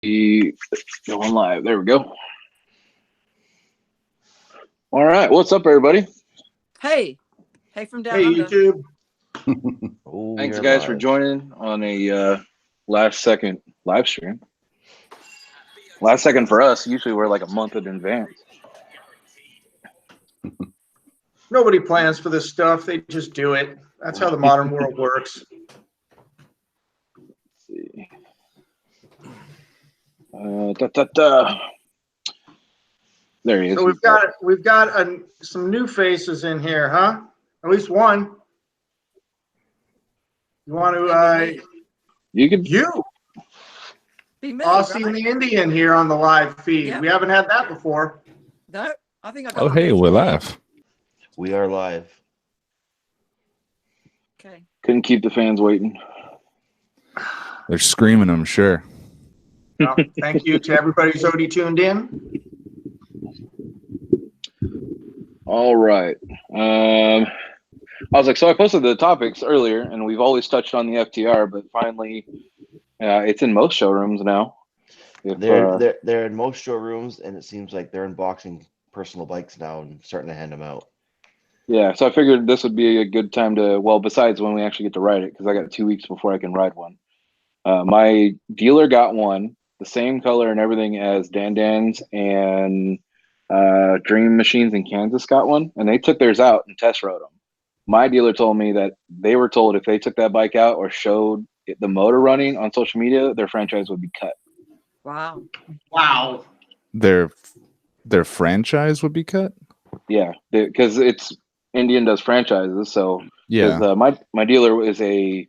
going live. There we go. All right. What's up, everybody? Hey from down under. YouTube. Thanks, guys, for joining on a last-second live stream. Last second for us. Usually we're like a month in advance. Nobody plans for this stuff. They just do it. That's how the modern world works. Let's see. There he is. So we've got some new faces in here, huh? At least one. You want to? You could. Be me, Aussie right? the Indian here on the live feed. Yeah. We haven't had that before. No, I think I got. Oh, hey, we're live. We are live. Okay. Couldn't keep the fans waiting. They're screaming, I'm sure. Well, thank you to everybody who's already tuned in. All right. I was like, so I posted the topics earlier, and we've always touched on the FTR, but finally, it's in most showrooms now. They're in most showrooms, and it seems like they're unboxing personal bikes now and starting to hand them out. Yeah, so I figured this would be a good time to, well, besides when we actually get to ride it, because I got 2 weeks before I can ride one. My dealer got one, the same color and everything as Dan Dan's and Dream Machines in Kansas got one, and they took theirs out and test rode them. My dealer told me that they were told if they took that bike out or showed the motor running on social media, their franchise would be cut. Wow. Wow. Their franchise would be cut? Yeah, because it's Indian does franchises, so Yeah. My dealer is a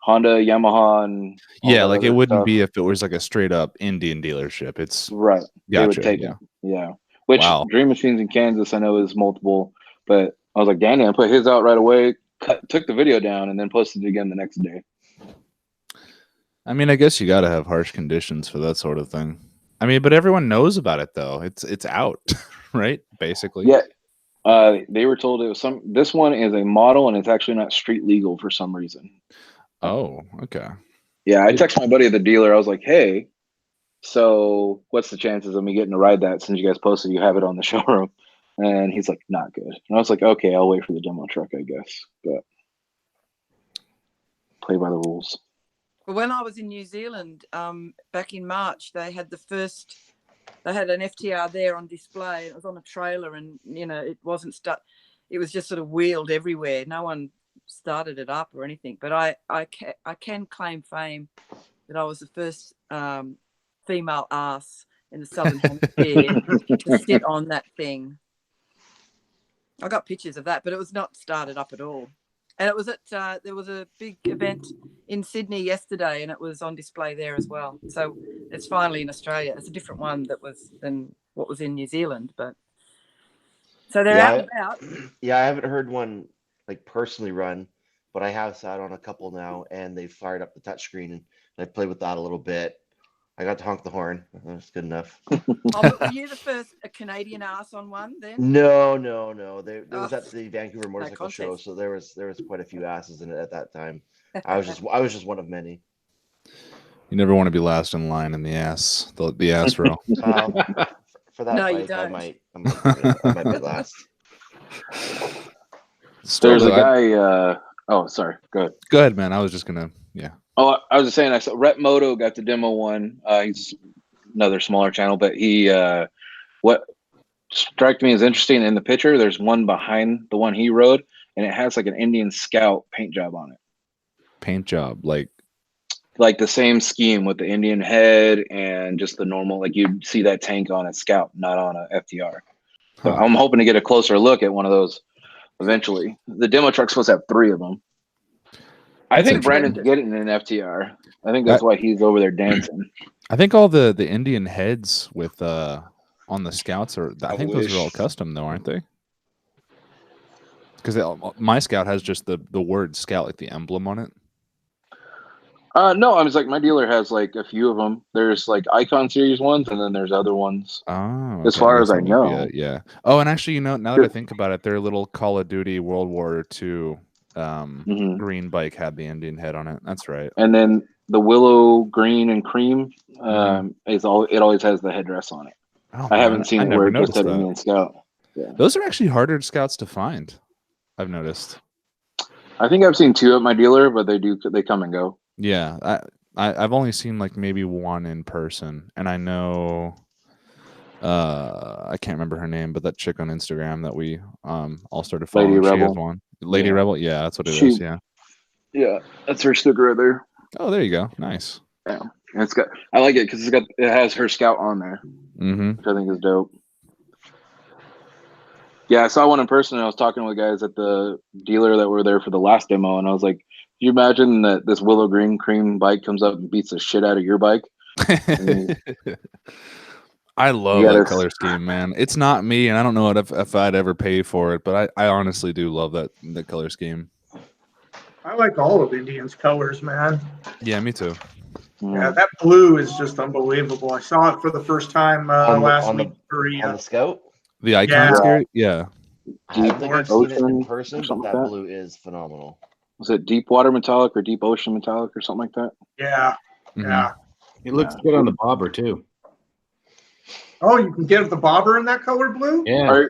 Honda, Yamaha, and Yeah, like it wouldn't stuff. be if it was like a straight up Indian dealership. It's Right. They would gotcha. take Yeah. it. Yeah. Which Wow. Dream Machines in Kansas I know is multiple, but I was like, Dan put his out right away, took the video down, and then posted it again the next day. I mean, I guess you got to have harsh conditions for that sort of thing. I mean, but everyone knows about it though. It's out, right? Basically. Yeah. They were told it was this one is a model and it's actually not street legal for some reason. Oh, okay. Yeah, I texted my buddy at the dealer. I was like, hey, so what's the chances of me getting to ride that since you guys posted you have it on the showroom? And he's like, not good. And I was like, okay, I'll wait for the demo truck, I guess. But play by the rules. Well, when I was in New Zealand, back in March, they had an FTR there on display. It was on a trailer, and it wasn't it was just sort of wheeled everywhere. No one started it up or anything. But I can claim fame that I was the first female ass in the Southern Hemisphere to sit on that thing. I got pictures of that, but it was not started up at all. And it was there was a big event in Sydney yesterday, and it was on display there as well. So it's finally in Australia. It's a different one than what was in New Zealand, but so they're out and about. Yeah, I haven't heard one like personally run, but I have sat on a couple now, and they fired up the touchscreen, and I played with that a little bit. I got to honk the horn. That's good enough. Were you the first Canadian ass on one then? No. There was at the Vancouver Motorcycle Show, contest. so there was quite a few asses in it at that time. I was just one of many. You never want to be last in line in the ass row. For that No, you bike, don't. I might be last. There's a guy. Oh, sorry. Go ahead. Go ahead, man. I was just gonna. Yeah. Oh, I was just saying. I saw Rep Moto got the demo one. He's another smaller channel, but he what struck me as interesting in the picture. There's one behind the one he rode, and it has like an Indian Scout paint job on it. Paint job, like the same scheme with the Indian head and just the normal. Like you'd see that tank on a Scout, not on a FTR. So I'm hoping to get a closer look at one of those eventually. The demo truck's supposed to have 3 of them. I think Brandon's getting an FTR. I think that's why he's over there dancing. I think all the Indian heads with on the Scouts I think those are all custom though, aren't they? Because my Scout has just the word Scout, like the emblem on it. No, I was like, my dealer has like a few of them. There's like Icon Series ones, and then there's other ones. Oh, as far as I know, yeah. Oh, and actually, now that I think about it, their little Call of Duty World War II green bike had the Indian head on it. That's right. And then the willow green and cream is all. It always has the headdress on it. Oh, I man, haven't seen I it never where it just noticed said that. Indian Scout. Yeah. Those are actually harder scouts to find. I've noticed. I think I've seen 2 at my dealer, but they come and go. Yeah, I've only seen like maybe 1 in person, and I know I can't remember her name, but that chick on Instagram that we all started following, Lady she has Rebel. one. Lady Yeah. Rebel, yeah, that's what it is. Yeah. Yeah, that's her sticker right there. Oh, there you go. Nice. Yeah, and it's got. I like it because it has her Scout on there, which I think is dope. Yeah, I saw one in person. And I was talking with guys at the dealer that were there for the last demo, and I was like, "Can you imagine that this willow green cream bike comes up and beats the shit out of your bike?" I love that color scheme, man. It's not me, and I don't know if I'd ever pay for it, but I honestly do love that color scheme. I like all of Indian's colors, man. Yeah, me too. Yeah, that blue is just unbelievable. I saw it for the first time last week. On the Scout? The icon scary? Yeah. I don't think I've seen it in person, but something that like that. blue is phenomenal. Was it deep water metallic or deep ocean metallic or something like that? Yeah, yeah. It looks good on the bobber too. Oh, you can get the bobber in that color blue? Yeah.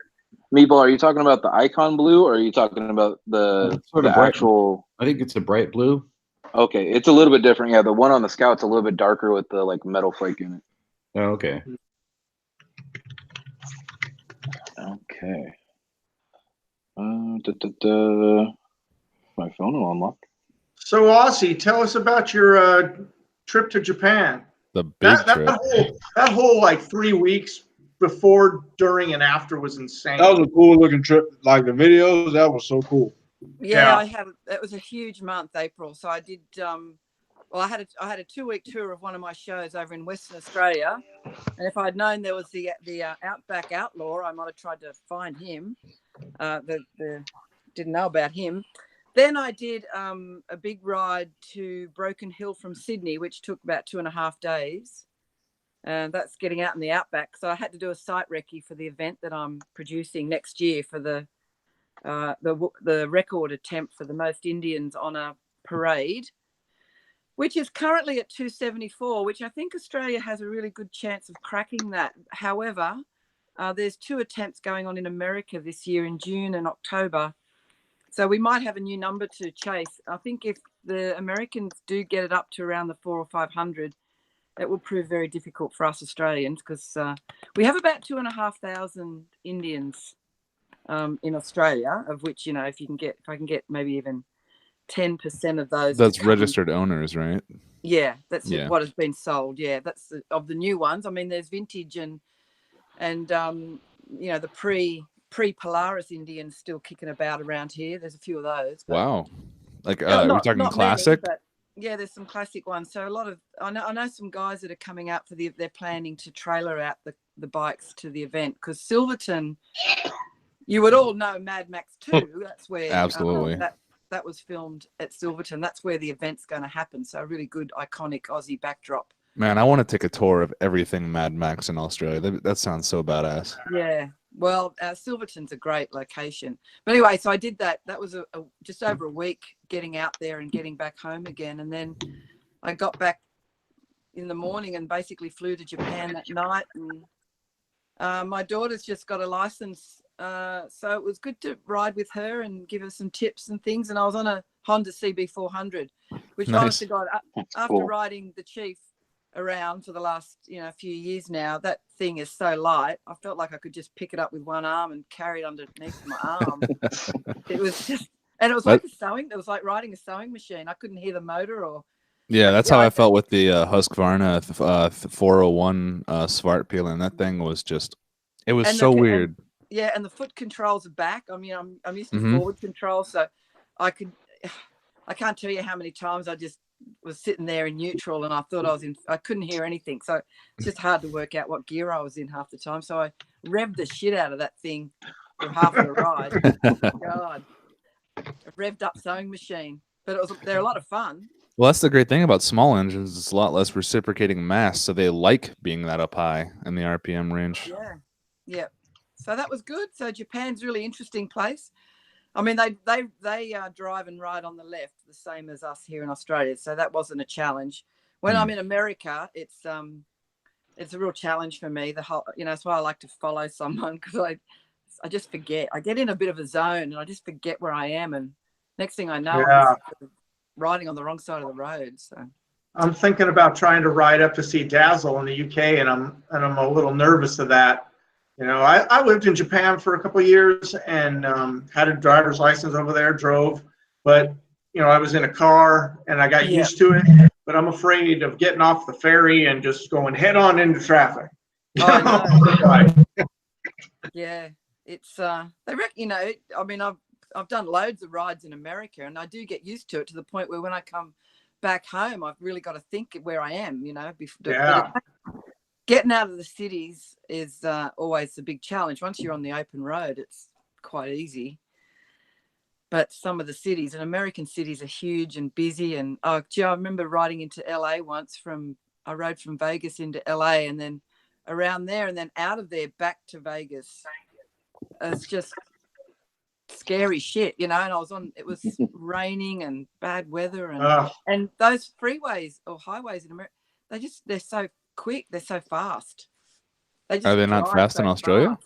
Meatball, are you talking about the icon blue, or are you talking about the actual? I think it's a bright blue. Okay, it's a little bit different. Yeah, the one on the Scout's a little bit darker with the like metal flake in it. Oh, okay. Okay. My phone will unlock. So, Aussie, tell us about your trip to Japan. The big trip. That whole like 3 weeks before, during, and after was insane. That was a cool looking trip. Like the videos, that was so cool. Yeah, it was a huge month, April. So I did. Well, I had a 2-week tour of one of my shows over in Western Australia, and if I'd known there was the Outback Outlaw, I might have tried to find him. Didn't know about him. Then I did a big ride to Broken Hill from Sydney, which took about 2.5 days. And that's getting out in the outback. So I had to do a site recce for the event that I'm producing next year for the record attempt for the most Indians on a parade, which is currently at 274, which I think Australia has a really good chance of cracking that. However, there's 2 attempts going on in America this year in June and October. So we might have a new number to chase. I think if the Americans do get it up to around the 400 or 500, it will prove very difficult for us Australians because we have about 2,500 Indians in Australia, of which, if I can get maybe even 10% of those. That's registered owners, right? Yeah, that's what has been sold. Yeah, that's of the new ones. I mean, there's vintage and the pre-Polaris Indians still kicking about around here. There's a few of those. Wow. Like are we talking classic? Many, but yeah, there's some classic ones. So a lot of I know some guys that are coming out for they're planning to trailer out the bikes to the event because Silverton, you would all know Mad Max 2. That's where absolutely that was filmed at Silverton. That's where the event's going to happen. So a really good iconic Aussie backdrop. Man, I want to take a tour of everything Mad Max in Australia. That sounds so badass. Yeah. Well, Silverton's a great location. But anyway, so I did that. That was just over a week getting out there and getting back home again. And then I got back in the morning and basically flew to Japan that night. And my daughter's just got a license. So it was good to ride with her and give her some tips and things. And I was on a Honda CB400, which honestly, God, after riding the Chief around for the last few years now, that thing is so light. I felt like I could just pick it up with one arm and carry it underneath my arm. It was just, and it was like it was like riding a sewing machine. I couldn't hear the motor or. Yeah, that's how I felt with the Husqvarna 401 Svart peeling. That thing was just, it was so weird. Yeah, and the foot controls are back. I mean, I'm used to forward control, so I can't tell you how many times I just was sitting there in neutral and I thought I couldn't hear anything. So it's just hard to work out what gear I was in half the time. So I revved the shit out of that thing for half of the ride. God, a revved up sewing machine, but they're a lot of fun. Well, that's the great thing about small engines. It's a lot less reciprocating mass, so they like being that up high in the RPM range. Yeah. So that was good. So Japan's a really interesting place. I mean, they drive and ride on the left, the same as us here in Australia. So that wasn't a challenge. When I'm in America, it's a real challenge for me. The whole, that's why I like to follow someone, because I just forget. I get in a bit of a zone and I just forget where I am, and next thing I know, I'm riding on the wrong side of the road. So I'm thinking about trying to ride up to see Dazzle in the UK, and I'm a little nervous of that. I lived in Japan for a couple of years and had a driver's license over there, drove, but I was in a car and I got used to it. But I'm afraid of getting off the ferry and just going head on into traffic. Oh, no. Yeah, it's they reckon, I mean, I've done loads of rides in America, and I do get used to it, to the point where when I come back home, I've really got to think where I am, Getting out of the cities is always a big challenge. Once you're on the open road, it's quite easy. But some of the cities, and American cities, are huge and busy. And I remember riding into LA once. I rode from Vegas into LA, and then around there, and then out of there back to Vegas. It's just scary shit, And it was raining and bad weather, and those freeways or highways in America, they're so quick, they're so fast. Are they not fast in Australia?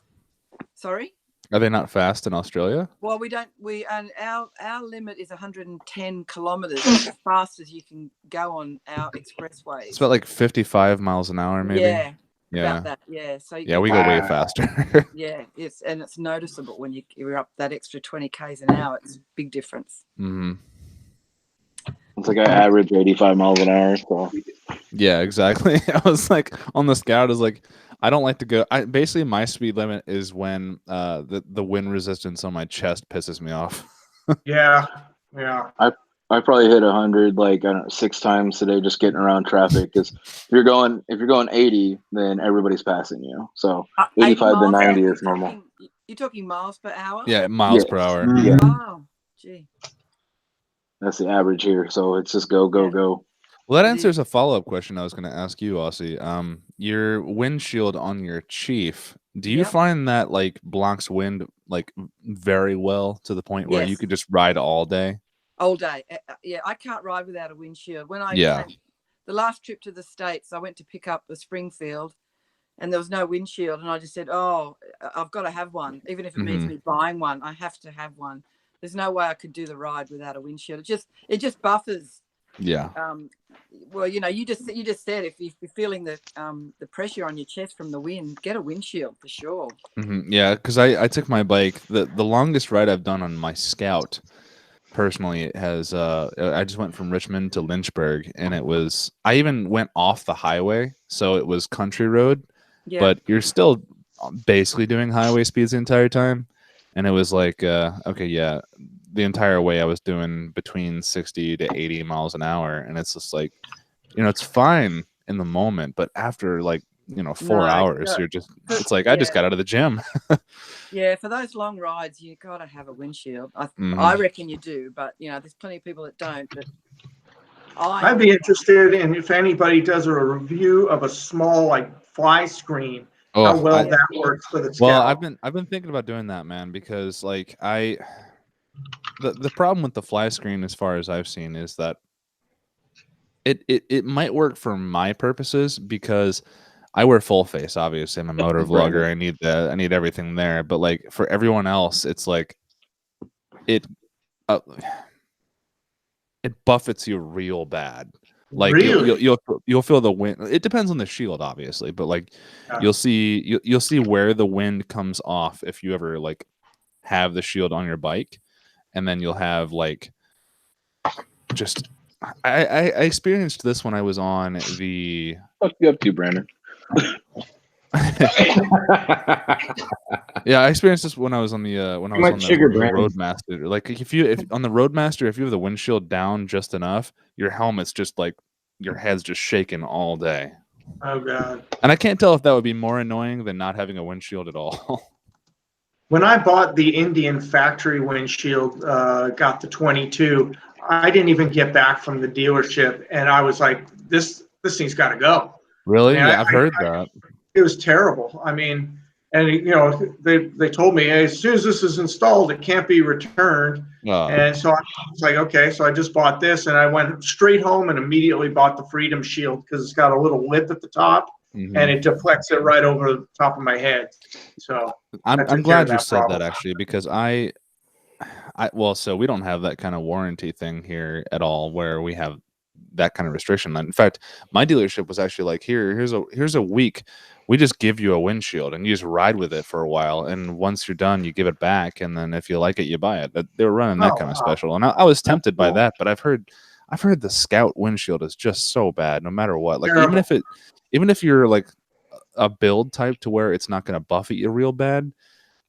Sorry? Are they not fast in Australia? Well, and our limit is 110 kilometers. That's as fast as you can go on our expressways. It's about like 55 miles an hour, maybe. Yeah. About that, yeah. So we go way faster. Yeah, it's noticeable when you're up that extra 20 k's an hour. It's a big difference. Mm-hmm. It's like I average 85 miles an hour. So. Yeah, exactly. I was like on the Scout. I was like, I don't like to go. Basically my speed limit is when the wind resistance on my chest pisses me off. Yeah. I probably hit 100 like 6 times today just getting around traffic, because if you're going 80, then everybody's passing you. So 85 to 90 is normal. You're talking miles per hour? Yeah, miles per hour. Yeah. Wow. Gee. That's the average here. So it's just go. Well, that answers a follow-up question I was going to ask you, Aussie. Your windshield on your Chief, do you find that like blocks wind like very well, to the point where you could just ride all day? All day. Yeah, I can't ride without a windshield. When I the last trip to the States, I went to pick up a Springfield, and there was no windshield, and I just said, "Oh, I've got to have one, even if it means me buying one. I have to have one. There's no way I could do the ride without a windshield. It just buffers." Yeah. Well, you just said, if you're feeling the pressure on your chest from the wind, get a windshield for sure. Yeah, because I took my bike. The longest ride I've done on my Scout, personally, it has I just went from Richmond to Lynchburg, and I even went off the highway, so it was country road, but you're still basically doing highway speeds the entire time. And it was like the entire way I was doing between 60 to 80 miles an hour, and it's just like, it's fine in the moment, but after 4 hours, it's like I just got out of the gym. Yeah, for those long rides, you gotta have a windshield. I reckon you do, but there's plenty of people that don't. But I'd be interested in if anybody does a review of a small fly screen. How well that works for the Scout. Well, I've been thinking about doing that, man, because the problem with the fly screen, as far as I've seen, is that it might work for my purposes, because I wear full face. Obviously, I'm a motor vlogger. I need everything there. But for everyone else, it's like it buffets you real bad. Really? You'll feel the wind. It depends on the shield, obviously, but you'll see where the wind comes off if you ever have the shield on your bike, and then you'll have just. I experienced this when I was on the. What you up to, Brandon? Yeah, I experienced this when I was on the Roadmaster. If on the Roadmaster, if you have the windshield down just enough, your helmet's just your head's just shaking all day. Oh god! And I can't tell if that would be more annoying than not having a windshield at all. When I bought the Indian factory windshield, got the 22, I didn't even get back from the dealership, and I was like, "This thing's got to go." Really? Yeah, I've heard that. It was terrible. I mean, And they told me, hey, as soon as this is installed, it can't be returned. And so I was like, okay. So I just bought this, and I went straight home and immediately bought the Freedom Shield because it's got a little lip at the top, and it deflects it right over the top of my head. So I'm glad you said that, actually, because so we don't have that kind of warranty thing here at all, where we have that kind of restriction. In fact, my dealership was actually like, here's a week. We just give you a windshield and you just ride with it for a while. And once you're done, you give it back. And then if you like it, you buy it. They were running that kind of special. And I was tempted by that, but I've heard the Scout windshield is just so bad no matter what. Like even if you're like a build type to where it's not going to buffet you real bad,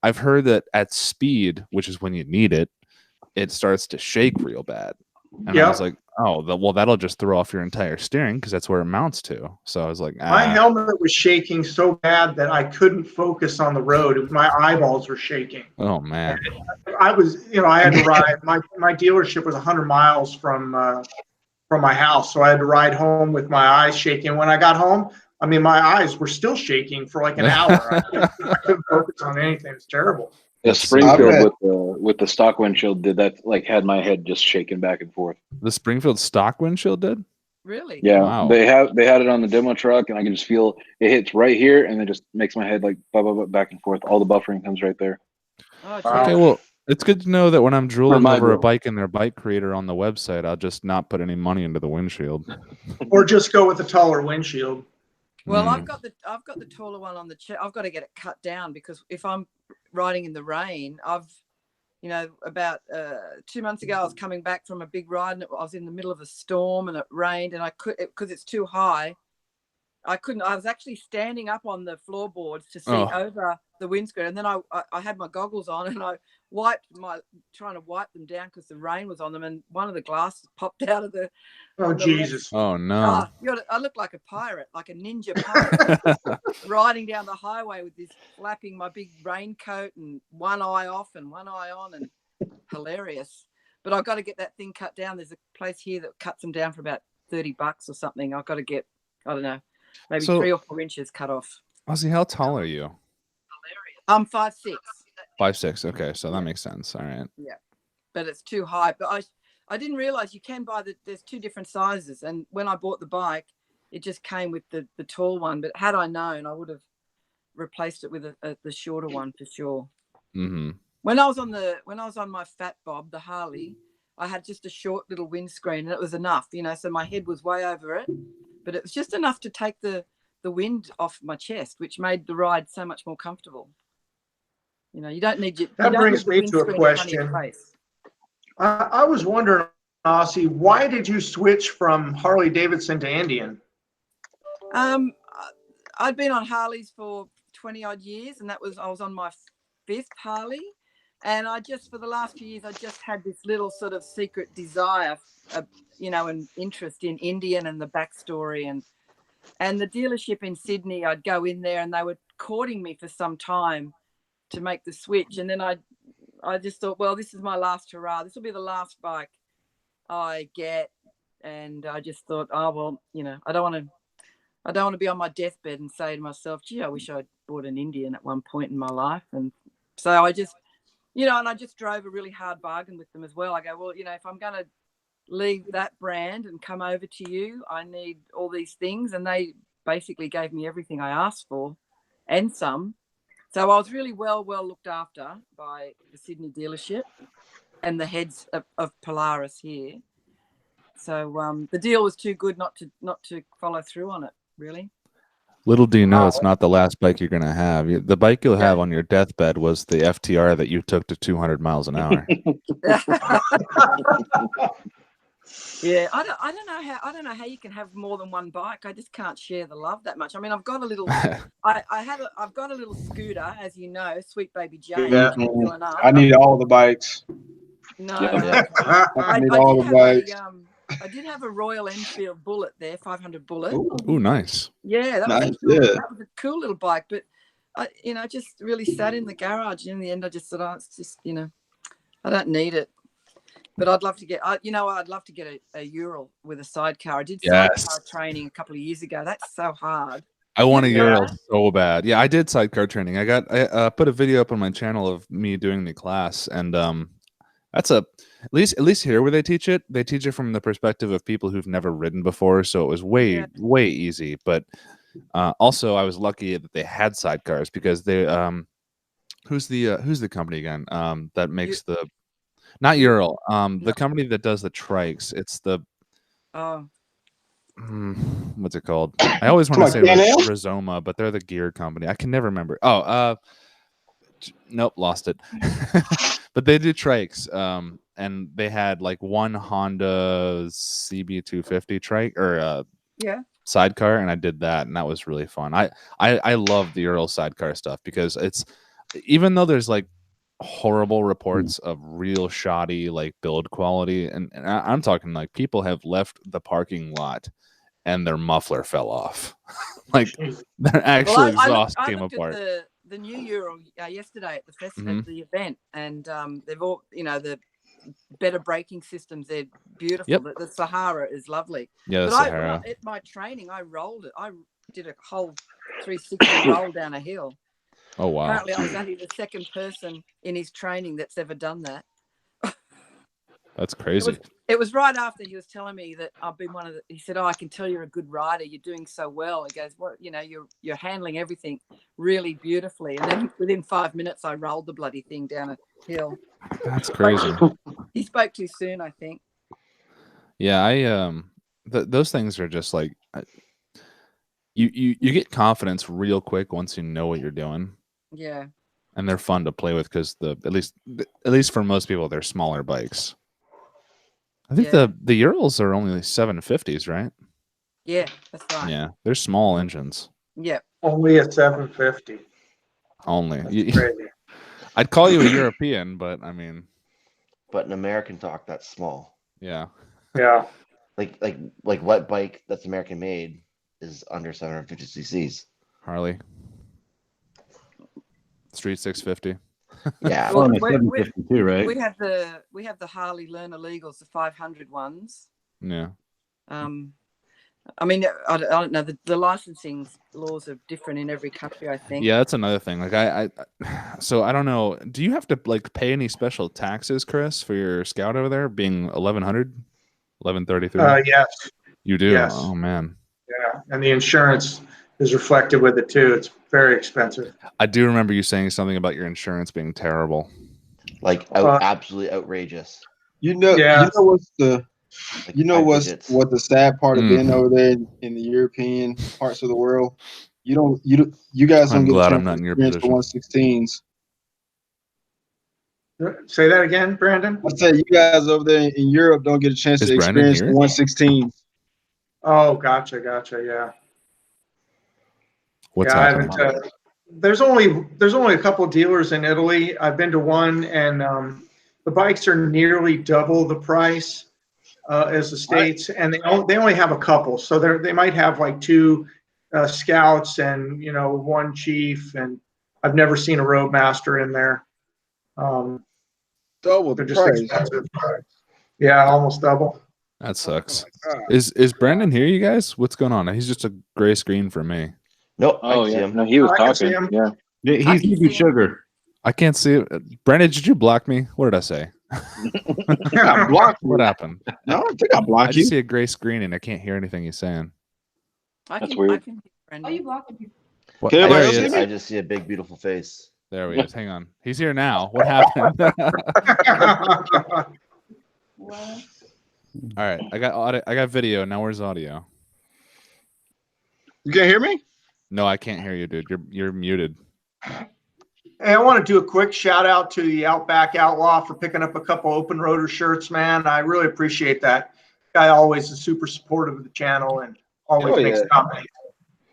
I've heard that at speed, which is when you need it, it starts to shake real bad. And I was like, oh, well, that'll just throw off your entire steering because that's where it mounts to. So I was like, my helmet was shaking so bad that I couldn't focus on the road. My eyeballs were shaking. Oh man! I was, I had to ride. My dealership was 100 miles from my house, so I had to ride home with my eyes shaking. When I got home, I mean, my eyes were still shaking for like an hour. I couldn't focus on anything. It's terrible. The Springfield with the stock windshield did that, like had my head just shaking back and forth. The Springfield stock windshield did? Really? Oh, Yeah. wow. They had it on the demo truck, and I can just feel it hits right here, and it just makes my head like back and forth. All the buffering comes right there. Okay, well, it's good to know that when I'm drooling over a bike in their bike creator on the website, I'll just not put any money into the windshield. Or just go with a taller windshield. Well, I've got the taller one on the chair. I've got to get it cut down because if I'm riding in the rain, about 2 months ago I was coming back from a big ride and I was in the middle of a storm and it rained and because it's too high, I was actually standing up on the floorboards to see over the windscreen, and then I had my goggles on and I trying to wipe them down because the rain was on them, and one of the glasses popped out of the Jesus. Oh no. I look like a pirate, like a ninja pirate riding down the highway with this flapping my big raincoat and one eye off and one eye on, and hilarious. But I've got to get that thing cut down. There's a place here that cuts them down for about $30 or something. I've got to get, I don't know, maybe 3 or 4 inches cut off. Aussie, how tall are you? I'm 5'6". 5'6". Okay, so that makes sense. All right. Yeah, but it's too high. But I didn't realize you can buy there's 2 different sizes. And when I bought the bike, it just came with the tall one. But had I known, I would have replaced it with the shorter one for sure. Mm-hmm. When I was on my Fat Bob, the Harley, I had just a short little windscreen, and it was enough, so my head was way over it, but it was just enough to take the wind off my chest, which made the ride so much more comfortable. You don't need That brings me to a question. I was wondering, Aussie, why did you switch from Harley-Davidson to Indian? I'd been on Harleys for 20 odd years, and I was on my 5th Harley. And for the last few years, I just had this little sort of secret desire, and interest in Indian and the backstory. And the dealership in Sydney, I'd go in there and they were courting me for some time to make the switch. And then I just thought, well, this is my last hurrah. This will be the last bike I get. And I just thought, oh, well, I don't want to be on my deathbed and say to myself, gee, I wish I'd bought an Indian at one point in my life. And so I just, and I just drove a really hard bargain with them as well. I go, well, if I'm going to leave that brand and come over to you, I need all these things. And they basically gave me everything I asked for and some. So I was really well looked after by the Sydney dealership and the heads of Polaris here. So the deal was too good not to follow through on it, really. Little do you know, it's not the last bike you're going to have. The bike you'll have on your deathbed was the FTR that you took to 200 miles an hour. Yeah, I don't know how you can have more than one bike. I just can't share the love that much. I mean, I've got a little, I've got a little scooter, as you know, Sweet Baby Jane. Yeah, I need all the bikes. No, I need all the bikes. I did have a Royal Enfield Bullet there, 500 Bullet. Ooh, nice. Yeah, that was a cool little bike, but I just really sat in the garage. And in the end, I just thought, it's just, I don't need it. But I'd love to get, I'd love to get a Ural with a sidecar. I did sidecar training a couple of years ago. That's so hard. I want a Yeah. Ural so bad. Yeah, I did sidecar training. I put a video up on my channel of me doing the class, and that's at least here where they teach it from the perspective of people who've never ridden before, so it was way easy. But also I was lucky that they had sidecars, because they who's the company again that makes the not Ural the company that does the trikes. It's the what's it called? I always want to say Rizoma, but they're the gear company. I can never remember. Nope, lost it. But they do trikes, and they had like one Honda CB250 trike or sidecar, and I did that, and that was really fun. I love the Ural sidecar stuff, because it's, even though there's like horrible reports of real shoddy like build quality, and I'm talking like people have left the parking lot and their muffler fell off. Like their actual exhaust came apart. The new Ural yesterday at the festival, at the event, and they've all, the better braking systems. They're beautiful. Yep. The Sahara is lovely. Yeah, the Sahara. At my training, I rolled it. I did a whole 360 roll down a hill. Oh wow! Apparently, I was only the second person in his training that's ever done that. That's crazy. It was right after he was telling me that I've been one of the. He said, "Oh, I can tell you're a good rider. You're doing so well." He goes, "What? You're handling everything really beautifully." And then within 5 minutes, I rolled the bloody thing down a hill. That's crazy. He spoke too soon, I think. Yeah, those things are just like you get confidence real quick once you know what you're doing. Yeah. And they're fun to play with, because at least for most people, they're smaller bikes. I think the Urals are only 750s, right? Yeah, that's right. Yeah, they're small engines. Yeah. Only a 750. Only. Crazy. I'd call you a European, but I mean. But in American talk, that's small. Yeah. Yeah. Like what bike that's American made is under 750 cc's? Harley. Street 650. Yeah. Well, 752, right? We have the Harley Learner Legals, the 500 ones. Yeah. I mean, I don't know. The licensing laws are different in every country, I think. Yeah, that's another thing. Like so I don't know. Do you have to like pay any special taxes, Chris, for your Scout over there being 1100, 1133? Yes. You do. Yes. Oh man. Yeah, and the insurance is reflected with it too. It's very expensive. I do remember you saying something about your insurance being terrible. Like absolutely outrageous. You know what's the what the sad part of being over there in the European parts of the world? You guys don't I'm get glad a I'm not in your experience position. for 116s. Say that again, Brandon. I said you guys over there in Europe don't get a chance to experience the 116s. Oh, gotcha. Yeah. What's I happening? haven't. There's only a couple of dealers in Italy. I've been to one, and the bikes are nearly double the price as the States, and they only have a couple. So they might have like two Scouts and one Chief, and I've never seen a Roadmaster in there. Double they're the just price. expensive. Yeah, almost double. That sucks. Is Brandon here, you guys? What's going on? He's just a gray screen for me. Nope. Oh yeah, no, he was talking. Yeah, He's eating sugar. I can't see it. Brandon, did you block me? What did I say? I blocked you. What happened? No, I don't think I I blocked you. just see a gray screen and I can't hear anything he's saying. That's weird. You blocked me. What? Can There everybody he else is. see me? I just see a big, beautiful face. There he is. Hang on. He's here now. What happened? What? All right. I got audio. I got video. Now where's audio? You can't hear me? No, I can't hear you, dude. You're muted. Hey, I want to do a quick shout out to the Outback Outlaw for picking up a couple open rotor shirts, man. I really appreciate that. Guy always is super supportive of the channel and always makes comments.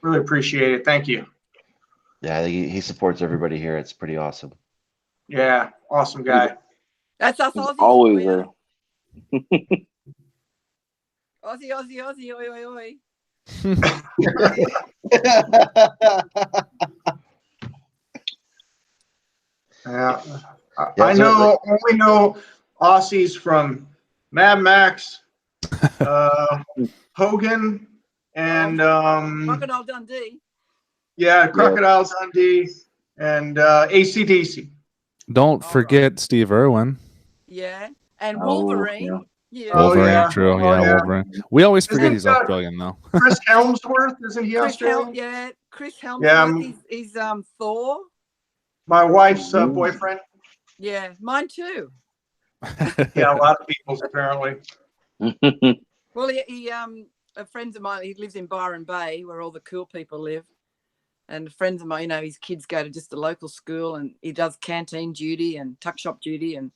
Really appreciate it. Thank you. Yeah, he supports everybody here. It's pretty awesome. Yeah, awesome guy. That's us He's Aussies. always there. Aussie, oi, oi, oi. Yeah, I know. Only know Aussies from Mad Max, Hogan, and Crocodile Dundee. Yeah, Crocodile Dundee and AC/DC. Don't forget Steve Irwin. Yeah, and Wolverine. yeah. Yeah. Wolverine, yeah. true. Oh, yeah, yeah. Wolverine. We always forget Isn't, he's Australian, though. Chris Helmsworth, isn't he Australian? Chris Helmsworth. Yeah, He's Thor. my wife's boyfriend. Yeah, mine too. Yeah, a lot of people's apparently. Well, he friends of mine. He lives in Byron Bay, where all the cool people live. And friends of mine, you know, his kids go to just a local school, and he does canteen duty and tuck shop duty, and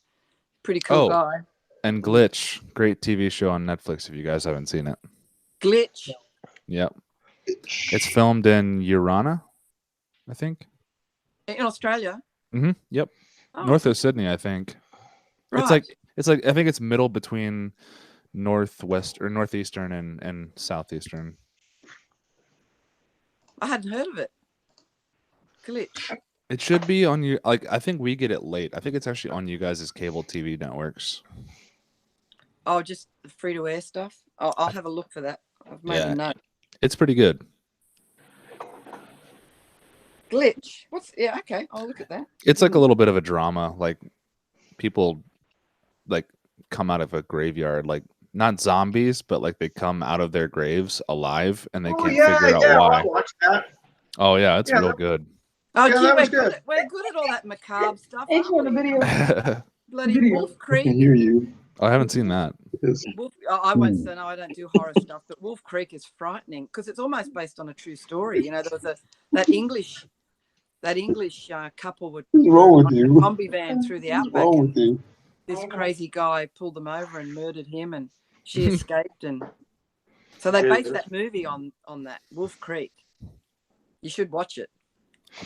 pretty cool guy. And Glitch, great TV show on Netflix. If you guys haven't seen it, Glitch. Yep, it's filmed in Urana, I think. In Australia. Mm-hmm. Yep, north of Sydney, I think. Right. It's like I think it's middle between northwest or northeastern and southeastern. I hadn't heard of it. Glitch. It should be on you. Like I think we get it late. I think it's actually on you guys' cable TV networks. Oh, just free to air stuff. I'll have a look for that. I've made a note. It's pretty good. Glitch. Okay. I'll look at that. It's like a little bit of a drama. Like people like come out of a graveyard, like not zombies, but like they come out of their graves alive and they can't figure out why. I'll watch that. Oh yeah, it's real good. Oh, Yeah, gee, that was good. we're good at all that macabre stuff. It's on the video. Bloody Wolf I Creek. can hear you. I haven't seen that. I won't say no. I don't do horror stuff, but Wolf Creek is frightening because it's almost based on a true story. You know, there was that English couple would What's wrong with on you? a combi van through the What's outback. wrong with you? This crazy guy pulled them over and murdered him, and she escaped. And so they based that movie on that Wolf Creek. You should watch it.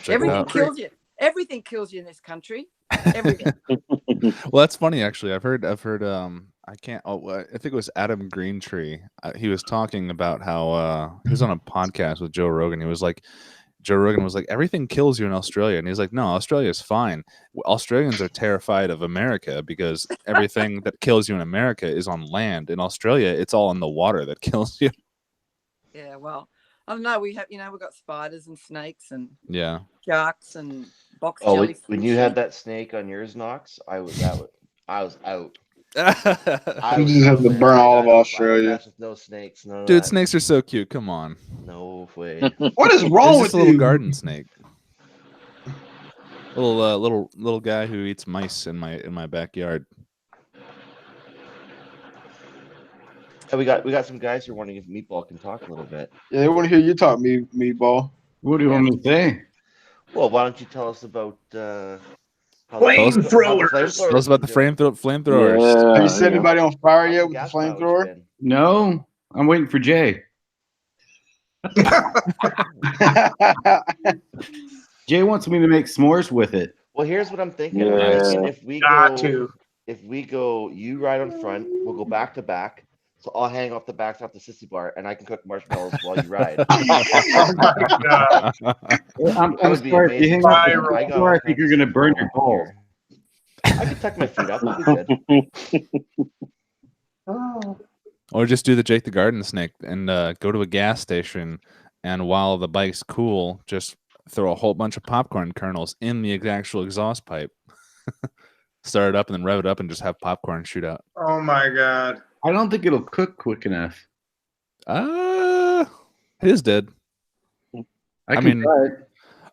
Everything kills you. Everything kills you in this country. Everything. Well, that's funny actually. I've heard I think it was Adam Greentree. He was talking about how he was on a podcast with Joe Rogan. Joe Rogan was like, everything kills you in Australia. And he's like, no, Australia is fine. Australians are terrified of America because everything that kills you in America is on land. In Australia, it's all in the water that kills you. Yeah, well, I don't know. We have, we've got spiders and snakes and sharks and box jellyfish. When you had that snake on yours, Knox, I was out. You just have to burn all of Australia. No snakes, Dude, snakes are so cute. Come on. No way. What is wrong with a little you? garden snake? Little guy who eats mice in my backyard. We got some guys who are wondering if Meatball can talk a little bit. Yeah, they want to hear you talk, Meatball. What do you want me to say? Well, why don't you tell us about flamethrowers? Tell us about the flamethrowers. Yeah, Have you set anybody on fire yet with the flamethrower? No, I'm waiting for Jay. Jay wants me to make s'mores with it. Well, here's what I'm thinking. Yeah. I'm thinking if we go, you ride on front, we'll go back to back. So I'll hang off the back of the sissy bar, and I can cook marshmallows while you ride. Oh my God. I'm sorry. If you hang off the bar, I think you're going to burn your balls. I can tuck my feet up. That'll be good. Or just do the Jake the Garden Snake and go to a gas station, and while the bike's cool, just throw a whole bunch of popcorn kernels in the actual exhaust pipe. Start it up and then rev it up and just have popcorn shoot out. Oh my God. I don't think it'll cook quick enough. His did. I mean, try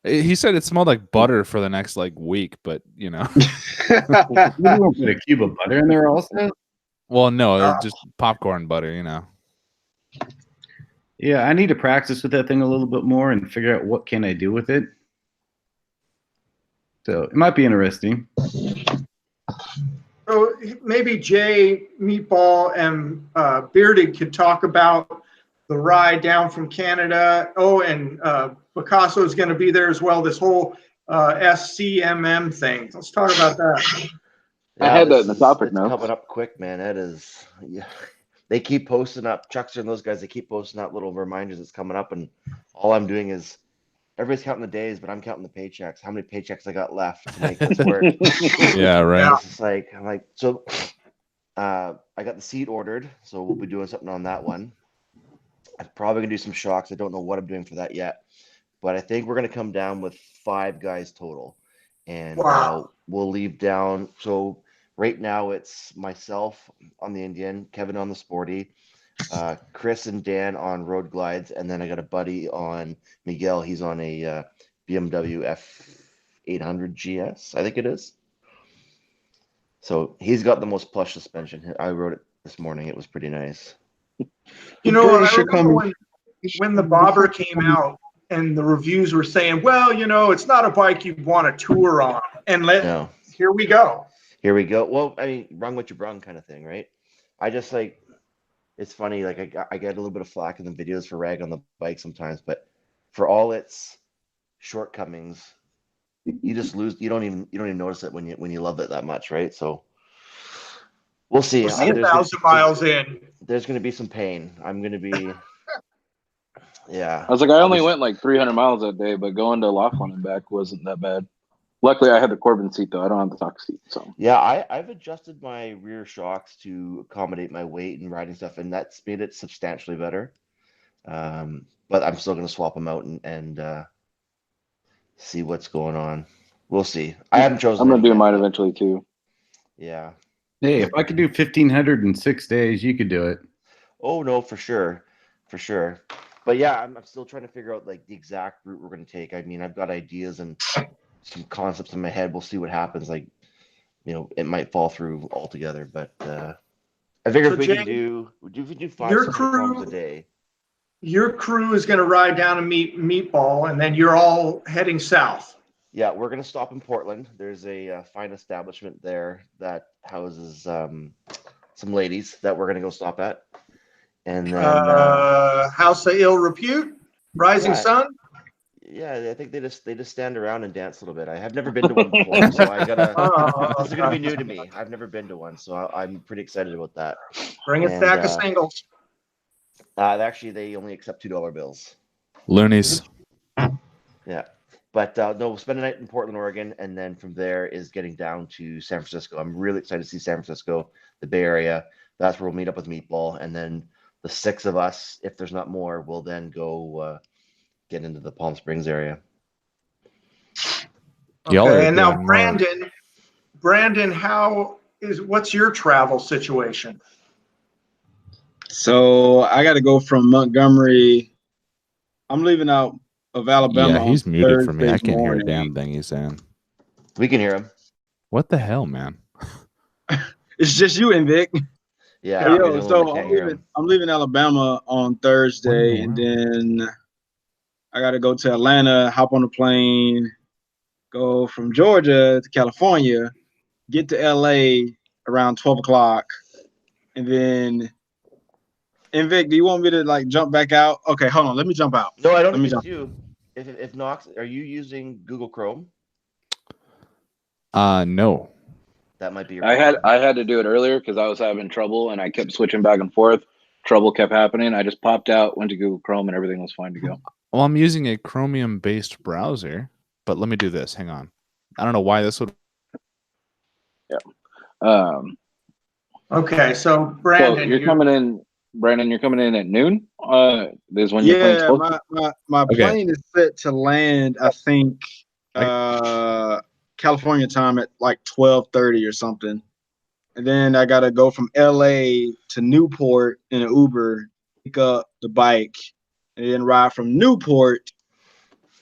it. He said it smelled like butter for the next week, but You won't put a cube of butter in there also? Well, no, just popcorn butter, Yeah, I need to practice with that thing a little bit more and figure out what can I do with it. So it might be interesting. So maybe Jay, Meatball, and Bearded could talk about the ride down from Canada. Oh, and Bicasso is going to be there as well. This whole SCMM thing. Let's talk about that. I had that in the topic now. Coming up quick, man. That is, they keep posting up. Chuckster and those guys, they keep posting up little reminders that's coming up, and all I'm doing is everybody's counting the days, but I'm counting the paychecks. How many paychecks I got left to make this work? Yeah, right. It's just I'm like, so I got the seat ordered, so we'll be doing something on that one. I'm probably gonna do some shocks. I don't know what I'm doing for that yet, but I think we're going to come down with 5 guys total. And Wow. we'll leave down. So right now it's myself on the Indian, Kevin on the Sporty, Chris and Dan on road glides, and then I got a buddy on Miguel. He's on a BMW F800 GS, I think it is. So he's got the most plush suspension. I rode it this morning. It was pretty nice. You know, I remember when the Bobber came out and the reviews were saying, well, you know, it's not a bike you want to tour on. And here we go. Here we go. Well, I mean, brung what you brung kind of thing, right? I just like, it's funny, like I get a little bit of flack in the videos for rag on the bike sometimes, but for all its shortcomings, you just lose. You don't even notice it when you love it that much, right? So we'll see. We'll see 1,000 miles in. There's going to be some pain. I'm going to be. Yeah. I was like, I only went like 300 miles that day, but going to Laughlin and back wasn't that bad. Luckily, I had the Corbin seat though. I don't have the stock seat, so. Yeah, I've adjusted my rear shocks to accommodate my weight and riding stuff, and that's made it substantially better. But I'm still going to swap them out and see what's going on. We'll see. I haven't chosen. I'm going to do mine eventually too. Yeah. Hey, if I could do 1,500 in 6 days, you could do it. Oh no, for sure. But yeah, I'm still trying to figure out like the exact route we're going to take. I mean, I've got ideas and some concepts in my head. We'll see what happens. Like, you know, it might fall through altogether, but I figure So if we Jay, can do 5 kilometers a day. Your crew is going to ride down to Meatball, and then you're all heading south. Yeah, we're going to stop in Portland. There's a fine establishment there that houses some ladies that we're going to go stop at. And then House of Ill Repute, Rising Sun. Yeah, I think they just stand around and dance a little bit. I have never been to one before, so I gotta. This is gonna be new to me. I've never been to one, so I'm pretty excited about that. Bring a stack of singles. Actually, they only accept $2 bills. Loonies. Yeah, but no, we'll spend a night in Portland, Oregon, and then from there is getting down to San Francisco. I'm really excited to see San Francisco, the Bay Area. That's where we'll meet up with Meatball, and then the 6 of us, if there's not more, will then go get into the Palm Springs area. Okay, and now Brandon, what's your travel situation? So I got to go from Montgomery. I'm leaving out of Alabama. Yeah, he's muted for me. I can't hear a damn thing he's saying. We can hear him. What the hell, man? It's just you, Invic. Yeah. So I'm leaving Alabama on Thursday, and then I got to go to Atlanta, hop on a plane, go from Georgia to California, get to LA around 12 o'clock, and then Invic, do you want me to like jump back out? Okay, hold on. Let me jump out. No, I don't think it's you. If Nox, are you using Google Chrome? No. That might be your I had to do it earlier because I was having trouble and I kept switching back and forth. Trouble kept happening. I just popped out, went to Google Chrome, and everything was fine to go. Well, I'm using a Chromium-based browser, but let me do this. Hang on. I don't know why this would. Yeah. Okay, so Brandon, you're coming in. Brandon, you're coming in at noon. There's when your plane's supposed to. My plane is set to land. I think California time at like 12:30 or something, and then I gotta go from LA to Newport in an Uber, pick up the bike, and then ride from Newport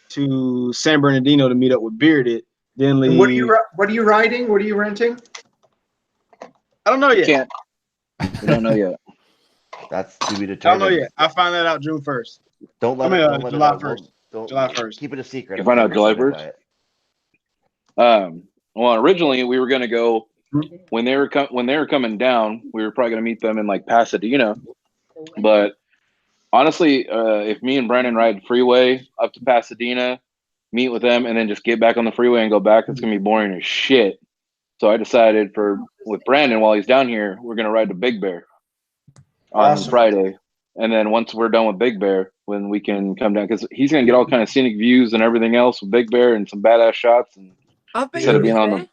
to San Bernardino to meet up with Bearded. Then leave. What are you riding? What are you renting? I don't know yet. Can't. We don't know yet. That's to be determined. I don't know yet. I'll find that out June 1st. Don't let July 1st. July 1st. Keep it a secret. You find out July 1st. Well, originally we were going to go when they were coming down. We were probably going to meet them in like Pasadena, but honestly, if me and Brandon ride freeway up to Pasadena, meet with them, and then just get back on the freeway and go back, it's going to be boring as shit. So I decided with Brandon while he's down here, we're going to ride to Big Bear on Friday, and then once we're done with Big Bear, when we can come down, because he's going to get all kind of scenic views and everything else with Big Bear and some badass shots. And instead of being on them,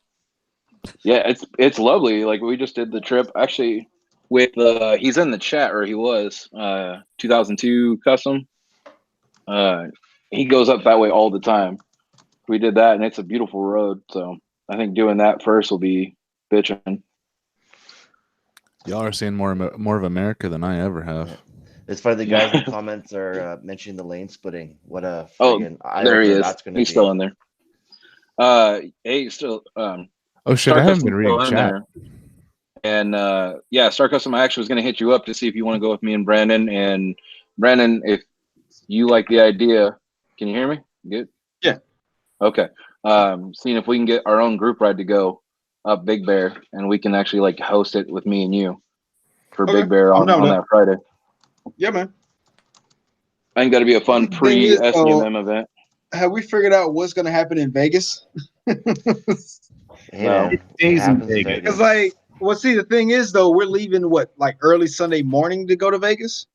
yeah, it's lovely. Like we just did the trip actually with he's in the chat, or he was 2002 custom. he goes up that way all the time. We did that, and it's a beautiful road. So I think doing that first will be bitching. Y'all are seeing more of America than I ever have. Yeah. It's funny, the guys in the comments are mentioning the lane splitting. What a friggin' there he is. That's gonna He's be. still in there. Hey, still. Oh shit! I haven't been reading chat. And yeah, Star Custom, I actually was going to hit you up to see if you want to go with me and Brandon. And Brandon, if you like the idea, can you hear me? Good. Yeah. Okay. Seeing if we can get our own group ride to go up Big Bear, and we can actually like host it with me and you for Big Bear on that Friday. Yeah, man. I think that'd be a fun pre-SUMM event. Have we figured out what's going to happen in Vegas? Yeah, it's like, well, see, the thing is, though, we're leaving like early Sunday morning to go to Vegas.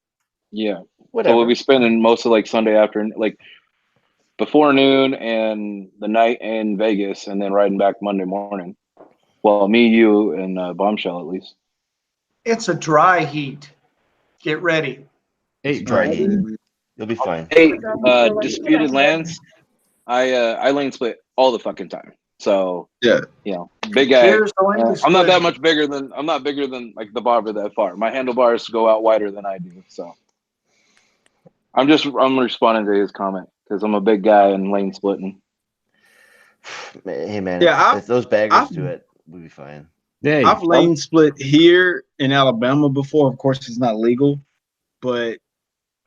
Yeah, whatever. So we'll be spending most of like Sunday afternoon, like before noon and the night in Vegas, and then riding back Monday morning. Well, me, you, and Bombshell at least. It's a dry heat. Get ready. Hey, dry heat. You'll be fine. Hey, Disputed Lands. I lane split all the fucking time. So yeah, you know, big guy. I'm not that much bigger than like the bobber that far. My handlebars go out wider than I do. So I'm responding to his comment because I'm a big guy and lane splitting. Hey man, yeah, if those baggers do it, we'll be fine. Yeah, I've lane split here in Alabama before. Of course, it's not legal, but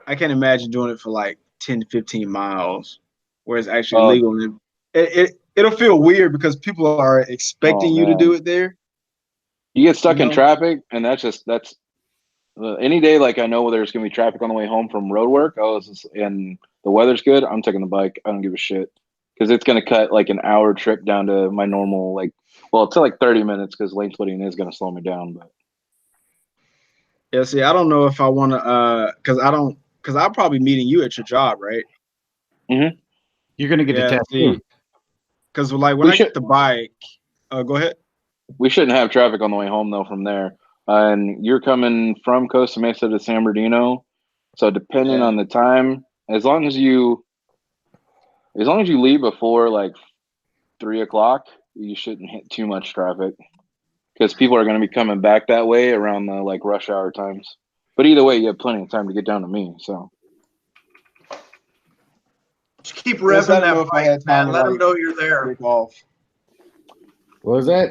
I can't imagine doing it for like 10 to 15 miles where it's actually legal. It'll feel weird because people are expecting you to do it there. You get stuck in traffic, and that's any day. Like I know there's gonna be traffic on the way home from road work. And the weather's good. I'm taking the bike. I don't give a shit because it's gonna cut like an hour trip down to my normal it's like 30 minutes because lane splitting is gonna slow me down. But yeah, see, I don't know if I want to because I'll probably meeting you at your job, right? Mm-hmm. You're gonna get a tattoo. Because like when I get the bike, go ahead. We shouldn't have traffic on the way home though from there. And you're coming from Costa Mesa to San Bernardino, so depending on the time, as long as you leave before like 3 o'clock, you shouldn't hit too much traffic because people are going to be coming back that way around the like rush hour times. But either way, you have plenty of time to get down to me. So. Just keep revving that bike, man. Let them know you're there. What was that?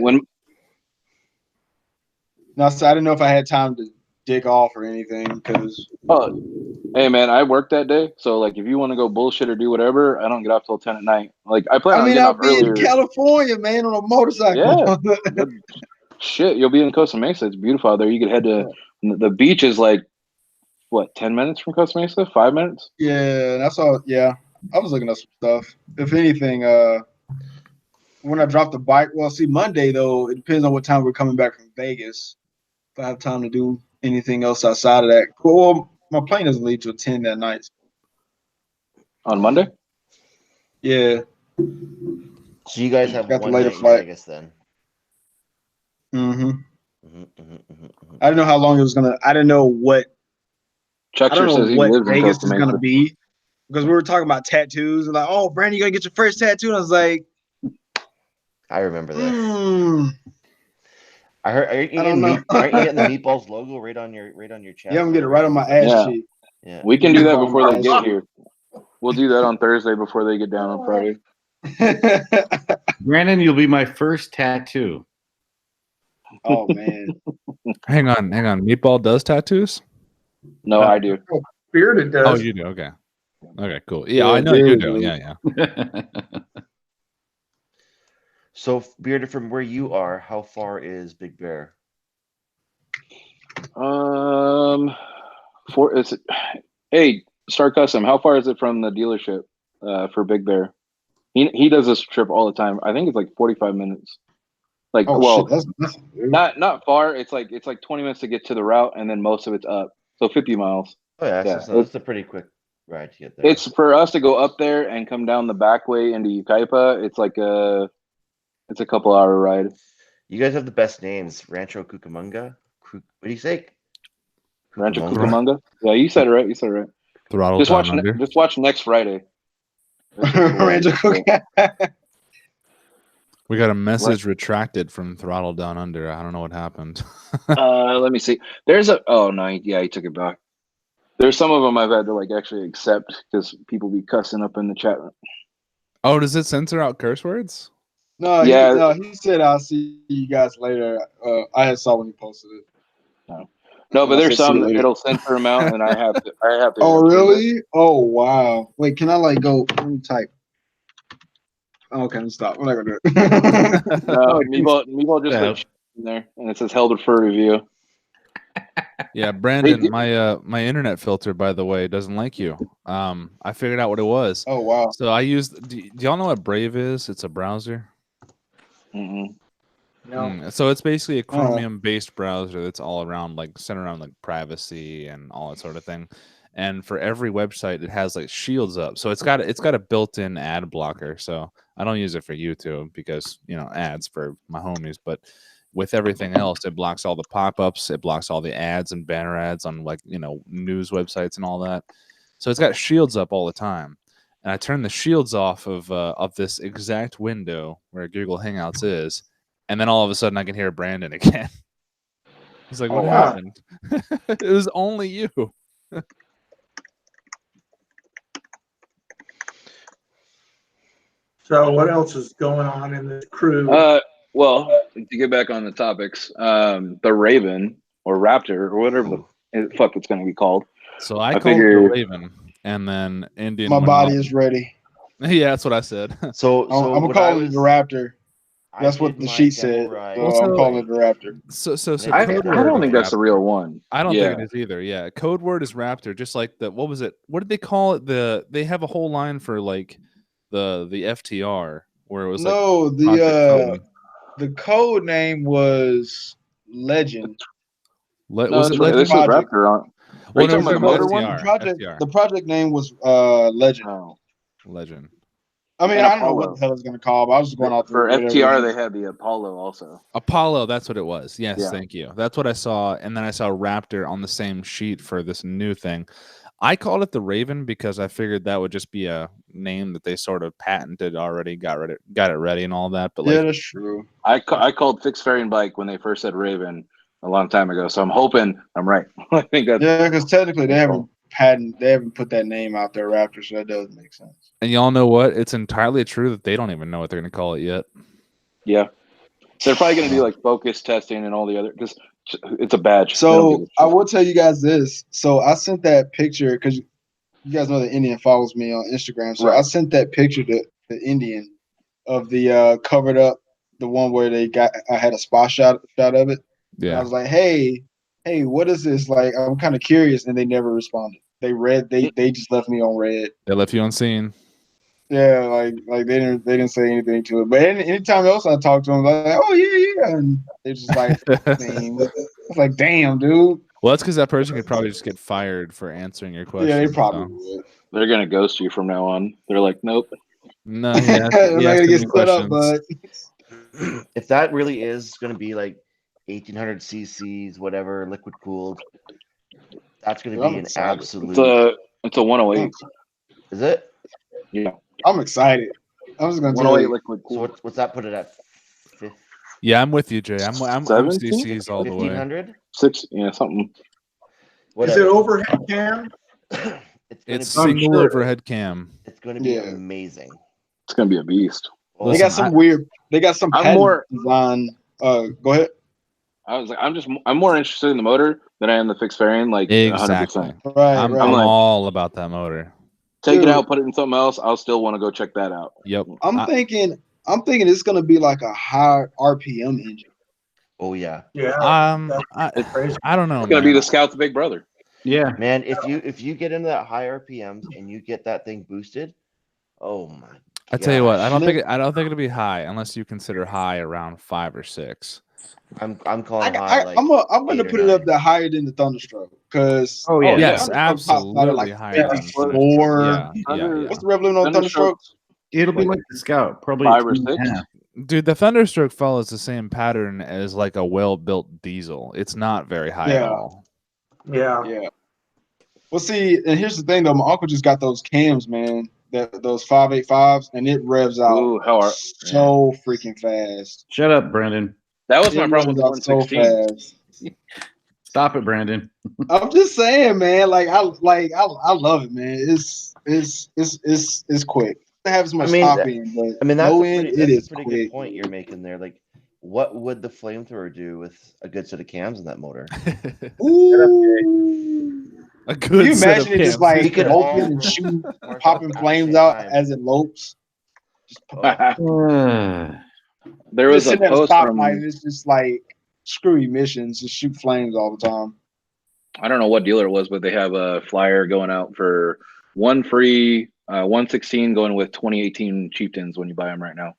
No, so I didn't know if I had time to dig off or anything because. Oh, hey man, I work that day, so like if you want to go bullshit or do whatever, I don't get off till 10 at night. Like I plan on getting off earlier. I'll be in California, man, on a motorcycle. Yeah. Shit, you'll be in Costa Mesa. It's beautiful out there. You could head to the beach. Is like what, 10 minutes from Costa Mesa? 5 minutes? Yeah, that's all. Yeah. I was looking up some stuff. If anything, when I drop the bike, well, see, Monday, though, it depends on what time we're coming back from Vegas. If I have time to do anything else outside of that. Well, my plane doesn't leave till 10 that night. On Monday? Yeah. So you guys have got one the later night flight. in Vegas then? I didn't know how long it was going to – I didn't know what – I don't know what Vegas is going to be. Because we were talking about tattoos and like, oh, Brandon, you gotta get your first tattoo. And I was like, I remember that. I heard. Are you getting the Meatballs logo right on your chest? Yeah, I'm gonna get it right on my ass cheek. Yeah, we can do that before they get here. We'll do that on Thursday before they get down on Friday. Brandon, you'll be my first tattoo. Oh man. Hang on. Meatball does tattoos? No, I do. Bearded does. Oh, you do. Okay. Okay, cool. Yeah, I know you do. Yeah. So, Bearded, from where you are, how far is Big Bear? Hey, Star Custom, how far is it from the dealership for Big Bear? He does this trip all the time. I think it's like 45 minutes. Like, that's not far. It's like 20 minutes to get to the route, and then most of it's up. So 50 miles. Oh yeah, so it's a pretty quick ride to get there. It's for us to go up there and come down the back way into Yucaipa. It's like a couple hour ride. You guys have the best names. Rancho Cucamonga. What do you say? Rancho Cucamonga. Yeah, you said it right. Throttle just watch next Friday. Ranger Coquette. We got a message retracted from Throttle Down Under. I don't know what happened. Let me see. There's a. Oh no, yeah, he took it back. There's some of them I've had to like actually accept because people be cussing up in the chat room. Oh, does it censor out curse words? No, Yeah. he said I'll see you guys later. I had saw when he posted it. No, but there's said, "See you some later." it'll censor them out, and I have to. Oh really? Oh wow. Wait, can I like go? Let me type. Okay, I'm stop. I'm not gonna do it. No, Meatball just put shit in there, and it says held for review. Yeah, Brandon, my internet filter, by the way, doesn't like you. I figured out what it was. Oh wow. So I used. Do y'all know what Brave is? It's a browser. No. So it's basically a Chromium-based browser that's all around, like centered around like privacy and all that sort of thing. And for every website, it has like shields up. So it's got a built-in ad blocker. So I don't use it for YouTube because ads for my homies. But with everything else, it blocks all the pop-ups. It blocks all the ads and banner ads on like news websites and all that. So it's got shields up all the time. And I turned the shields off of this exact window where Google Hangouts is. And then all of a sudden, I can hear Brandon again. He's like, "What happened?" It was only you. So what else is going on in the crew? Well, to get back on the topics, the Raven or Raptor or whatever the fuck it's going to be called. So I called it the Raven, and then Indian. My body is ready. Yeah, that's what I said. So I'm gonna call it the Raptor. That's what the sheet said. So I'm calling it the Raptor. So I don't think that's the real one. I don't think it is either. Yeah, code word is Raptor. Just like what was it? What did they call it? They have a whole line for like the FTR where it was the code name was Legend. Was it Legend? This is Raptor on. Are you talking about the motor one? The project name was Legend. Oh. Legend. I mean, I don't know what the hell it's going to call, but I was just going off for FTR. They had the Apollo also. Apollo, that's what it was. Yes, thank you. That's what I saw, and then I saw Raptor on the same sheet for this new thing. I called it the Raven because I figured that would just be a name that they sort of patented already, got it ready, and all that. But that's true. I called Fixed Fairing Bike when they first said Raven a long time ago, so I'm hoping I'm right. I think that's because technically they haven't put that name out there, Raptor, so that doesn't make sense. And y'all know what? It's entirely true that they don't even know what they're going to call it yet. Yeah. They're probably going to do like focus testing and all the other, because it's a badge. So I will tell you guys this. So I sent that picture because you guys know the Indian follows me on Instagram. So I sent that picture to the Indian of the covered up, the one where I had a spot shot of it. Yeah. And I was like, hey, what is this? Like, I'm kind of curious. And they never responded. They just left me on red. They left you on scene. Yeah, like they didn't say anything to it. But anytime else I talk to them, like, oh yeah, and they're just like, it's like, damn, dude. Well, that's because that person could probably just get fired for answering your question. Yeah, they probably would. They're gonna ghost you from now on. They're like, nope. No, yeah, I'm not gonna get split up, but if that really is gonna be like 1800 cc's, whatever, liquid cooled, that's gonna be an absolute. It's a 108. Is it? Yeah. I'm excited. I'm just gonna 108 liquid cool. So what's that put it at? Yeah, I'm with you, Jay. I'm CCs all the way. 1500? 6, yeah, something. Is it overhead cam? It's single overhead cam. It's going to be amazing. It's going to be a beast. They got some weird. They got some patterns on. Go ahead. I was like, I'm more interested in the motor than I am the fixed fairing. Like, exactly. 100%. Right. I'm all about that motor. Take it out, put it in something else. I'll still want to go check that out. Yep. I'm thinking it's gonna be like a high RPM engine. Oh yeah. Yeah. I don't know. It's gonna be the Scout's big brother. Yeah. Man, if you get into that high RPMs and you get that thing boosted, oh my. I tell you what, I don't think it'll be high unless you consider high around 5 or 6. I'm calling high. I'm gonna put it up there higher than the Thunderstroke because yes, absolutely like higher. 54. Yeah. What's the rev limit on Thunderstroke? It'll be like the Scout, probably 5 or 6. Dude, the Thunderstroke follows the same pattern as like a well-built diesel. It's not very high at all. Yeah. Well, see, and here's the thing though. My uncle just got those cams, man. those 585s, and it revs out so freaking fast. Shut up, Brandon. That was my problem with the 116. So Stop it, Brandon. I'm just saying, man. Like I love it, man. It's quick. I have as much top end, but I mean that's low a end, pretty, it is a pretty quick. good point you're making there. Like, what would the flamethrower do with a good set of cams in that motor? Ooh. A good. Can you set of imagine it just cams. like We could open all and shoot, Marshall, popping at the flames same out time. as it lopes? There was a sitting at a post from, stoplight, it's just like screw emissions, just shoot flames all the time. I don't know what dealer it was, but they have a flyer going out for one free 116 going with 2018 Chieftains when you buy them right now.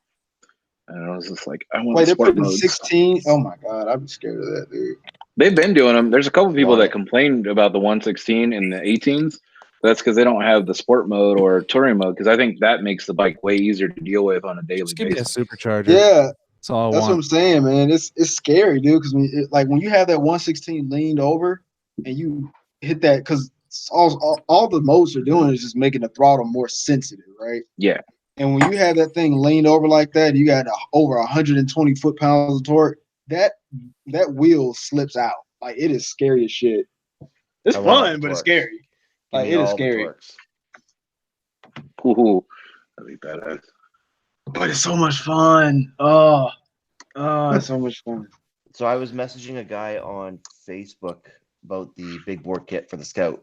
And I was just like, I want Wait, they're sport putting modes. 16? Oh my god, I'd be scared of that, dude. They've been doing them. There's a couple people Wow. that complained about the 116 and the 18s. That's because they don't have the sport mode or touring mode, because I think that makes the bike way easier to deal with on a daily Just give me a basis. supercharger. Yeah, that's all I that's want. what I'm saying, man. It's scary, dude. Because when you have that 116 leaned over and you hit that, because all the modes are doing is just making the throttle more sensitive, right? Yeah. And when you have that thing leaned over like that, you got over 120 foot-pounds of torque. That wheel slips out. Like, it is scary as shit. It's fun, but it's scary. Like, it is scary. Ooh, that'd be badass. But it's so much fun. Oh, it's so much fun. So I was messaging a guy on Facebook about the big bore kit for the Scout.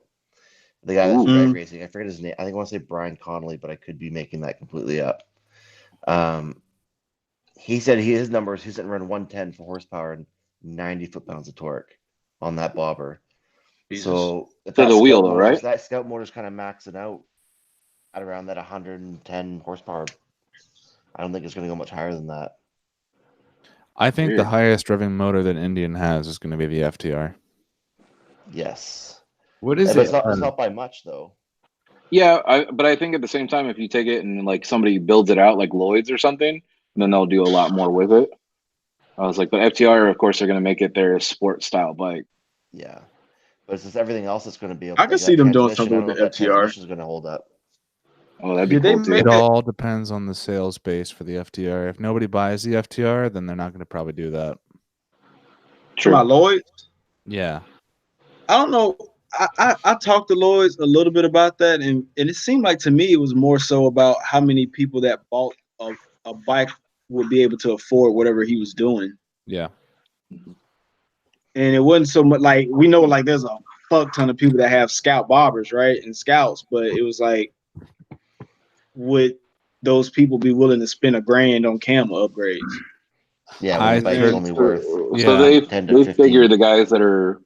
The guy that's drag racing. I forget his name. I think I want to say Brian Connolly, but I could be making that completely up. He said his numbers, he's sitting around 110 for horsepower and 90 foot-pounds of torque on that bobber. Jesus. So if For the wheel, though, right? That Scout motor's kind of maxing out at around that 110 horsepower. I don't think it's going to go much higher than that. I think the highest driving motor that Indian has is going to be the FTR. Yes. What is it? It's not by much, though. Yeah, but I think at the same time, if you take it and like somebody builds it out like Lloyd's or something, then they'll do a lot more with it. I was like, but FTR, of course, they're going to make it their sport style bike. Yeah. But it's just everything else that's going to be able I can see them doing something with the FTR. Transmission is going to hold up. Oh, that'd be cool too. It all depends on the sales base for the FTR. If nobody buys the FTR, then they're not going to probably do that. True. My Lloyd's? Yeah. I don't know. I talked to Lloyd's a little bit about that, and it seemed like to me it was more so about how many people that bought a bike would be able to afford whatever he was doing. Yeah. And it wasn't so much like, we know like there's a fuck ton of people that have Scout bobbers, right? And Scouts, but it was like, would those people be willing to spend $1,000 on camera upgrades? Yeah, when the bike's only worth. So they figure the guys that are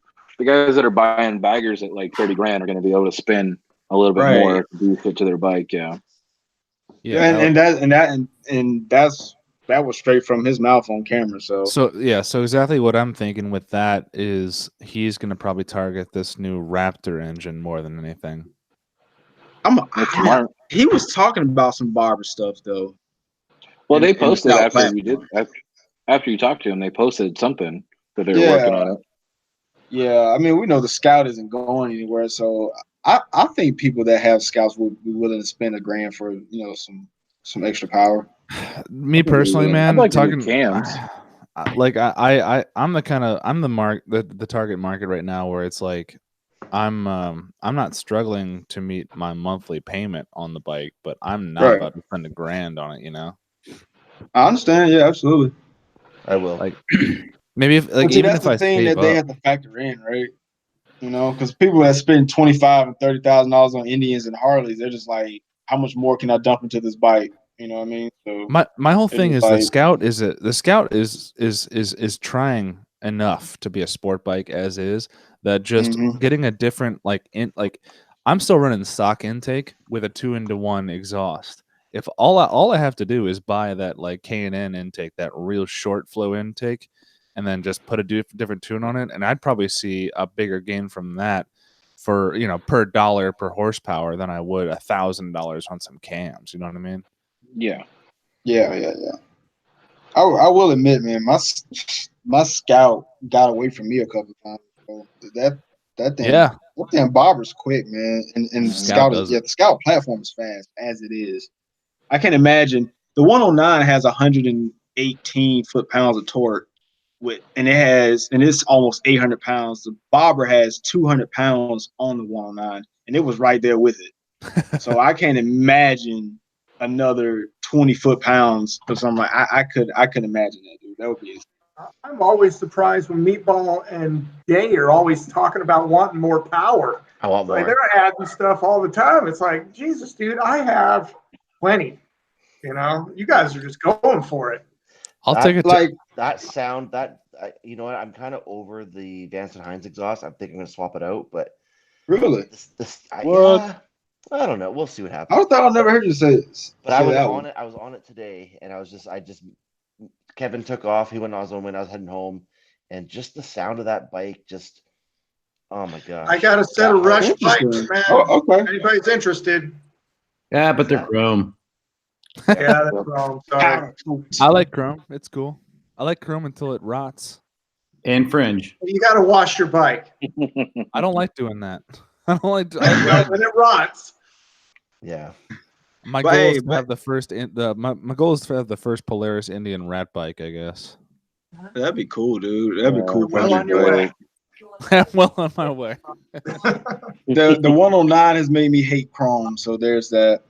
buying baggers at like 30 grand are going to be able to spend a little bit more to do fit to their bike. Yeah. Yeah. That was straight from his mouth on camera. So exactly what I'm thinking with that is he's going to probably target this new Raptor engine more than anything. He was talking about some barber stuff though. Well, they posted after you talked to him, they posted something that they were working on it. Yeah, I mean, we know the Scout isn't going anywhere, so I think people that have Scouts would be willing to spend $1,000 for some extra power. Me personally, man, I'd like talking cams. Like I'm the target market right now where it's like I'm not struggling to meet my monthly payment on the bike, but I'm not about to spend $1,000 on it, you know. I understand, yeah, absolutely. I will. Like maybe if like even if I thing that they have to factor in, right? You know, because people that spend $25,000 and $30,000 on Indians and Harleys, they're just like, how much more can I dump into this bike? You know what I mean? So my whole thing is like, the Scout is trying enough to be a sport bike as is, that just getting a different I'm still running stock intake with a 2-into-1 exhaust. If all I have to do is buy that like K&N intake, that real short flow intake, and then just put a different tune on it, and I'd probably see a bigger gain from that for per dollar per horsepower than I would $1,000 on some cams. You know what I mean? Yeah. I will admit, man, my Scout got away from me a couple of times. So that thing, That damn bobber's quick, man. And Scout the Scout platform is fast as it is. I can imagine the 109 has 118 foot-pounds of torque and it's almost 800 pounds. The bobber has 200 pounds on the 109, and it was right there with it. So I can't imagine another 20 foot-pounds or something. I could imagine that, dude. That would be. I'm always surprised when Meatball and Day are always talking about wanting more power. I want more. Like they're adding stuff all the time. It's like, Jesus, dude, I have plenty. You know, you guys are just going for it. I'll take it. Like that sound. You know what? I'm kind of over the Vance and Hines exhaust. I think I'm gonna swap it out. But really, I don't know. We'll see what happens. I thought I never heard you say this. But I was on it. I was on it today, and I just. Kevin took off. He went on his own when I was heading home, and just the sound of that bike, just oh my god! I got a set of Rush bikes, man. Oh, okay. Anybody's interested? Yeah, but they're chrome. Yeah, that's wrong. Sorry. I like chrome. It's cool. I like chrome until it rots. And fringe. You got to wash your bike. I don't like doing that. I don't like. When it rots. Yeah. My goal is to have the first. My goal is to have the first Polaris Indian rat bike, I guess. That'd be cool, dude. That'd be cool. Well on your way. Well on my way. The 109 has made me hate chrome, so there's that.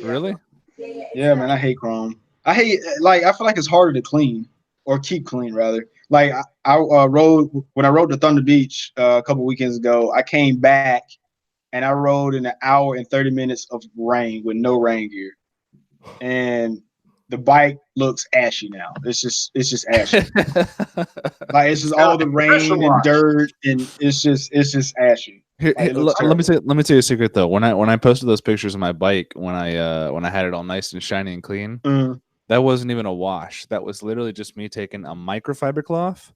Really? Yeah, man, I hate chrome. I feel like it's harder to clean or keep clean rather. Like I rode when I rode to Thunder Beach a couple weekends ago. I came back and I rode in an hour and 30 minutes of rain with no rain gear, and the bike looks ashy now. It's just ashy. Like it's just all the rain and dirt, and it's just ashy. Hey, let me tell you a secret though. When I posted those pictures of my bike when I had it all nice and shiny and clean, that wasn't even a wash. That was literally just me taking a microfiber cloth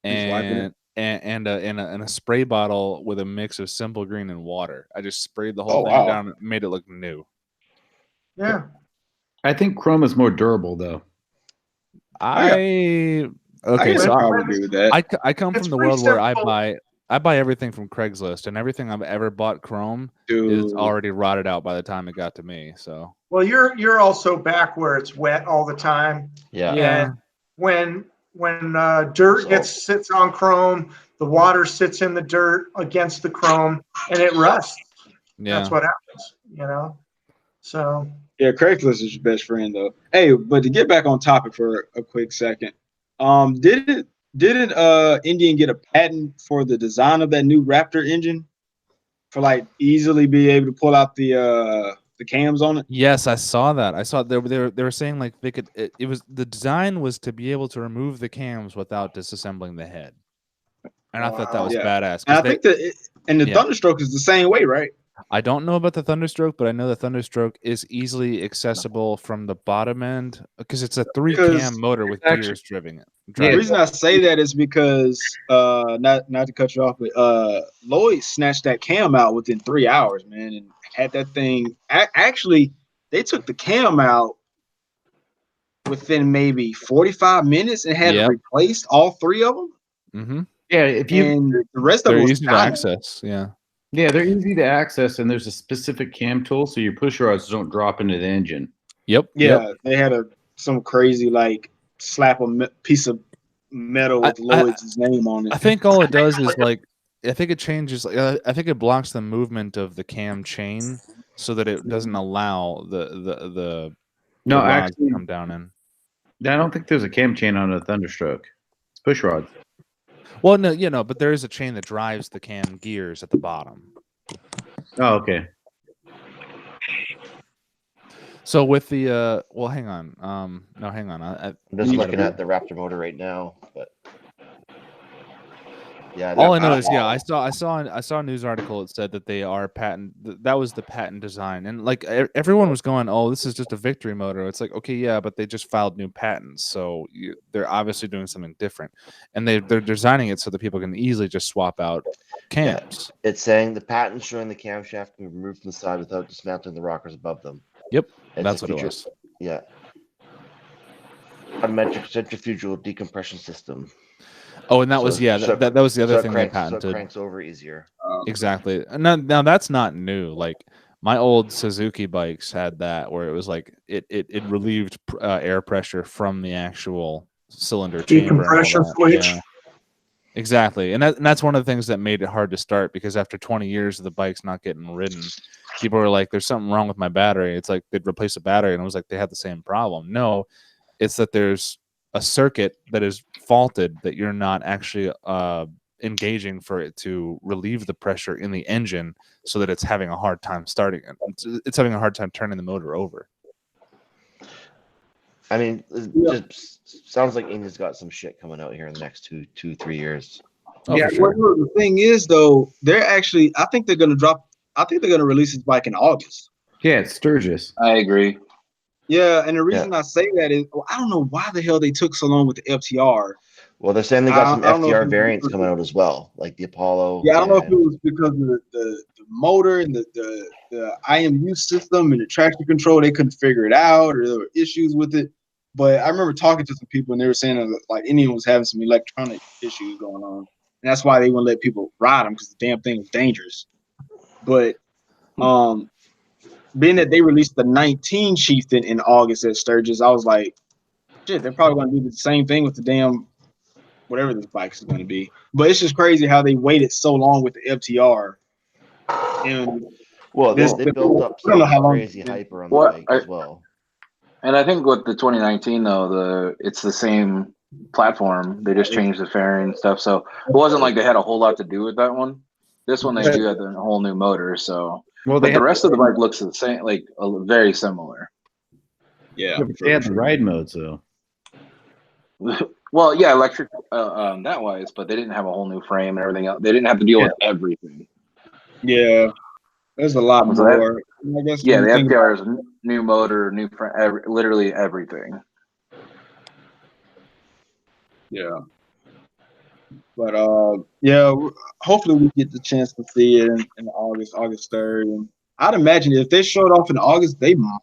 and a spray bottle with a mix of Simple Green and water. I just sprayed the whole thing down and made it look new. Yeah. I think chrome is more durable though. I agree with that. I come from the world where I buy everything from Craigslist, and everything I've ever bought chrome is already rotted out by the time it got to me. So well, you're also back where it's wet all the time. Yeah. And when dirt sits on chrome, the water sits in the dirt against the chrome, and it rusts. Yeah. That's what happens. You know. So. Yeah, Craigslist is your best friend though. Hey, but to get back on topic for a quick second, didn't Indian get a patent for the design of that new Raptor engine for like easily be able to pull out the cams on it? Yes, I saw that. I saw they were saying like they could. It was the design was to be able to remove the cams without disassembling the head, and I thought that was badass. And I think the Thunderstroke is the same way, right? I don't know about the Thunderstroke, but I know the Thunderstroke is easily accessible from the bottom end because it's a 3-cam motor with gears driving it. The reason I say that is because not to cut you off, but Lloyd snatched that cam out within 3 hours, man, and had that thing. Actually, they took the cam out within maybe 45 minutes and had replaced all 3 of them. Mm-hmm. Yeah, the rest of them easy to access. Yeah, they're easy to access, and there's a specific cam tool so your push rods don't drop into the engine. Yep. Yeah, they had some crazy like slap a piece of metal with Lloyd's name on it. I think all it does is like I think it changes. I think it blocks the movement of the cam chain so that it doesn't allow the rods to come down in. I don't think there's a cam chain on a Thunderstroke. It's push rods. Well, no, but there is a chain that drives the cam gears at the bottom. Oh, okay. So with the well, hang on. No, hang on. I'm just looking at the Raptor motor right now, but yeah. All I know is I saw a news article that said that they are that was the patent design, and like everyone was going, oh, this is just a victory motor. It's like, okay, yeah, but they just filed new patents, so they're obviously doing something different, and they're designing it so that people can easily just swap out cams. Yeah. It's saying the patent showing the camshaft can be removed from the side without dismantling the rockers above them. Yep, that's what it was. Yeah. Automatic centrifugal decompression system. Oh, and that was that was the other thing they patented. So it cranks over easier. Exactly. Now that's not new. Like my old Suzuki bikes had that where it was like it relieved air pressure from the actual cylinder chamber and all Decompression that. switch. Yeah. Exactly. And that's one of the things that made it hard to start, because after 20 years of the bike's not getting ridden, people were like, there's something wrong with my battery. It's like they'd replace a battery and it was like they had the same problem. No, it's that there's a circuit that is faulted that you're not actually engaging for it to relieve the pressure in the engine, so that it's having a hard time starting it. It's having a hard time turning the motor over. I mean, it just sounds like India's got some shit coming out here in the next 3 years. Oh, Yeah, for sure. well, the thing is though, they're actually, I think they're gonna release this bike in August. Yeah, it's Sturgis. I agree. Yeah, and the reason I say that is, I don't know why the hell they took so long with the FTR. Well, they're saying they got some I don't know if FTR it variants was- coming out as well, like the Apollo. Yeah, I don't know if and- it was because of the motor and the IMU system and the traction control. They couldn't figure it out, or there were issues with it. But I remember talking to some people, and they were saying that, like, Indian was having some electronic issues going on, and that's why they wouldn't let people ride them, because the damn thing was dangerous. But being that they released the 19 Chieftain in August at Sturgis, I was like, shit, they're probably going to do the same thing with the damn whatever this bike is going to be. But it's just crazy how they waited so long with the FTR. And Well, they this- built up I don't know how some long crazy it's been. hyper on the Well, bike as well. And I think with the 2019 though, it's the same platform. They just changed the fairing and stuff. So it wasn't like they had a whole lot to do with that one. This one they do have a whole new motor. So, Well, but they the had, rest of the bike looks the same, like very similar. Yeah, but they had the ride modes though. Well, yeah, electric that wise, but they didn't have a whole new frame and everything else. They didn't have to deal with everything. yeah, there's a lot So that- more. I guess Yeah, when the you think FTR is new motor, new frame, literally everything. Yeah. But yeah, hopefully we get the chance to see it in August 3rd. And I'd imagine if they showed off in August, they might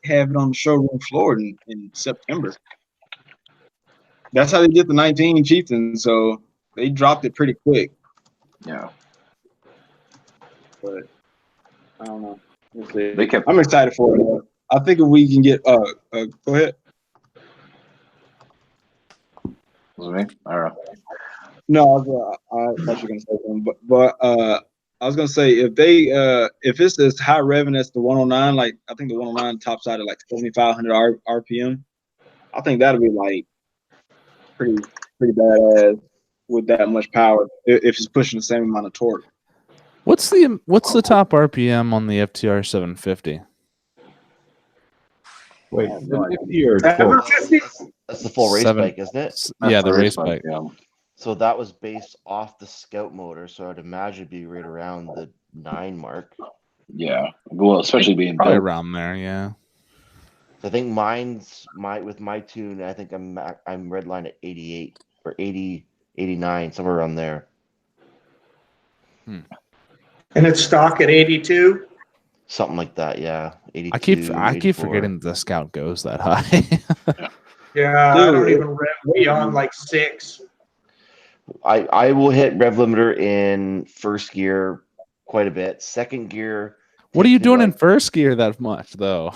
have it on the showroom floor in September. That's how they did the 19 Chieftain, so they dropped it pretty quick. Yeah, But I don't know. We'll see. they kept. I'm excited for it. I think if we can get go ahead. Was it me? I don't know. No, I thought you were gonna say something, but I was gonna say if it's as high revving as the 109, like I think the 109 tops out at like 7,500 RPM, I think that'll be like pretty badass with that much power if it's pushing the same amount of torque. What's the top RPM on the FTR 750? Wait, No, 50 or 12? 750? That's the full race Seven- bike, isn't it? Yeah, That's the race bike. Yeah. So that was based off the Scout motor, so I'd imagine it'd be right around the 9 mark. Yeah. Well, especially being Probably built. around there, yeah. I think with my tune, I think I'm redline at 88 or 80, 89, somewhere around there. And it's stock at 82. Something like that, yeah. 82, I keep 84. forgetting the Scout goes that high. Yeah, I Dude, don't even rev beyond like 6. I will hit rev limiter in first gear quite a bit. Second gear. What are you takes me doing in like- first gear that much though?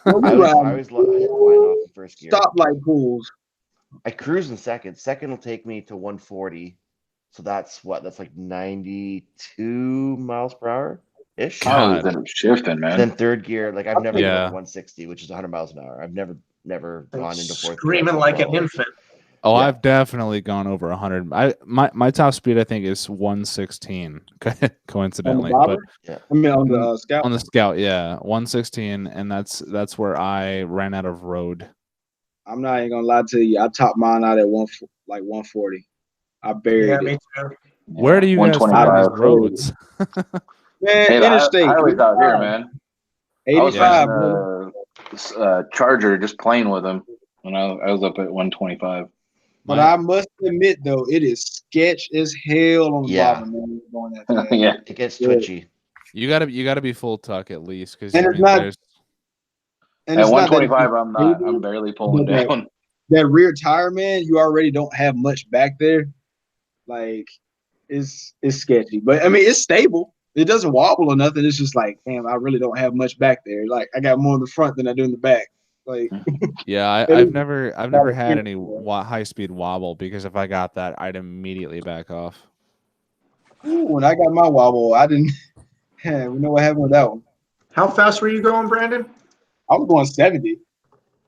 I always hit line off in first gear. Stop like pools. I cruise in second. Second will take me to 140. So that's like 92 miles per hour ish. Oh, they're shifting, man. Then third gear, like I've never Yeah. gone 160, which is 100 miles an hour. I've never gone into fourth gear. Screaming like an Well, infant. Oh, Yeah. I've definitely gone over 100. My top speed I think is 116, coincidentally. On But the bobber? I mean, on the Scout. on the Scout, yeah, 116, and that's where I ran out of road. I'm not even gonna lie to you. I topped mine out at 140. I buried Yeah, it. me too. Where do you guys find 125. these roads? Man, Hey, interstate. highways out here, man. I was 85. running Charger, just playing with him, and I was up at 125. But I must admit, though, it is sketch as hell on the Yeah. bottom, man. Going that fast. Yeah, It gets Yeah. twitchy. You gotta be full tuck at least because And it's not- And at it's not that 125, I'm not. I'm barely pulling but down. that rear tire, man. You already don't have much back there. Like, it's sketchy, but I mean, it's stable. It doesn't wobble or nothing. It's just like, damn, I really don't have much back there. Like I got more in the front than I do in the back. Like, yeah, I've never had any high speed wobble, because if I got that, I'd immediately back off. ooh, when I got my wobble, I didn't. We know what happened with that one. How fast were you going, Brandon? I was going 70.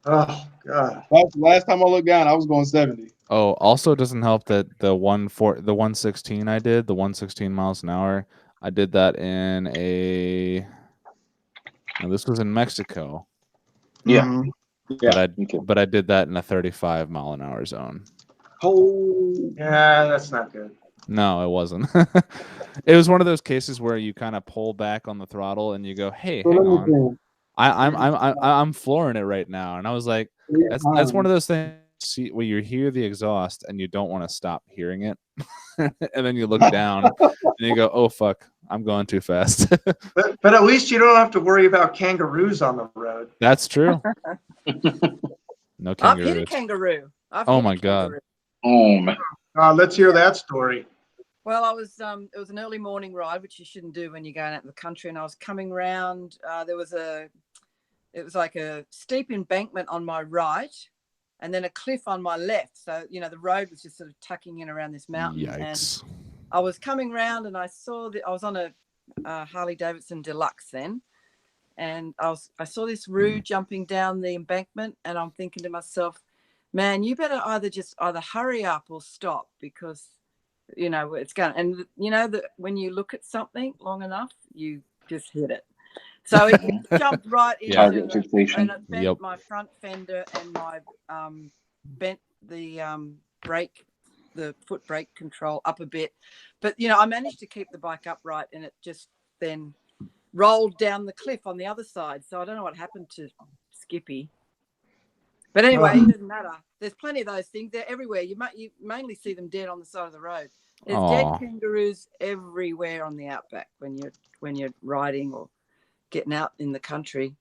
Oh God! Last time I looked down, I was going 70. Oh, also it doesn't help that the 116 I did, the 116 miles an hour, I did that in a. Now this was in Mexico. Yeah. Mhm. Yeah. But I did that in a 35 mile an hour zone. Oh, Yeah, that's not good. No, it wasn't. It was one of those cases where you kind of pull back on the throttle and you go, "Hey, so hang let me on, think. I'm flooring it right now." And I was like, "That's one of those things where you hear the exhaust and you don't want to stop hearing it, and then you look down and you go, "Oh fuck, I'm going too fast." But at least you don't have to worry about kangaroos on the road. That's true. No I've hit a kangaroos. kangaroo. Oh my God. Oh man. Let's hear that story. Well, I was it was an early morning ride, which you shouldn't do when you're going out in the country, and I was coming round. It was like a steep embankment on my right, and then a cliff on my left. So the road was just sort of tucking in around this mountain. Yikes. And I was coming round, and I saw I was on a Harley-Davidson Deluxe then, and I saw this roo jumping down the embankment, and I'm thinking to myself, man, you better either hurry up or stop, because it's going. And that when you look at something long enough, you just hit it. So it jumped right into Target fixation. and it bent my front fender, and my bent the brake, the foot brake control up a bit. But I managed to keep the bike upright, and it just then rolled down the cliff on the other side. So I don't know what happened to Skippy. But anyway, it doesn't matter. There's plenty of those things. They're everywhere. You mainly see them dead on the side of the road. There's dead kangaroos everywhere on the outback when you're riding or getting out in the country.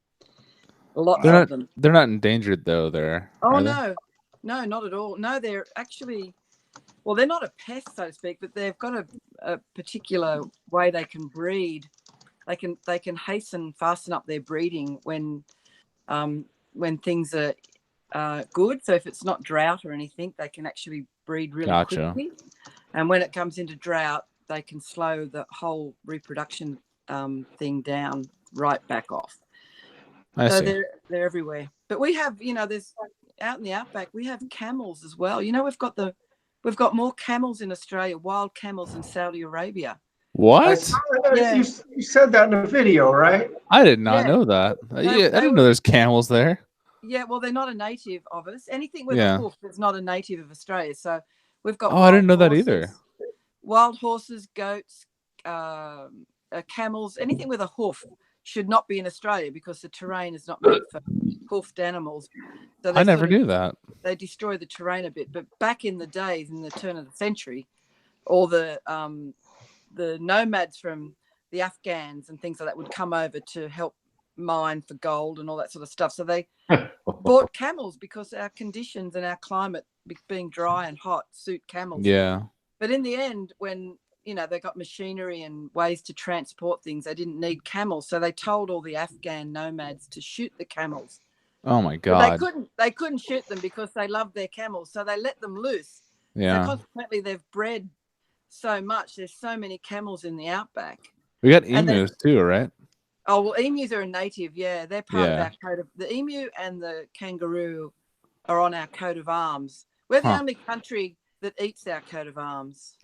Lots of them. They're not endangered though. There. Oh no, not at all. No, they're actually. Well, they're not a pest, so to speak, but they've got a particular way they can breed. They can fasten up their breeding when things are good. So if it's not drought or anything, they can actually breed really quickly. And when it comes into drought, they can slow the whole reproduction thing down right back off. So they're everywhere. But we have, there's out in the outback, we have camels as well. We've got more camels in Australia, wild camels in Saudi Arabia. What? Yeah. You said that in a video, right? I did not know that. I didn't know there's camels there. Yeah, well, they're not a native of us. Anything with a hoof is not a native of Australia. So we've got. Oh, I didn't know that either. Wild horses, goats, camels, anything with a hoof should not be in Australia, because the terrain is not made for hoofed animals. So I never knew that. They destroy the terrain a bit. But back in the days, in the turn of the century, all the nomads from the Afghans and things like that would come over to help mine for gold and all that sort of stuff. So they bought camels because our conditions and our climate, being dry and hot, suit camels. Yeah. But in the end, when they got machinery and ways to transport things, they didn't need camels. So they told all the Afghan nomads to shoot the camels. Oh my God. But they couldn't shoot them because they loved their camels. So they let them loose. Yeah. So consequently, they've bred so much. There's so many camels in the outback. We got emus too, right? Oh, well, emus are a native. Yeah, they're part of our coat of. The emu and the kangaroo are on our coat of arms. We're the only country that eats our coat of arms.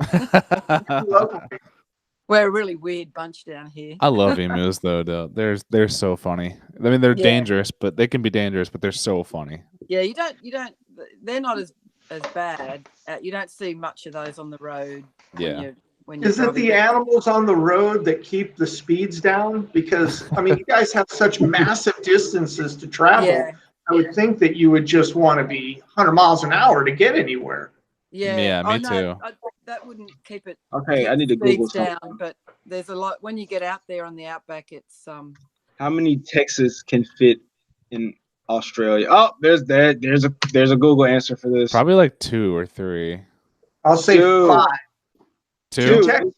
We're a really weird bunch down here. I love emus though. They're so funny. I mean, they're dangerous, but they can be dangerous, but they're so funny. Yeah, you don't. They're not as bad. You don't see much of those on the road. Yeah. Is it the animals on the road that keep the speeds down? Because I mean, you guys have such massive distances to travel. Yeah. I would think that you would just want to be 100 miles an hour to get anywhere. Yeah, me too. That wouldn't keep it. Okay, I need to Google down, but there's a lot when you get out there on the outback. It's How many Texas can fit in Australia? Oh, there's a Google answer for this. Probably like 2 or 3. I'll say 5. Two?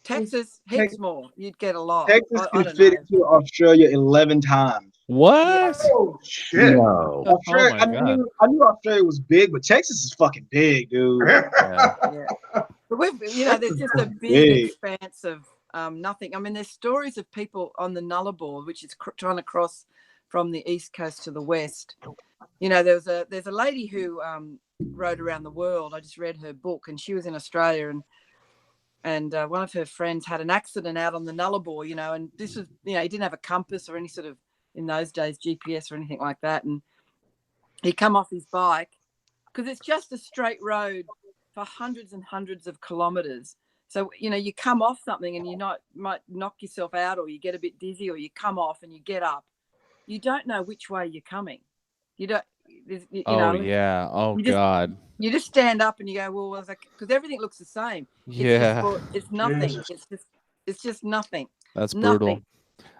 Texas heaps more. You'd get a lot. Texas I can don't fit know. into Australia 11 times. What? Oh shit! No. Australia, Oh my God. I knew Australia was big, but Texas is fucking big, dude. Yeah. Yeah. But there's just a big Big. expanse of nothing. I mean, there's stories of people on the Nullarbor, which is trying to cross from the east coast to the west. You know, there's a lady who rode around the world. I just read her book, and she was in Australia, and one of her friends had an accident out on the Nullarbor, you know, and this was, you know, he didn't have a compass or any sort of, in those days, GPS or anything like that. And he come off his bike because it's just a straight road for hundreds and hundreds of kilometers. So, you know, you come off something and might knock yourself out, or you get a bit dizzy, or you come off and you get up. You don't know which way you're coming. You don't, you know. Yeah. Oh you just, God. You just stand up and you go, well, because everything looks the same. Yeah. It's nothing. Jesus. It's just nothing. That's Nothing. brutal.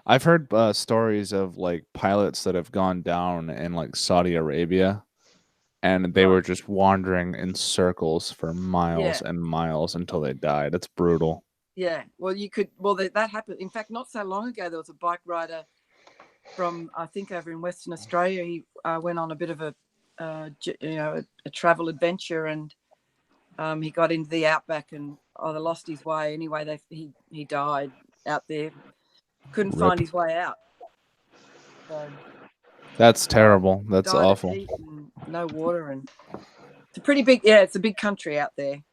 I've heard stories of like pilots that have gone down in like Saudi Arabia, and they were just wandering in circles for miles and miles until they died. It's brutal. Yeah. Well, that happened. In fact, not so long ago, there was a bike rider from, I think, over in Western Australia. He went on a bit of a travel adventure, and he got into the outback and either lost his way. Anyway, he died out there. Couldn't find his way out. So, that's terrible. That's died of awful. heat and no water, and it's a pretty big. Yeah, it's a big country out there.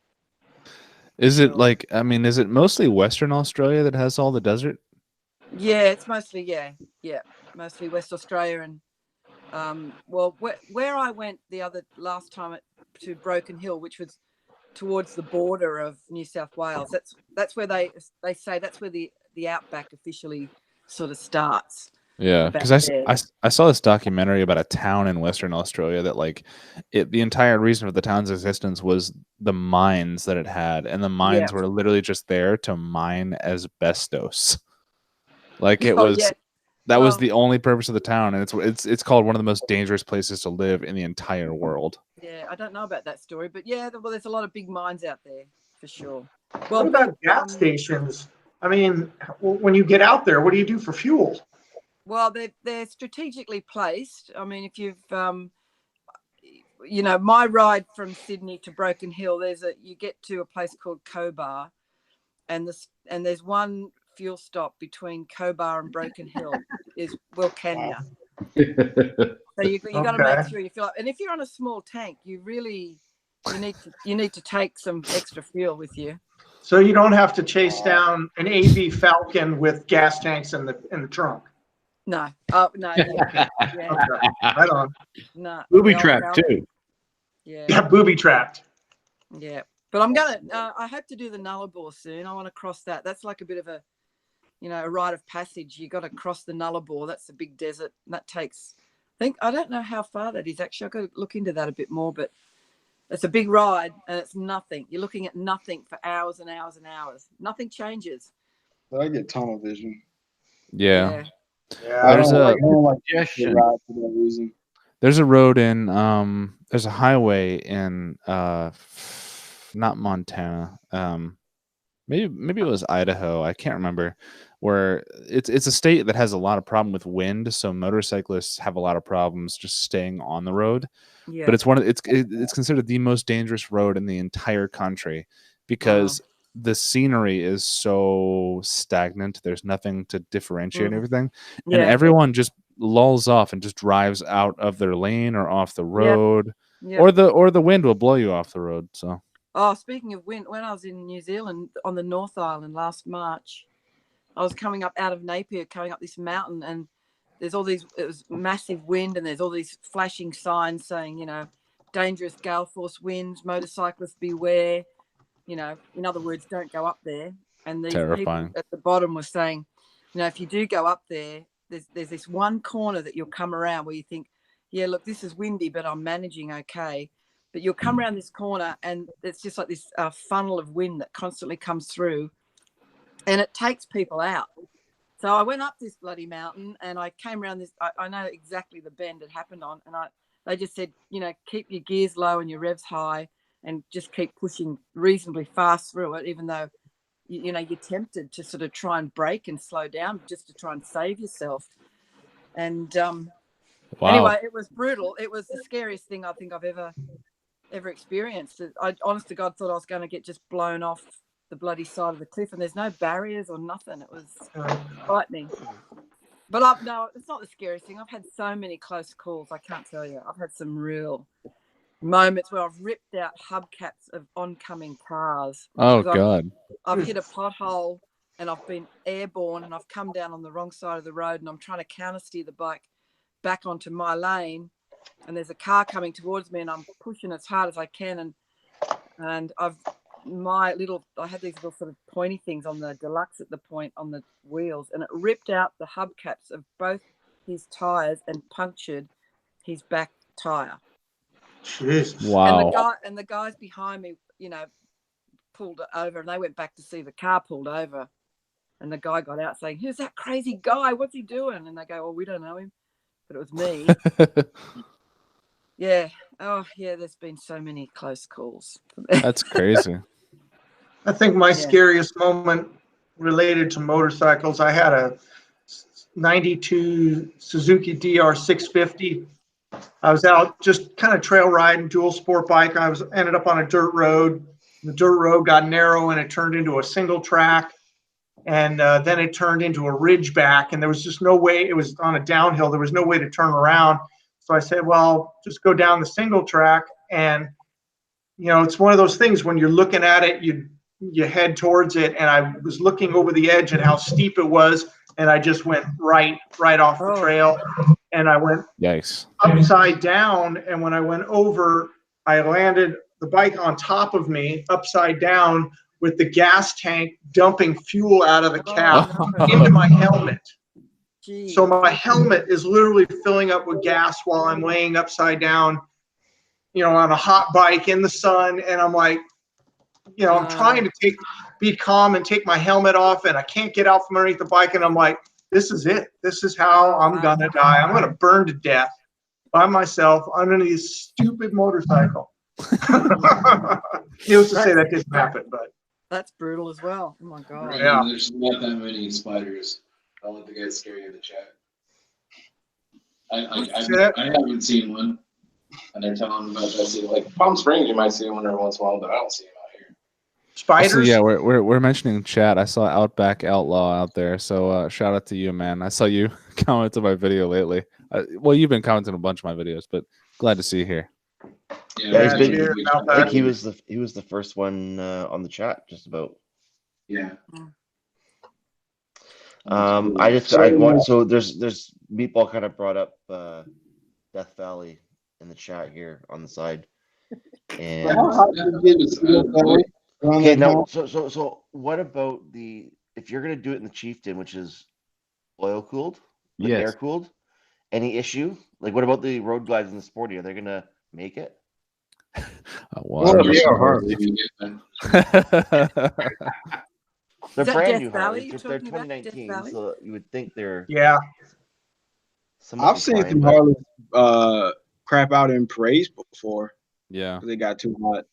Is it like? I mean, is it mostly Western Australia that has all the desert? Yeah, it's mostly mostly West Australia, and where I went last time to Broken Hill, which was towards the border of New South Wales. That's where they say that's where the outback officially sort of starts. Yeah, because I saw this documentary about a town in Western Australia that like the entire reason for the town's existence was the mines that it had, and the mines were literally just there to mine asbestos. Like it was that was the only purpose of the town, and it's called one of the most dangerous places to live in the entire world. Yeah, I don't know about that story, but there's a lot of big mines out there for sure. Well, what about gas stations? I mean, when you get out there, what do you do for fuel? Well, they're strategically placed. I mean, if you've, my ride from Sydney to Broken Hill, you get to a place called Cobar, and there's one fuel stop between Cobar and Broken Hill is Wilcannia. So you got to make sure you fill up. And if you're on a small tank, you need to take some extra fuel with you. So you don't have to chase down an AV Falcon with gas tanks in the trunk. No. Oh no. Yeah. Okay. Right on. No. Booby trapped too. Yeah, booby trapped. Yeah, but I'm gonna. I hope to do the Nullarbor soon. I want to cross that. That's like a bit of a rite of passage. You got to cross the Nullarbor. That's a big desert. And that takes. I don't know how far that is actually. I've got to look into that a bit more, but it's a big ride and it's nothing. You're looking at nothing for hours and hours and hours. Nothing changes. I get tunnel vision. Yeah. There's There's a road in there's a highway in not Montana. Maybe it was Idaho. I can't remember. Where it's a state that has a lot of problem with wind, so motorcyclists have a lot of problems just staying on the road. Yeah. But it's considered the most dangerous road in the entire country because the scenery is so stagnant. There's nothing to differentiate everything, and everyone just lulls off and just drives out of their lane or off the road, or the wind will blow you off the road. So. Oh, speaking of wind, when I was in New Zealand on the North Island last March, I was coming up out of Napier, coming up this mountain, and it was massive wind, and there's all these flashing signs saying, dangerous gale force winds, motorcyclists beware, in other words, don't go up there. And the people at the bottom were saying, if you do go up there, there's this one corner that you'll come around where you think, yeah, look, this is windy, but I'm managing okay. But you'll come around this corner and it's just like this funnel of wind that constantly comes through and it takes people out. So I went up this bloody mountain and I came around this. I know exactly the bend it happened on. And they just said, keep your gears low and your revs high and just keep pushing reasonably fast through it, even though, you know, you're tempted to sort of try and brake and slow down just to try and save yourself. And anyway, it was brutal. It was the scariest thing I think I've ever experienced. I honest to God thought I was going to get just blown off the bloody side of the cliff, and there's no barriers or nothing. It was frightening. But no, it's not the scariest thing. I've had so many close calls. I can't tell you. I've had some real moments where I've ripped out hubcaps of oncoming cars. Oh God! I've hit a pothole and I've been airborne, and I've come down on the wrong side of the road, and I'm trying to counter steer the bike back onto my lane, and there's a car coming towards me, and I'm pushing as hard as I can, and I had these little sort of pointy things on the deluxe at the point on the wheels, and it ripped out the hubcaps of both his tires and punctured his back tire. Jesus. Wow. And the guys behind me, you know, pulled it over, and they went back to see the car pulled over, and the guy got out saying, "Who's that crazy guy? What's he doing?" And they go, "Well, we don't know him," but it was me. Yeah. Oh, yeah. There's been so many close calls. That's crazy. I think my scariest moment related to motorcycles, I had a 92 Suzuki DR 650. I was out just kind of trail riding, dual sport bike. I ended up on a dirt road. The dirt road got narrow and it turned into a single track. And then it turned into a ridge back, and there was just no way. It was on a downhill. There was no way to turn around. So I said, well, just go down the single track. And, you know, it's one of those things when you're looking at it, you head towards it. And I was looking over the edge at how steep it was. And I just went right off the trail. And I went upside down. And when I went over, I landed the bike on top of me upside down with the gas tank dumping fuel out of the cap into my helmet. Jeez. So my helmet is literally filling up with gas while I'm laying upside down, you know, on a hot bike in the sun. And I'm like, you know, I'm trying to be calm and take my helmet off, and I can't get out from underneath the bike. And I'm like, this is it. This is how I'm going to die. I'm going to burn to death by myself underneath this stupid motorcycle. Needless to say, that didn't happen, but. That's brutal as well. Oh my God. Right, yeah. There's not that many spiders. Don't let the guys scare you in the chat. I haven't seen one, and they're telling me about that. Like Palm Springs, you might see one every once in a while, but I don't see them out here. Spiders? Also, yeah, we're mentioning chat. I saw Outback Outlaw out there, so shout out to you, man. I saw you comment on my video lately. Well, you've been commenting on a bunch of my videos, but glad to see you here. Yeah, I think he was the first one on the chat, just about. Yeah. So there's Meatball kind of brought up Death Valley in the chat here on the side, and okay, now so what about if you're gonna do it in the Chieftain, which is oil cooled, air cooled, any issue? Like, what about the road glides in the Sporty? Are they gonna make it? They're brand new Harleys. They're 2019, so you would think they're I've seen some Harleys crap out in parades before. Yeah, they got too hot.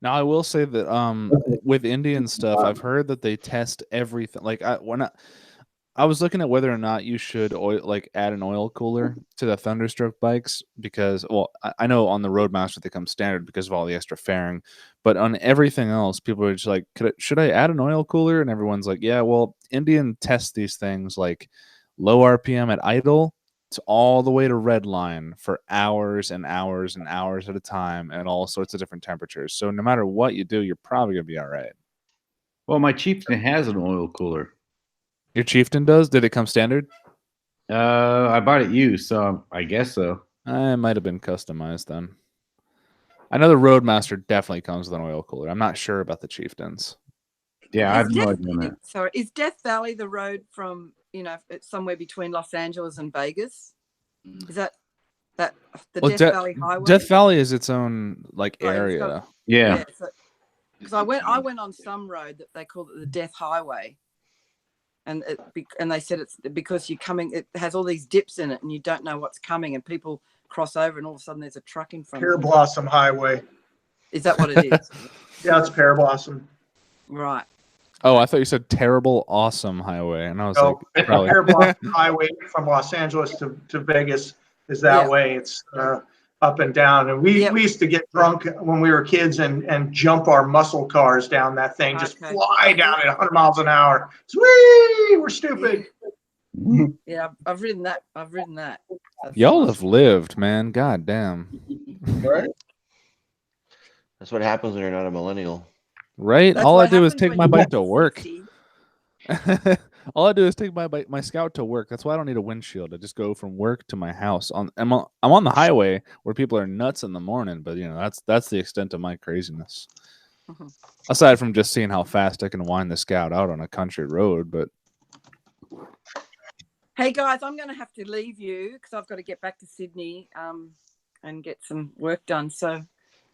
Now I will say that with Indian stuff, I've heard that they test everything. Like I was looking at whether or not you should add an oil cooler to the Thunderstroke bikes, because, well, I know on the Roadmaster they come standard because of all the extra fairing, but on everything else, people are just like, should I add an oil cooler? And everyone's like, yeah, well, Indian tests these things like low RPM at idle to all the way to red line for hours and hours and hours at a time at all sorts of different temperatures. So no matter what you do, you're probably going to be all right. Well, my Chieftain has an oil cooler. Your Chieftain does? Did it come standard? I bought it used, so I guess so. It might have been customized then. I know the Roadmaster definitely comes with an oil cooler. I'm not sure about the Chieftains. Yeah, I have no idea on that. Sorry, is Death Valley the road from, it's somewhere between Los Angeles and Vegas? Is that the Death Valley Highway? Death Valley is its own area. Yeah. Because I went on some road that they called it the Death Highway. And they said it's because it has all these dips in it, and you don't know what's coming, and people cross over, and all of a sudden there's a truck in front. Pear Blossom Highway. Is that what it is? Yeah, it's Parablossom. Right. Oh, I thought you said terrible, awesome highway, and I was So like, probably. Parablossom Highway from Los Angeles to Vegas is that way. It's up and down. And we used to get drunk when we were kids and jump our muscle cars down that thing, just fly down at 100 miles an hour. Whee! We're stupid. Yeah, I've ridden that. Y'all have lived, man. God damn. Right? That's what happens when you're not a millennial. Right? That's All I what do is happens take when my you bike get to work. 60. All I do is take my Scout to work. That's why I don't need a windshield. I just go from work to my house. I'm on the highway where people are nuts in the morning, but you know that's the extent of my craziness. Aside from just seeing how fast I can wind the Scout out on a country road, but Hey guys, I'm going to have to leave you because I've got to get back to Sydney and get some work done. So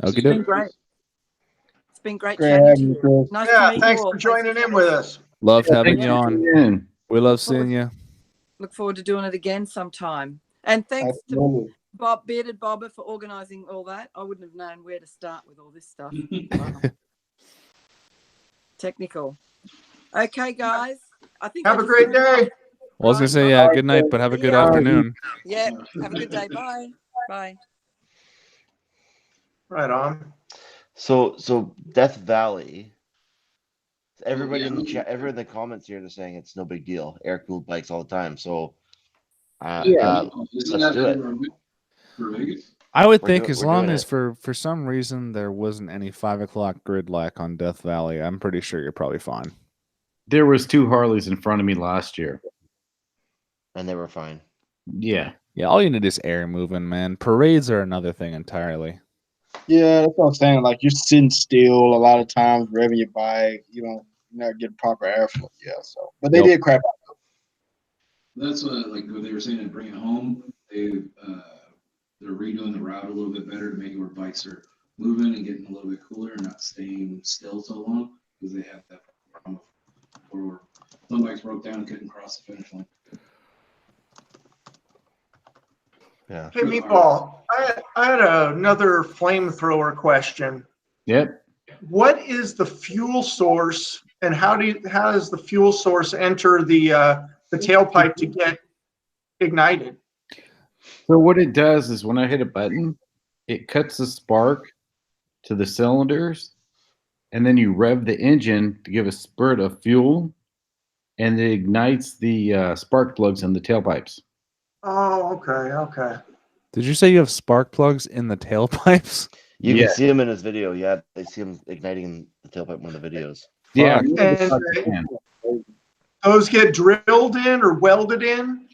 it's been great. It's been great chatting to you. Nice to meet you thanks all. for joining in with us. Loved having you on. We love seeing you. Look forward to doing it again sometime. And thanks to Bob, Bearded Bobber, for organising all that. I wouldn't have known where to start with all this stuff. Wow. Technical. Okay, guys. I think have a great day. Well, I was gonna say good night, but have a good afternoon. Yeah, have a good day. Bye. Bye. Right on. So Death Valley. Everybody in the chat, everyone in the comments here, they're saying it's no big deal. Air cooled bikes all the time. So let's do it. I would think as long as for some reason there wasn't any 5 o'clock grid lack on Death Valley, I'm pretty sure you're probably fine. There was 2 Harleys in front of me last year. And they were fine. Yeah. Yeah, all you need is air moving, man. Parades are another thing entirely. Yeah, that's what I'm saying. Like, you're sitting still a lot of times, revving your bike. You don't not get proper airflow. Yeah, so. But they did crap out. That's what they were saying to bring it home. They're redoing the route a little bit better to make it where bikes are moving and getting a little bit cooler and not staying still so long because they have that problem where some bikes broke down and couldn't cross the finish line. Yeah. Hey, Meatball, I had another flamethrower question. Yep. What is the fuel source, and how does the fuel source enter the tailpipe to get ignited? So what it does is when I hit a button, it cuts the spark to the cylinders, and then you rev the engine to give a spurt of fuel, and it ignites the spark plugs in the tailpipes. Oh, okay. Did you say you have spark plugs in the tailpipes? You can see him in his video. Yeah, they see him igniting in the tailpipe in one of the videos. Yeah. And those get drilled in or welded in?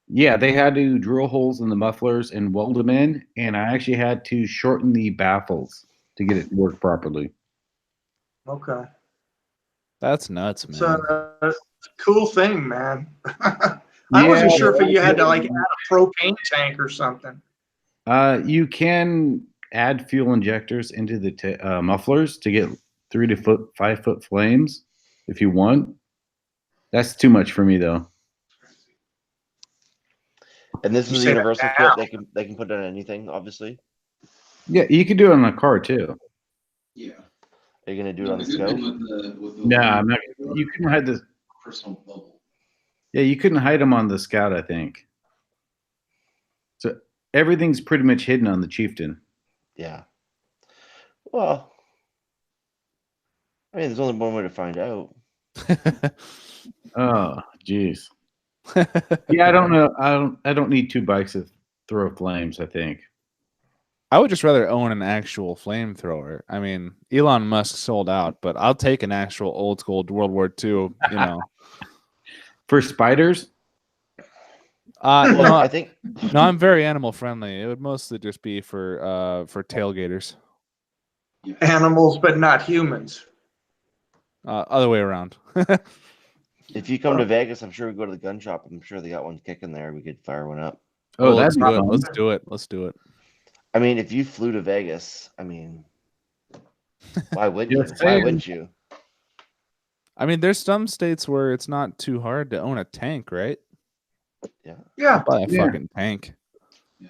Yeah, they had to drill holes in the mufflers and weld them in, and I actually had to shorten the baffles to get it to work properly. Okay. That's nuts, man. So cool thing, man. I wasn't sure if you had to add a propane tank or something. You can add fuel injectors into the mufflers to get 3 to 5 foot flames if you want. That's too much for me though. And this is a universal kit. They can put it on anything, obviously. Yeah, you can do it on a car too. Yeah. Are you gonna do it on the Scout? No, I'm not. You couldn't hide the personal bubble. Yeah, you couldn't hide them on the Scout, I think. So everything's pretty much hidden on the Chieftain. Yeah. Well, I mean, there's only one way to find out. Oh, jeez. Yeah, I don't know. I don't need 2 bikes to throw flames, I think. I would just rather own an actual flamethrower. I mean, Elon Musk sold out, but I'll take an actual old school World War II, you know. For spiders? No, I think no, I'm very animal friendly. It would mostly just be for tailgaters. Animals, but not humans. Other way around. if you come to Vegas, I'm sure we go to the gun shop. I'm sure they got one kicking there. We could fire one up. Oh, let's that's do it. fun. Let's do it. Let's do it. I mean, if you flew to Vegas, I mean, why wouldn't you? Just Why saying. wouldn't you? I mean, there's some states where it's not too hard to own a tank, right? Yeah. Yeah. Buy a Yeah. fucking tank. Yeah.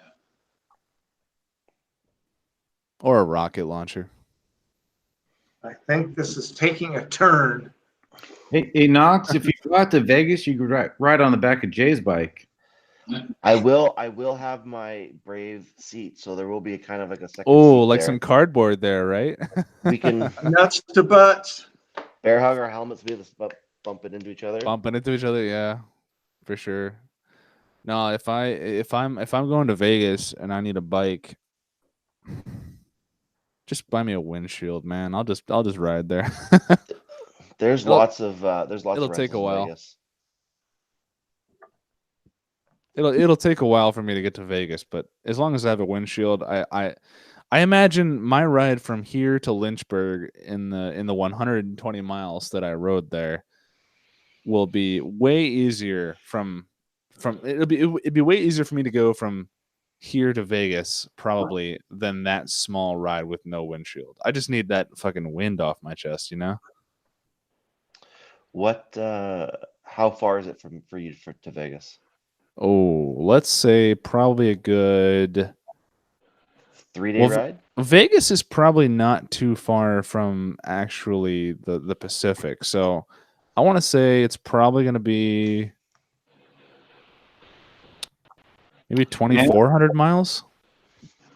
Or a rocket launcher. I think this is taking a turn. Hey, Knox, if you go out to Vegas, you could ride on the back of Jay's bike. I will have my Brave seat, so there will be a kind of like a second. Oh, seat like there. some cardboard there, right? We can Nuts to butts. bear hug our helmets, be able to bump it into each other. Bumping into each other, yeah, for sure. No, if I'm going to Vegas and I need a bike, just buy me a windshield, man. I'll just ride there. There's lots of it'll take a while. Vegas. It'll take a while for me to get to Vegas, but as long as I have a windshield, I imagine my ride from here to Lynchburg in the 120 miles that I rode there will be way easier it'd be way easier for me to go from here to Vegas probably than that small ride with no windshield. I just need that fucking wind off my chest, you know? What how far is it for you to Vegas? Oh, let's say probably a good 3-day ride? Vegas is probably not too far from actually the Pacific. So I want to say it's probably going to be maybe 2,400 miles.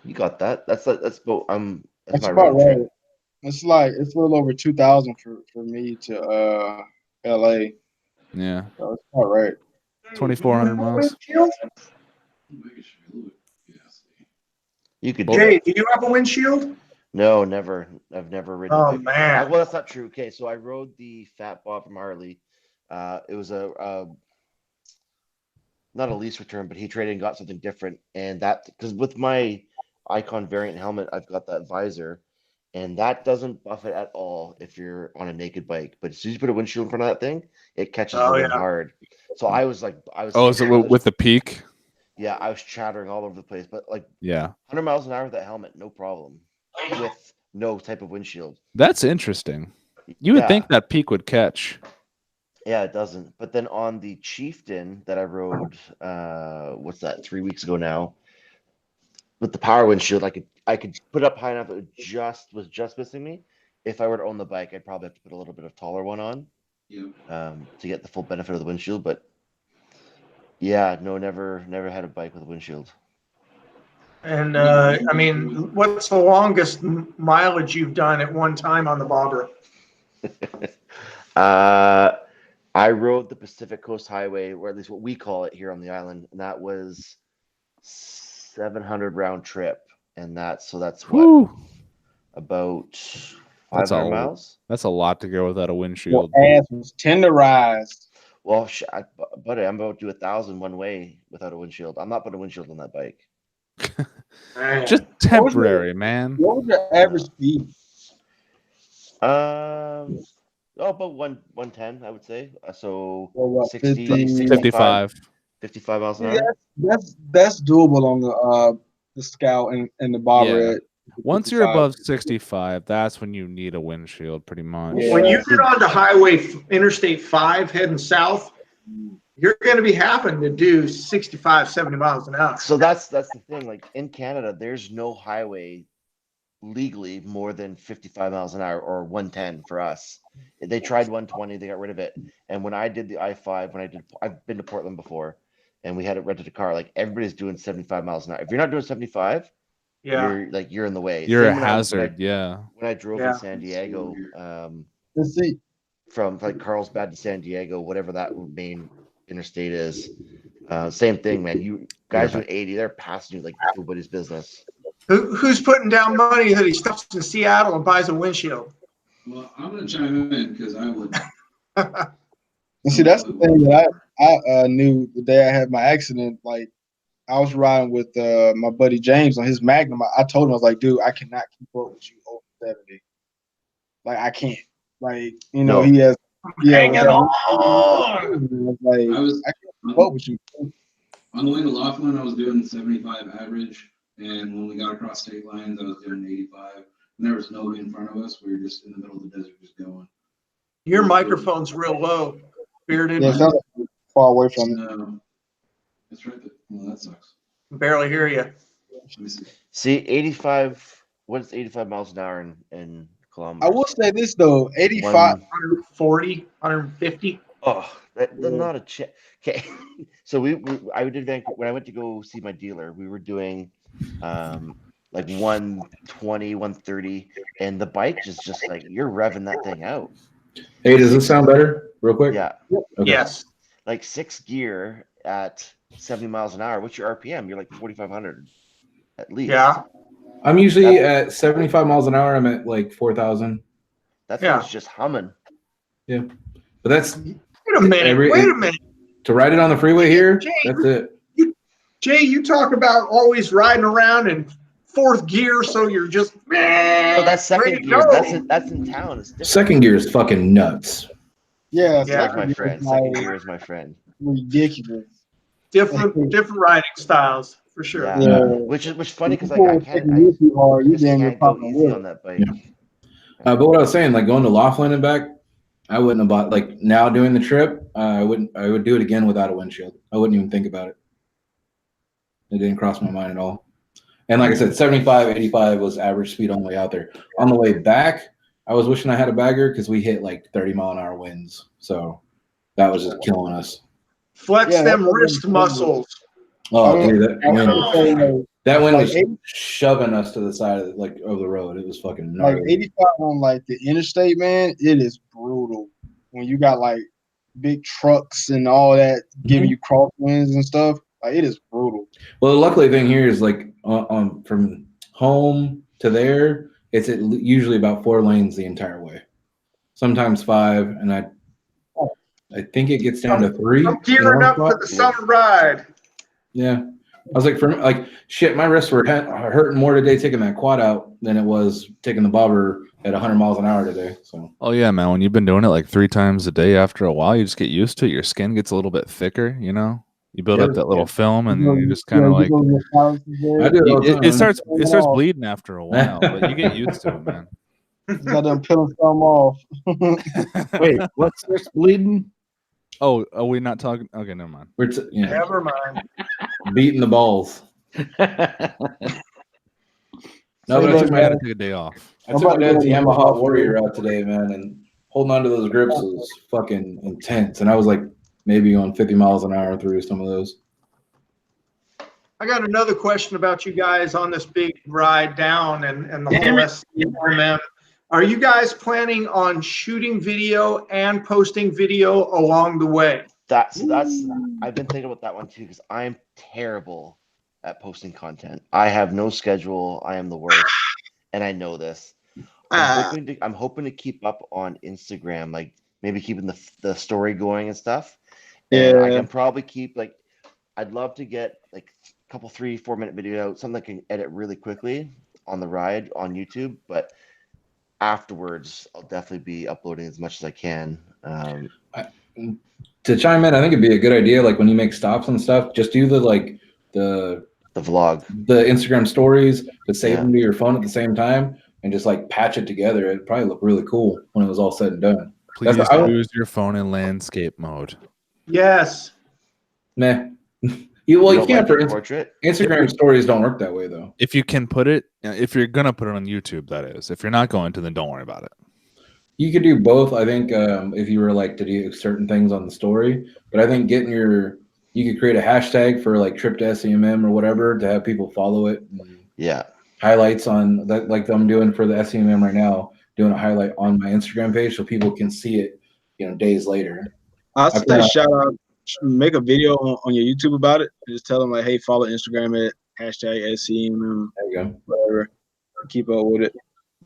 You got that? That's That's my about road trip. right. It's a little over 2,000 for me to LA. Yeah. So it's about right. 2,400 miles. You could Jay, do you have a windshield? No, never. I've never ridden. Oh man. Well, that's not true. Okay, so I rode the Fat Bob from Harley. It was not a lease return, but he traded and got something different. And that, because with my Icon variant helmet, I've got that visor, and that doesn't buff it at all if you're on a naked bike. But as soon as you put a windshield in front of that thing, it catches the wind hard. So I was. Oh, is it with the peak? Yeah, I was chattering all over the place, but like 100 miles an hour with that helmet, no problem, with no type of windshield. That's interesting. You would think that peak would catch. Yeah, it doesn't. But then on the Chieftain that I rode, 3 weeks ago now, with the power windshield, I could put it up high enough it was just missing me. If I were to own the bike, I'd probably have to put a little bit of taller one on, to get the full benefit of the windshield. But yeah, no, never had a bike with a windshield. And I mean, what's the longest mileage you've done at one time on the bobber? I rode the Pacific Coast Highway, or at least what we call it here on the island, and that was 700 round trip, and that's what, about 500 miles. That's a lot to go without a windshield. Your ass was tenderized. Well, buddy, I'm about to do 1,000 one way without a windshield. I'm not putting a windshield on that bike. Just temporary, man. What was your average speed? About 110, I would say. So what, 60, 55 miles an hour. That's doable on the Scout and the bobber. Yeah. Once you're above 65, that's when you need a windshield, pretty much. When you get onto Interstate 5 heading south, you're going to be having to do 65, 70 miles an hour. So that's the thing. Like in Canada, there's no highway legally more than 55 miles an hour, or 110 for us. They tried 120, they got rid of it. And when I did the I-5, I've been to Portland before, and we had it rented a car. Like everybody's doing 75 miles an hour. If you're not doing 75, you're in the way. You're a hazard. When I drove in San Diego, from like Carlsbad to San Diego, whatever that main interstate is, same thing, man. You guys doing 80, they're passing you like nobody's business. Who's putting down money that he stops in Seattle and buys a windshield? Well, I'm going to chime in because I would. See, that's the thing that I knew the day I had my accident. Like, I was riding with my buddy James on his Magnum. I told him, I was like, dude, I cannot keep up with you over 70. Like, I can't. Like, he has. Hanging on. Like, I can't keep up with you. On the way to Laughlin, I was doing 75 average. And when we got across state lines, I was doing 85. And there was nobody in front of us. We were just in the middle of the desert, just going. Your microphone's real low, Bearded. Yeah, it sounds like far away from it. That's right. Well, that sucks. Barely hear you. Let me see. See, 85. What is 85 miles an hour in kilometers. I will say this though, 85. 140, 150. Oh, that's not a chance. Okay, so I did Vancouver when I went to go see my dealer. We were doing like 120, 130, and the bike is just like you're revving that thing out. Hey, does this sound better? Real quick. Yeah. Okay. Yes. Like 6 gear at 70 miles an hour. What's your RPM? You're like 4,500 at least. Yeah. I'm usually at 75 miles an hour. I'm at like 4,000. That Yeah. thing's just humming. Yeah, but that's Wait a minute. Wait a minute. to ride it on the freeway here. Jay, That's it. Jay, you talk about always riding around in 4th gear, so you're just Oh, that's second ready to gear. go. That's in town. It's different. Second gear is fucking nuts. Yeah, It's Yeah. like my friend. Second gear is my friend. ridiculous. different riding styles for sure. Yeah. Yeah. Which is funny because Before I it's can't. taking you too hard, I you just damn near can't go popping easy wood. on that bike. Yeah. But what I was saying, like going to Laughlin and back, I wouldn't have bought. Like now doing the trip, I wouldn't. I would do it again without a windshield. I wouldn't even think about it. It didn't cross my mind at all. And like I said, 75, 85 was average speed on the way out there. On the way back, I was wishing I had a bagger because we hit like 30-mile-an-hour winds. So that was just killing us. Flex Yeah, them that wrist wasn't- muscles. Oh, I dude, mean, that wind like was 80 shoving us to the side of the road. It was fucking like gnarly. 85 on like the interstate, man, it is brutal when you got like big trucks and all that giving you crosswinds and stuff. Like it is brutal. Well, the luckily thing here is like from home to there, it's usually about 4 lanes the entire way. Sometimes 5, and I think it gets down to 3. I'm gearing up for the summer ride. Yeah, I was like, shit, my wrists were hurting more today taking that quad out than it was taking the bobber at 100 miles an hour today. So. Oh yeah, man. When you've been doing it like 3 times a day, after a while, you just get used to it. Your skin gets a little bit thicker. You know, you build up that little film, and you just kind of like I do it all the time. it starts bleeding after a while, but you get used to it, man. Got them peeling some off. Wait, what's this bleeding? Oh, are we not talking? Okay, never mind. We're Never mind. beating the balls. No, but I took I my gotta take a day off. dad's Yamaha Warrior out today, man, and holding on to those grips was fucking intense. And I was like maybe going 50 miles an hour through some of those. I got another question about you guys on this big ride down and the whole SCMM. Are you guys planning on shooting video and posting video along the way? That's I've been thinking about that one too because I'm terrible at posting content. I have no schedule. I am the worst, and I know this. I'm hoping to keep up on Instagram, like maybe keeping the story going and stuff. And I can probably keep like I'd love to get like a couple 3-4 minute video out, something I can edit really quickly on the ride on YouTube, but afterwards I'll definitely be uploading as much as I can. To chime in, I think it'd be a good idea, like when you make stops and stuff, just do the vlog, the Instagram stories, but save them to your phone at the same time and just like patch it together. It'd probably look really cool when it was all said and done. Please use your phone in landscape mode. Yes. Nah. You can't for portrait. Instagram stories don't work that way though. If you can put it, if you're gonna put it on YouTube, that is. If you're not going to, then don't worry about it. You could do both. I think if you were like to do certain things on the story, but I think you could create a hashtag for like trip to SCMM or whatever to have people follow it. Yeah. Highlights on that, like I'm doing for the SCMM right now, doing a highlight on my Instagram page so people can see it, days later. I'll say shout out, make a video on your YouTube about it. And just tell them like, hey, follow Instagram at #SCMM. There you go. Whatever. Keep up with it.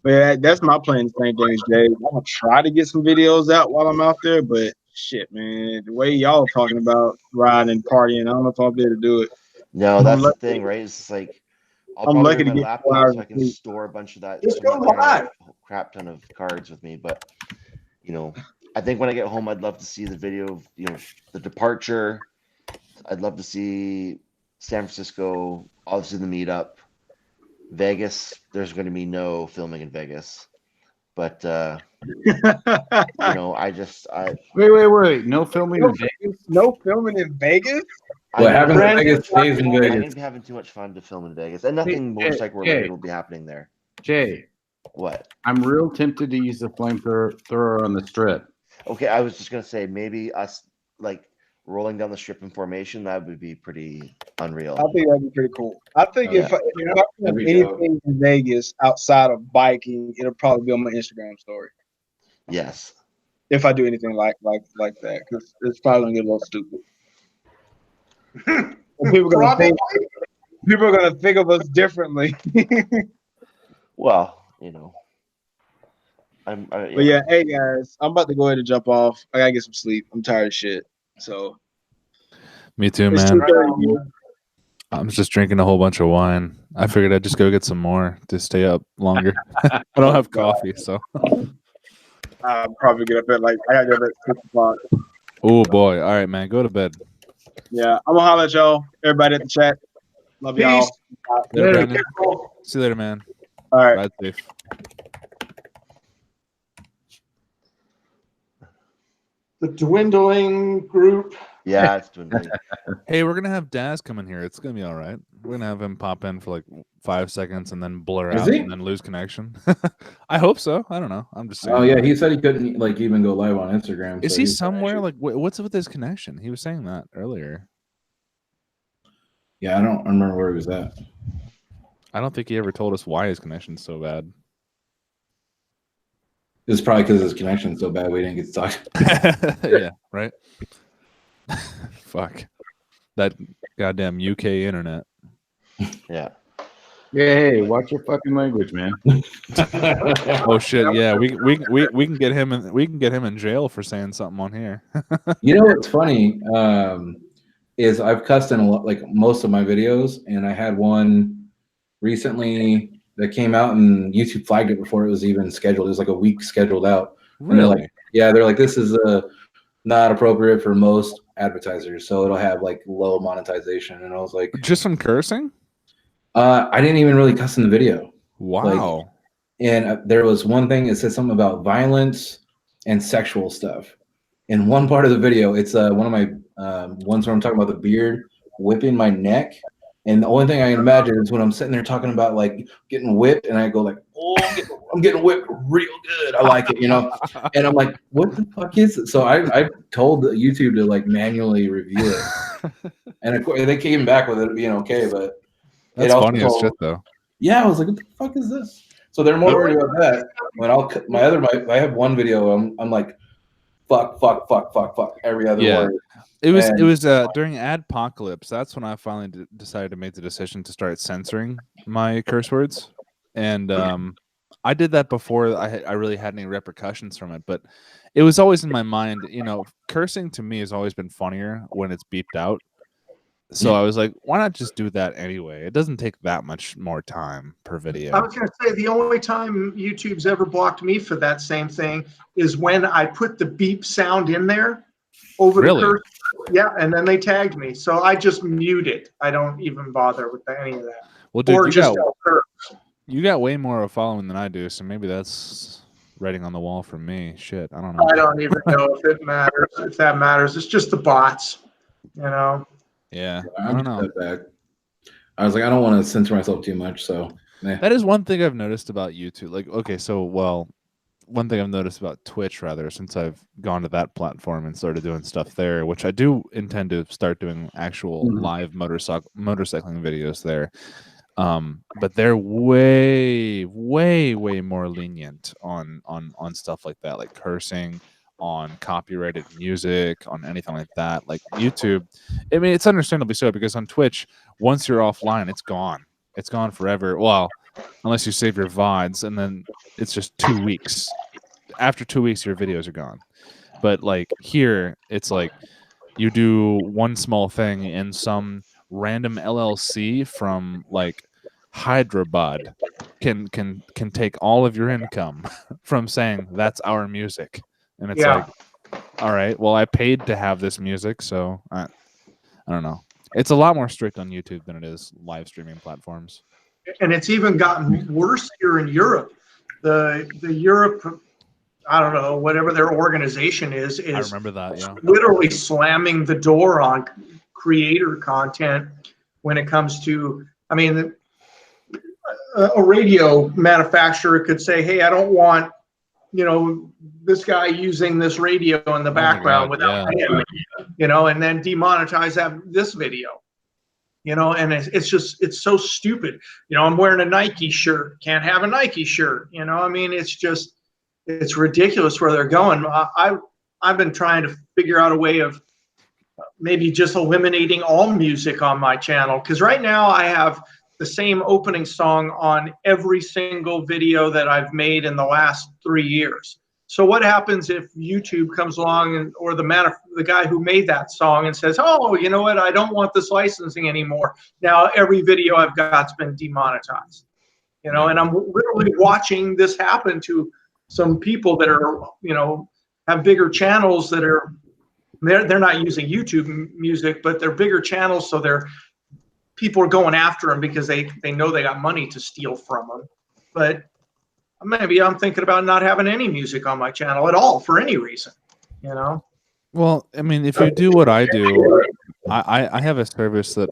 But yeah, that's my plan. The same thing as Jay. I'm gonna try to get some videos out while I'm out there, but shit, man, the way y'all talking about riding and partying, I don't know if I'll be able to do it. No, that's the thing, right? It's just like I'm lucky to get my laptop so I can store a bunch of that. Just go live. Crap ton of cards with me, but I think when I get home, I'd love to see the video of the departure. I'd love to see San Francisco, obviously the meetup. Vegas, there's going to be no filming in Vegas, but wait, no filming in Vegas? No filming in Vegas? What happens in Vegas stays in I'm Vegas. going to be having too much fun to film in Vegas, and nothing motorcycle related will be happening there. Jay, What? I'm real tempted to use the flamethrower on the strip. Okay, I was just gonna say maybe us like rolling down the strip in formation. That would be pretty unreal. I think that'd be pretty cool. I think Yeah. if I That'd do be anything in Vegas outside of biking, it'll probably be on my Instagram story. Yes. If I do anything like that, because it's probably gonna get a little stupid. And people are gonna think of us differently. Well, you know. But yeah, hey guys, I'm about to go ahead and jump off. I gotta get some sleep. I'm tired of shit. So Me too, it's man. 2:30. I'm just drinking a whole bunch of wine. I figured I'd just go get some more to stay up longer. I don't have coffee, so. I'll probably get up at I gotta get up at 6 o'clock. Oh boy! All right, man, go to bed. Yeah, I'm gonna holler at y'all. Everybody at the chat. Love y'all. Peace. Later, Later. Brandon. See you later, man. All right. Ride safe. The dwindling group. Yeah, it's dwindling. Hey, we're gonna have Daz come in here. It's gonna be all right. We're gonna have him pop in for like 5 seconds and then blur Is out he? and then lose connection. I hope so. I don't know. I'm just saying. Oh yeah, he said he couldn't like even go live on Instagram. Is so he he's- somewhere? Like, what's with his connection? He was saying that earlier. Yeah, I don't remember where he was at. I don't think he ever told us why his connection's so bad. It's probably because his connection's so bad we didn't get to talk. Yeah, right. Fuck that goddamn UK internet. Yeah. Hey, watch your fucking language, man. Oh shit! Yeah, we can get him in. We can get him in jail for saying something on here. You know what's funny is I've cussed in a lot, like most of my videos, and I had one recently that came out and YouTube flagged it before it was even scheduled. It was like a week scheduled out. And they're like, yeah, they're like, this is not appropriate for most advertisers, so it'll have like low monetization. And I was like, just from cursing? I didn't even really cuss in the video. Wow. And there was one thing, it said something about violence and sexual stuff. In one part of the video, it's one of my ones where I'm talking about the beard whipping my neck. And the only thing I can imagine is when I'm sitting there talking about like getting whipped, and I go like, "Oh, I'm getting whipped real good. I like it," you know. And I'm like, "What the fuck is it?" So I told YouTube to like manually review it, and of course they came back with it being okay. But That's funny as shit, though. Yeah, I was like, "What the fuck is this?" So they're more worried about that. When I have one video, I'm like, fuck every other word. It was during Adpocalypse. That's when I finally decided to make the decision to start censoring my curse words, and I did that before I really had any repercussions from it. But it was always in my mind, you know, cursing to me has always been funnier when it's beeped out. So I was like, why not just do that anyway? It doesn't take that much more time per video. I was going to say the only time YouTube's ever blocked me for that same thing is when I put the beep sound in there over the curse. Yeah, and then they tagged me. So I just mute it. I don't even bother with any of that. Well, dude, or just you got way more of a following than I do, so maybe that's writing on the wall for me. Shit, I don't know. I don't even know if it matters. If that matters, it's just the bots, you know. Yeah, I don't know. I was like, I don't want to censor myself too much, so that is one thing I've noticed about YouTube. Like, okay, so one thing I've noticed about Twitch, rather, since I've gone to that platform and started doing stuff there, which I do intend to start doing actual live motorcycling videos there. But they're way more lenient on stuff like that, like cursing, on copyrighted music, on anything like that. Like YouTube, I mean, it's understandably so, because on Twitch, once you're offline, it's gone. It's gone forever. Well, unless you save your VODs, and then it's just 2 weeks. After 2 weeks, your videos are gone. But like here, it's like you do one small thing in some random LLC from like Hyderabad can take all of your income from saying that's our music. And it's like, all right, well, I paid to have this music, so I don't know. It's a lot more strict on YouTube than it is live streaming platforms. And it's even gotten worse here in Europe. The Europe, I don't know, whatever their organization is I remember that, yeah. Literally slamming the door on creator content when it comes to, I mean, a radio manufacturer could say, hey, I don't want, this guy using this radio in the background without paying, and then demonetize this video, and it's so stupid. I'm wearing a Nike shirt, can't have a Nike shirt, I mean, it's ridiculous where they're going. I've been trying to figure out a way of maybe just eliminating all music on my channel, because right now I have the same opening song on every single video that I've made in the last 3 years. So what happens if YouTube comes along or the guy who made that song and says, oh, you know what, I don't want this licensing anymore. Now every video I've got's been demonetized. And I'm literally watching this happen to some people that are, have bigger channels that are, they're not using YouTube music, but they're bigger channels, so people are going after them because they know they got money to steal from them. But maybe I'm thinking about not having any music on my channel at all for any reason, Well, I mean, if you do what I do, I have a service that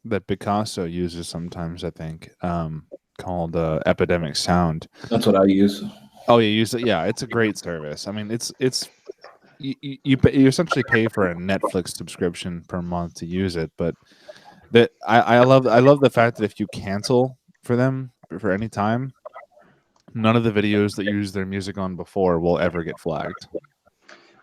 that Bicasso uses sometimes, I think, called Epidemic Sound. That's what I use. Oh, you use it? Yeah, it's a great service. I mean, it's you essentially pay for a Netflix subscription per month to use it, but I love the fact that if you cancel for them for any time, none of the videos that you use their music on before will ever get flagged.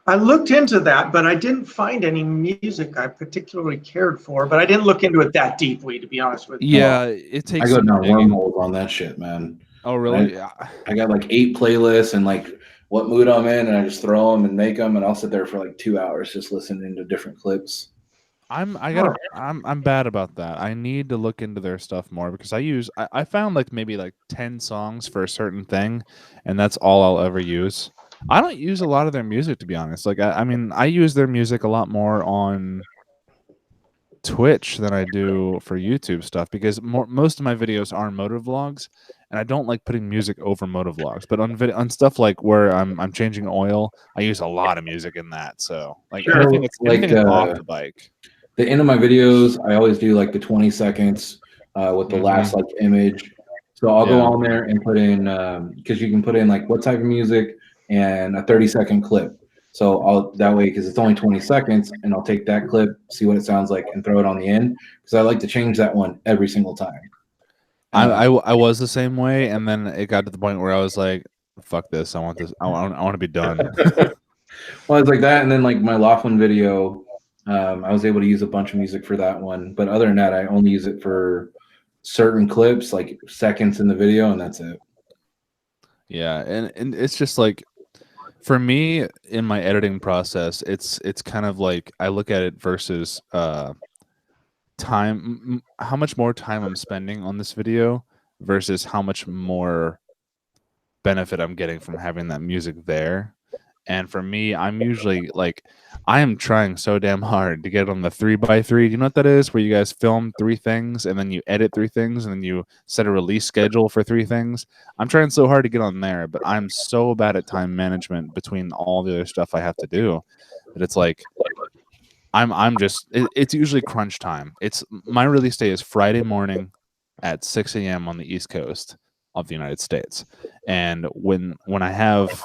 I looked into that, but I didn't find any music I particularly cared for. But I didn't look into it that deeply, to be honest with you. Yeah, it takes. I go down wormholes on that shit, man. Oh, really? I got like 8 playlists and like what mood I'm in, and I just throw them and make them, and I'll sit there for like 2 hours just listening to different clips. I'm bad about that. I need to look into their stuff more, because I found like maybe like 10 songs for a certain thing, and that's all I'll ever use. I don't use a lot of their music, to be honest. Like I mean, I use their music a lot more on Twitch than I do for YouTube stuff, because most of my videos are motovlogs, and I don't like putting music over motovlogs. But on stuff like where I'm changing oil, I use a lot of music in that. So like anything that's off the bike. The end of my videos, I always do like the 20 seconds with the last like image. So I'll go on there and put in, because you can put in like what type of music and a 30-second clip. So that way, because it's only 20 seconds, and I'll take that clip, see what it sounds like, and throw it on the end, because I like to change that one every single time. I was the same way, and then it got to the point where I was like, fuck this, I want this, I want to be done. Well, it's like that, and then like my Laughlin video, I was able to use a bunch of music for that one, but other than that, I only use it for certain clips, like seconds in the video, and that's it. Yeah, and it's just like, for me in my editing process, it's kind of like I look at it versus time, how much more time I'm spending on this video versus how much more benefit I'm getting from having that music there. And for me, I'm usually like, I am trying so damn hard to get on the 3x3. Do you know what that is? Where you guys film 3 things and then you edit 3 things and then you set a release schedule for 3 things. I'm trying so hard to get on there, but I'm so bad at time management between all the other stuff I have to do that it's like, it's usually crunch time. My release day is Friday morning at 6 a.m. on the East Coast of the United States. And when I have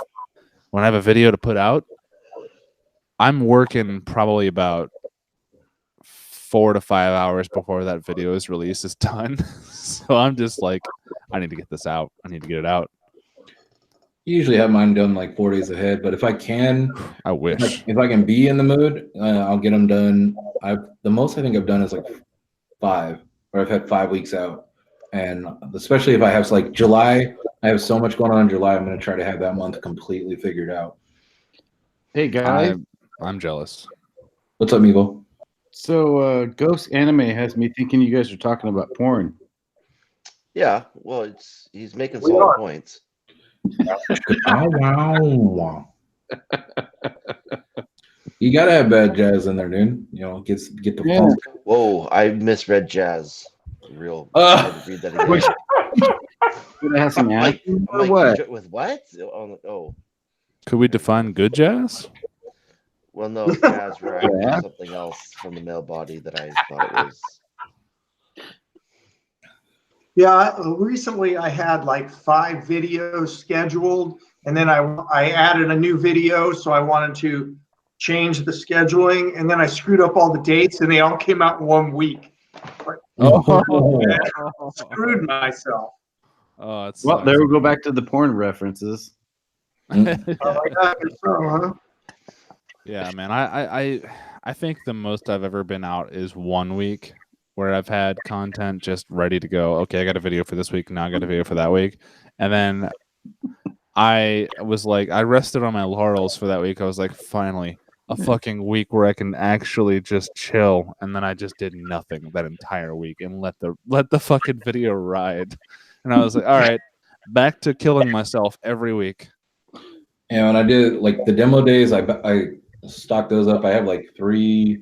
a video to put out, I'm working probably about 4 to 5 hours before that video's release is done. So I'm just like, I need to get this out. I need to get it out. Usually have mine done like 4 days ahead, but if I can, I wish. If I can be in the mood, I'll get them done. The most I think I've done is like 5, or I've had 5 weeks out. And especially if I have like July, I have so much going on in July. I'm going to try to have that month completely figured out. Hey guys, I'm jealous. What's up, Meatball? So Ghost Anime has me thinking you guys are talking about porn. Yeah, well, he's making solid points. You gotta have bad jazz in there, dude. You know, get the funk. Whoa, I misread jazz. Real. I had to read that again. Did it have some action? I'm like, What? with what? Oh. Could we define good jazz? Well, no, jazz where I had something else from the male body that I thought it was. Yeah, recently I had like 5 videos scheduled, and then I added a new video, so I wanted to change the scheduling, and then I screwed up all the dates, and they all came out in 1 week. Screwed myself. Oh, it's Well, there we go back to the porn references. yeah. Huh? Yeah, man. I think the most I've ever been out is 1 week where I've had content just ready to go. Okay, I got a video for this week. Now I got a video for that week. And then I was like, I rested on my laurels for that week. I was like, finally, a fucking week where I can actually just chill. And then I just did nothing that entire week and let the fucking video ride. And I was like, all right, back to killing myself every week. And when I did like the demo days, I stocked those up. I have like three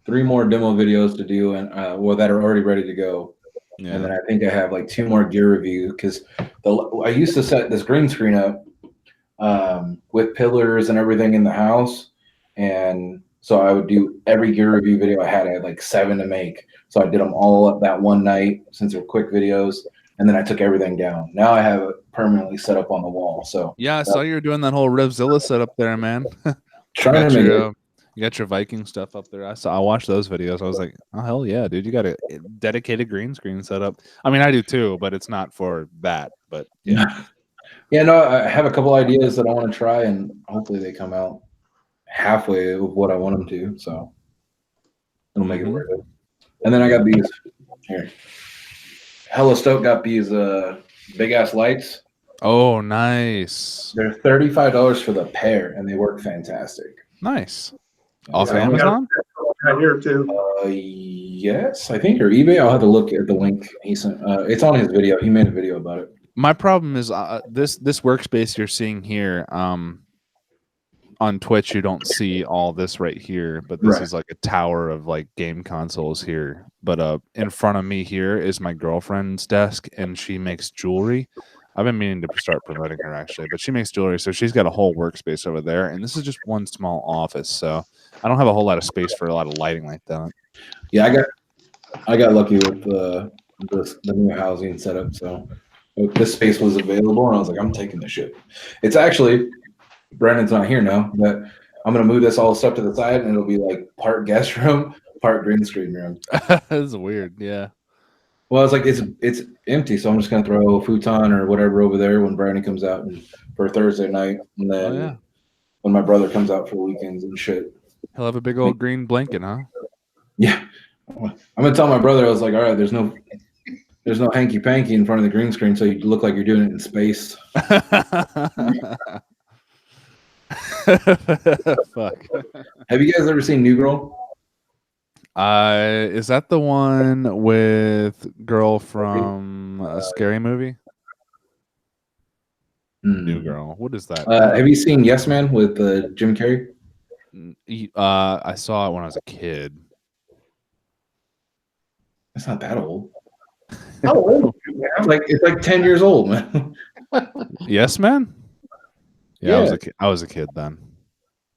more demo videos to do, and well, that are already ready to go. Yeah. And then I think I have like 2 more gear review because I used to set this green screen up with pillars and everything in the house, and so I would do every gear review video I had like 7 to make. So I did them all up that one night since they're quick videos. And then I took everything down. Now I have it permanently set up on the wall. So yeah, I saw you were doing that whole Revzilla setup there, man. Trying to make it. You got your Viking stuff up there. I watched those videos. I was like, oh hell yeah, dude! You got a dedicated green screen setup. I mean, I do too, but it's not for that. But yeah, yeah. No, I have a couple ideas that I want to try, and hopefully they come out halfway of what I want them to. So it'll make it worth it. And then I got these here. Hellastoked got these big ass lights. Oh, nice. They're $35 for the pair, and they work fantastic. Nice. Off Amazon? Right here too. Yes, I think, or eBay. I'll have to look at the link he sent. It's on his video. He made a video about it. My problem is this workspace you're seeing here. On Twitch, you don't see all this right here, but this is like a tower of like game consoles here. But in front of me here is my girlfriend's desk, and she makes jewelry. I've been meaning to start promoting her actually, but she makes jewelry, so she's got a whole workspace over there, and this is just one small office, so I don't have a whole lot of space for a lot of lighting like that. Yeah, I got lucky with the new housing setup, so this space was available, and I was like, I'm taking this shit. It's actually, Brandon's not here now, but I'm gonna move this all stuff to the side, and it'll be like part guest room, part green screen room. That's weird, yeah. Well, it's like it's empty, so I'm just gonna throw a futon or whatever over there when Brandon comes out for Thursday night, and then when my brother comes out for weekends and shit. He'll have a big old green blanket, huh? Yeah, I'm gonna tell my brother. I was like, all right, there's no hanky panky in front of the green screen, so you look like you're doing it in space. Fuck. Have you guys ever seen New Girl? Is that the one with girl from a scary movie? New Girl. What is that? Have you seen Yes Man with Jim Carrey? I saw it when I was a kid. It's not that old. How old? It's like 10 years old, man. Yes Man? Yeah, I was a kid then.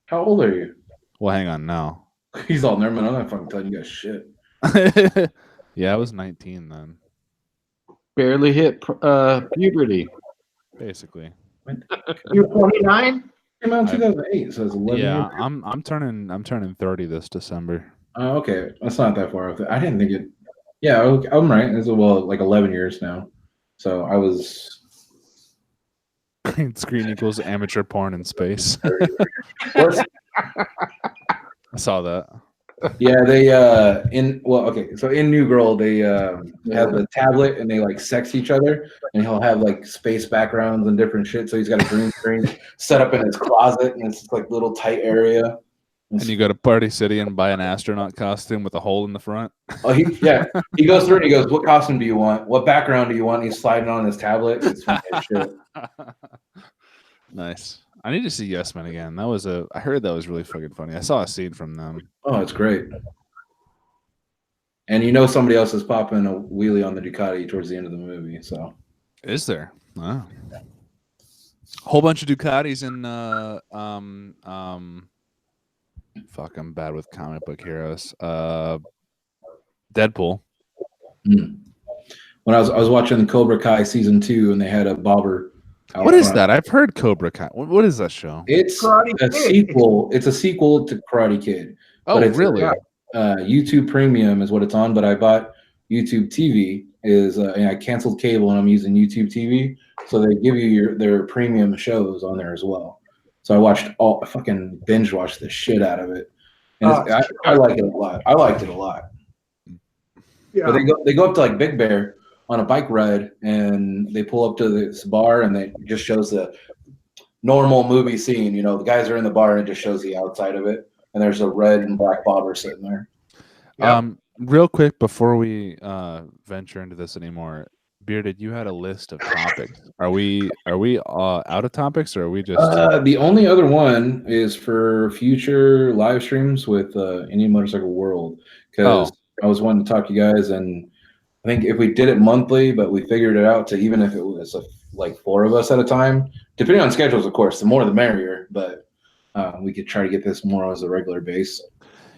How old are you? Well, hang on now. He's all nervous. I'm not fucking telling you guys shit. Yeah, I was 19 then. Barely hit puberty. Basically. You're 29? Came out in 2008, so it's 11 Yeah, years. I'm turning 30 this December. Oh, okay. That's not that far off. I didn't think it. Yeah, I'm right. It's like 11 years now. So I was. Green screen equals amateur porn in space. I saw that. Yeah, they so in New Girl they have the tablet and they like sex each other, and he'll have like space backgrounds and different shit. So he's got a green screen set up in his closet, and it's like little tight area. And you go to Party City and buy an astronaut costume with a hole in the front. Oh, he goes through and he goes, "What costume do you want? What background do you want?" And he's sliding on his tablet. It's funny as shit. Nice. I need to see Yes Man again. I heard that was really fucking funny. I saw a scene from them. Oh, it's great. And somebody else is popping a wheelie on the Ducati towards the end of the movie. So is there? Wow. Whole bunch of Ducatis in fuck, I'm bad with comic book heroes. Deadpool. when I was watching Cobra Kai season 2, and they had a bobber. What is that? I've heard Cobra Kai. What is that show? It's Karate a Kid. sequel. It's a sequel to Karate Kid. Oh, But it's really? YouTube Premium is what it's on. But I bought YouTube TV. And I canceled cable, and I'm using YouTube TV. So they give you their premium shows on there as well. So I fucking binge watched the shit out of it, and I like it a lot. I liked it a lot. Yeah. But they go up to like Big Bear on a bike ride, and they pull up to this bar, and it just shows the normal movie scene. You know, the guys are in the bar, and it just shows the outside of it, and there's a red and black bobber sitting there. Yeah. Real quick before we venture into this anymore, Bearded, you had a list of topics. Are we out of topics, or are we just? The only other one is for future live streams with Indian Motorcycle World, because I was wanting to talk to you guys, and I think if we did it monthly, but we figured it out to even if it was like 4 of us at a time, depending on schedules, of course, the more the merrier. But we could try to get this more as a regular base.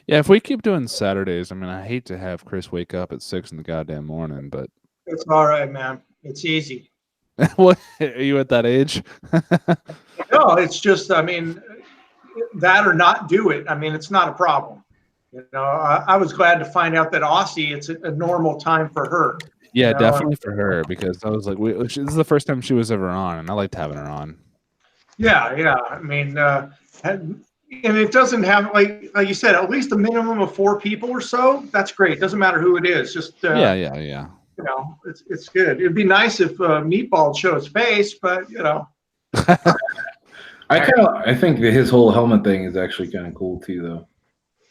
Yeah, if we keep doing Saturdays, I mean, I hate to have Chris wake up at 6 in the goddamn morning, but It's all right, man. It's easy. what are you at that age? No, it's just, I mean, that or not do it. I mean, it's not a problem. You know, I was glad to find out that Aussie, it's a normal time for her. Yeah, You know, definitely for her, because I was like, this is the first time she was ever on, and I liked having her on. Yeah. I mean, and it doesn't have, like you said, at least a minimum of 4 people or so. That's great. Doesn't matter who it is. Just Yeah. You know, it's good. It'd be nice if Meatball showed his face, but you know. I think that his whole helmet thing is actually kind of cool too, though.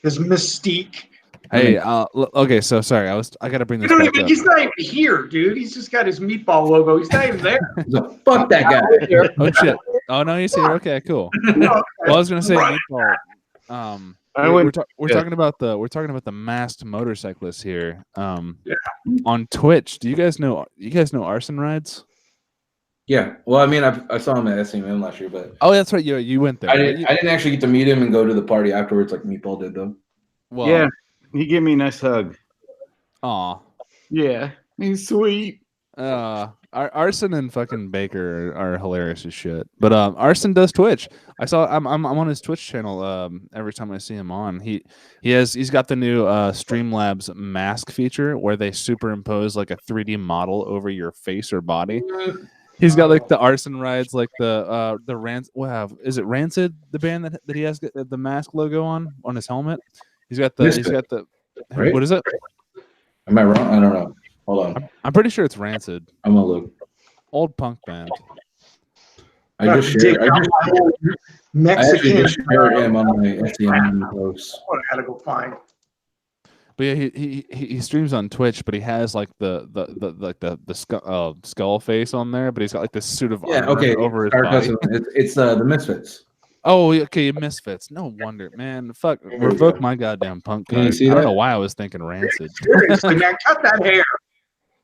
His mystique. Hey, okay, so sorry, I gotta bring this back up. He's not even here, dude. He's just got his Meatball logo. He's not even there. So, fuck that guy. Oh shit! Oh no, he's here. Okay, cool. Well, I was gonna say, Meatball. We're talking about the masked motorcyclists here. On Twitch, do you guys know Arson Rides? Yeah. Well, I mean, I saw him at SEM last year, but that's right. You went there. I didn't actually get to meet him and go to the party afterwards like Meatball did, though. Well, yeah, he gave me a nice hug. Aw. Yeah, he's sweet. Arson and fucking Baker are hilarious as shit. But Arson does Twitch. I'm on his Twitch channel every time I see him on. He's got the new Streamlabs mask feature where they superimpose like a 3D model over your face or body. He's got like the Arson Rides, like the Rancid. Wow, is it Rancid, the band that he has the mask logo on his helmet? He's got the right? What is it? Am I wrong? I don't know. Hold on. I'm pretty sure it's Rancid. I'm gonna look. Old punk band. I just shared Mexican. him on my SEM post. I gotta go find. But yeah, he streams on Twitch, but he has like the skull face on there, but he's got like this suit of armor over his body. It's the Misfits. Oh, okay, Misfits. No wonder, man. Fuck, revoke my goddamn punk card. I don't know why I was thinking Rancid. Seriously, man, cut that hair.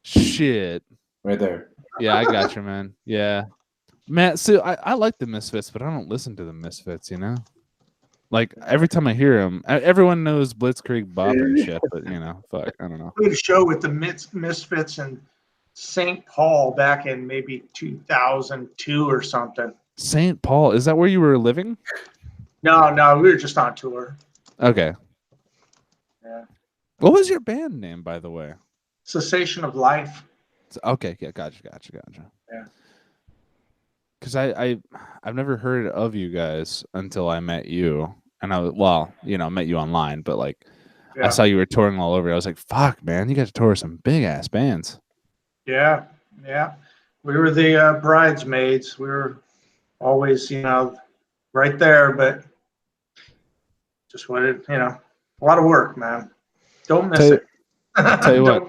Shit. Right there. Yeah, I got you, man. Yeah. Man, so I like the Misfits, but I don't listen to the Misfits, you know? Like, every time I hear them, everyone knows Blitzkrieg Bob and shit, but, you know, fuck, I don't know. We had a show with the Misfits in St. Paul back in maybe 2002 or something. St. Paul, is that where you were living? No, we were just on tour. Okay. Yeah. What was your band name, by the way? Cessation of Life. Okay, yeah, gotcha. Yeah. Because I've never heard of you guys until I met you, and I met you online, but like I saw you were touring all over. I was like, fuck, man, you got to tour some big ass bands. Yeah. We were the bridesmaids. We were always, right there, but just wanted, a lot of work, man. Don't miss it. Tell you what,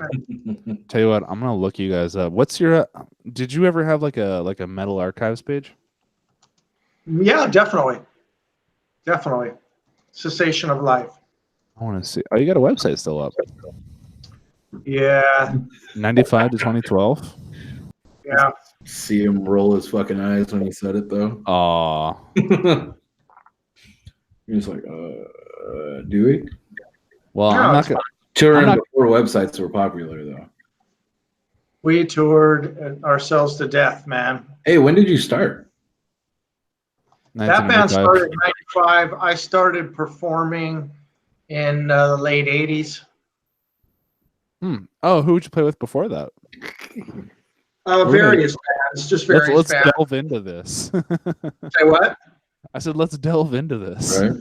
I'm gonna look you guys up. What's your? Did you ever have like a metal archives page? Yeah, definitely. Cessation of Life. I want to see. Oh, you got a website still up? Yeah. 95 to 2012. Yeah. See him roll his fucking eyes when he said it, though. Aw. He was like, do we? Well, I'm not gonna. Touring before websites were popular, though. We toured ourselves to death, man. Hey, when did you start? That band 1995. started in '95. I started performing in the late '80s. Oh, who would you play with before that? Various bands, just various Let's bands. delve into this. Say what? I said, let's delve into this. Right.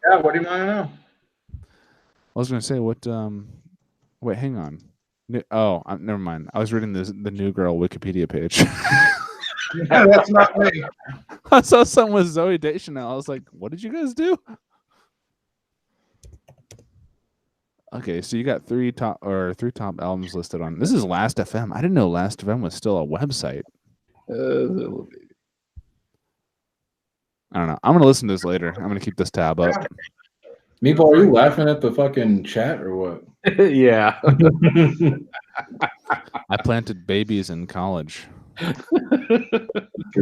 Yeah, what do you want to know? I was going to say, what? Wait, hang on. Never mind. I was reading the New Girl Wikipedia page. Yeah, that's not me. I saw something with Zoe Deschanel. I was like, what did you guys do? Okay, so you got three top albums listed on. This is Last FM. I didn't know Last FM was still a website. I don't know. I'm gonna listen to this later. I'm gonna keep this tab up. Meatball, are you laughing at the fucking chat or what? Yeah. I planted babies in college. You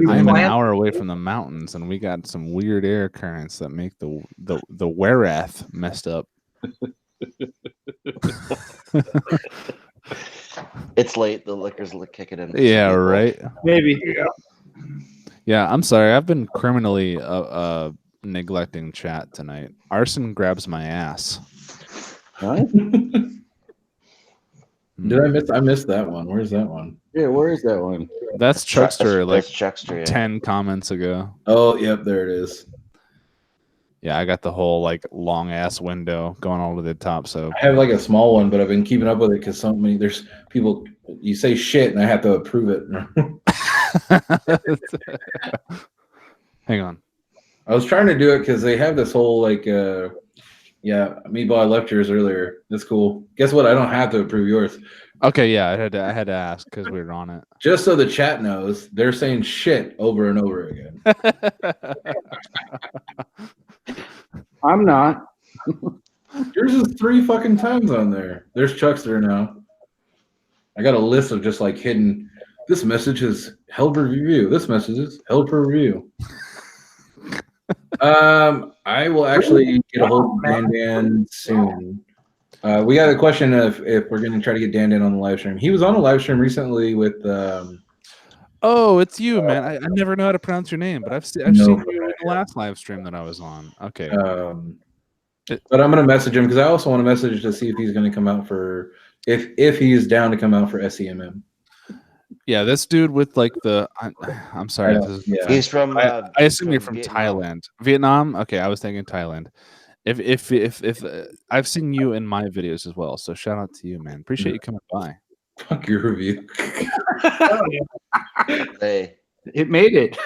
I'm an plant- hour away from the mountains, and we got some weird air currents that make the Werath messed up. It's late. The liquor's kicking in. Yeah, right. Maybe. Yeah, I'm sorry. I've been criminally neglecting chat tonight. Arson grabs my ass. What? Did I miss? I missed that one. Where's that one? Yeah, where is that one? That's Chuckster like That's Chuckster, yeah. 10 comments ago. Oh, yep, there it is. Yeah, I got the whole like long ass window going all to the top. So I have like a small one, but I've been keeping up with it because there's people. You say shit, and I have to approve it. hang on. I was trying to do it because they have this whole like, yeah, Meatball, I left yours earlier. That's cool. Guess what? I don't have to approve yours. Okay, yeah, I had to ask because we were on it. Just so the chat knows, they're saying shit over and over again. I'm not. Yours is 3 fucking times on there. There's Chuckster now. I got a list of just like hidden. This message is held for review. This message is held for review. I will actually get a hold of Dan soon. We got a question of if we're going to try to get Dan on the live stream. He was on a live stream recently with. Oh, it's you, man. I never know how to pronounce your name, but I've seen you in the last live stream that I was on. Okay. But I'm going to message him because I also want to message to see if he's going to come out for if he's down to come out for SEMM. Yeah, this dude with like the I'm sorry. He's from. I assume you're from Thailand, Vietnam. Okay, I was thinking Thailand. If I've seen you in my videos as well, so shout out to you, man. Appreciate you coming by. Fuck your review. Lay. It made it.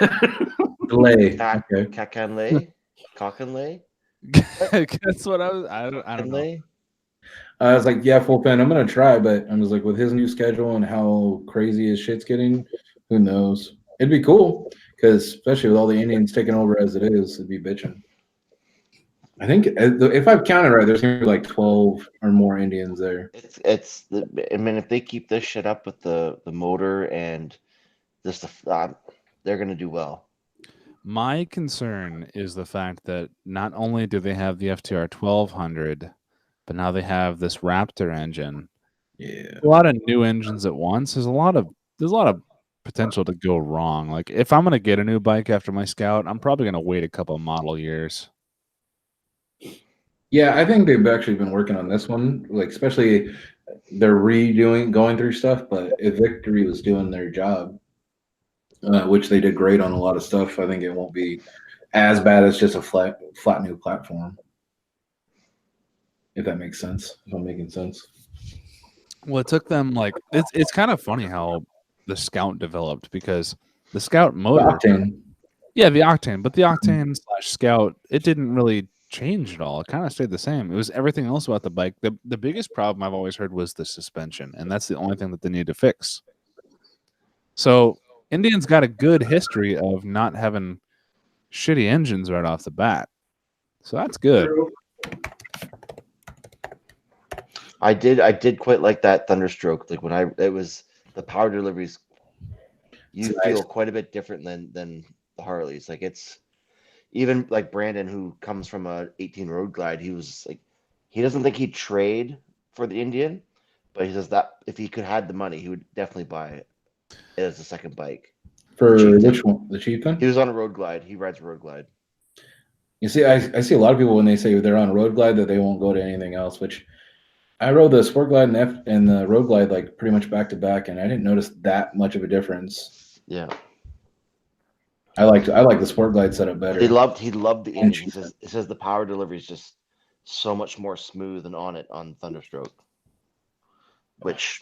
Lay. Kakan lay. Kakan lay. That's what I was. I don't know. I was like, yeah, full pen. I'm gonna try, but I was like, with his new schedule and how crazy his shit's getting, who knows? It'd be cool because especially with all the Indians taking over as it is, it'd be bitching. I think if I've counted right, there's gonna be like 12 or more Indians there. I mean, if they keep this shit up with the motor and this, they're gonna do well. My concern is the fact that not only do they have the FTR 1200, but now they have this Raptor engine. Yeah, a lot of new engines at once. There's a lot of potential to go wrong. Like if I'm gonna get a new bike after my Scout, I'm probably gonna wait a couple of model years. Yeah, I think they've actually been working on this one. Like especially they're going through stuff, but if Victory was doing their job, which they did great on a lot of stuff, I think it won't be as bad as just a flat new platform. If that makes sense. If I'm making sense. Well, it took them like it's kind of funny how the Scout developed because the Scout motor, the Octane. Yeah, the Octane, but the Octane / Scout, it didn't really change at all. It kind of stayed the same. It was everything else about the bike. The biggest problem I've always heard was the suspension, and that's the only thing that they need to fix. So Indian's got a good history of not having shitty engines right off the bat, so that's good. I did quite like that Thunderstroke. Like when it was the power deliveries, you feel quite a bit different than the Harleys. Like it's even like Brandon, who comes from a 18 Road Glide, he was like, he doesn't think he'd trade for the Indian, But he says that if he could had the money, he would definitely buy it as a second bike. For Chieftain. which one? The Chieftain? He was on a road glide. He rides a road glide. You see, I see a lot of people when they say they're on road glide that they won't go to anything else, which I rode the Sport Glide and the road glide like pretty much back to back, and I didn't notice that much of a difference. Yeah. I like the Sport Glide setup better. He loved the engine. He says the power delivery is just so much more smooth and on it on Thunderstroke. Which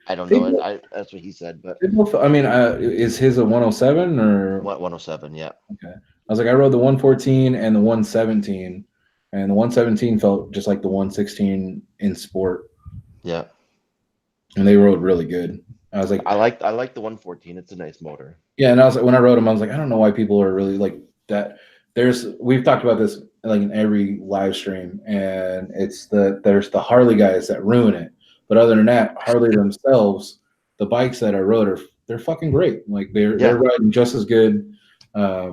I don't know. That's what he said, but I mean, is his a 107 or 107? Yeah. Okay. I was like, I rode the 114 and the 117, and the 117 felt just like the 116 in sport. Yeah. And they rode really good. I was like, I like the 114. It's a nice motor. Yeah, and I was like, when I rode them, I was like, I don't know why people are really like that. We've talked about this like in every live stream, and there's the Harley guys that ruin it. But other than that, Harley themselves, the bikes that I rode they're fucking great. Like they're riding just as good. I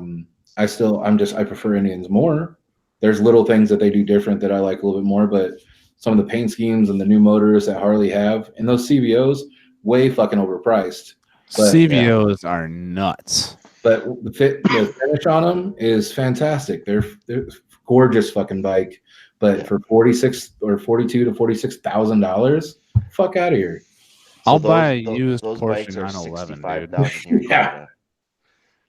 prefer Indians more. There's little things that they do different that I like a little bit more, but some of the paint schemes and the new motors that Harley have, and those CVOs, way fucking overpriced. But, CVOs are nuts. But the finish on them is fantastic. They're gorgeous fucking bike. But for $46,000 or $42,000 to $46,000, fuck out of here. I'll buy a used Porsche 911, dude. Yeah.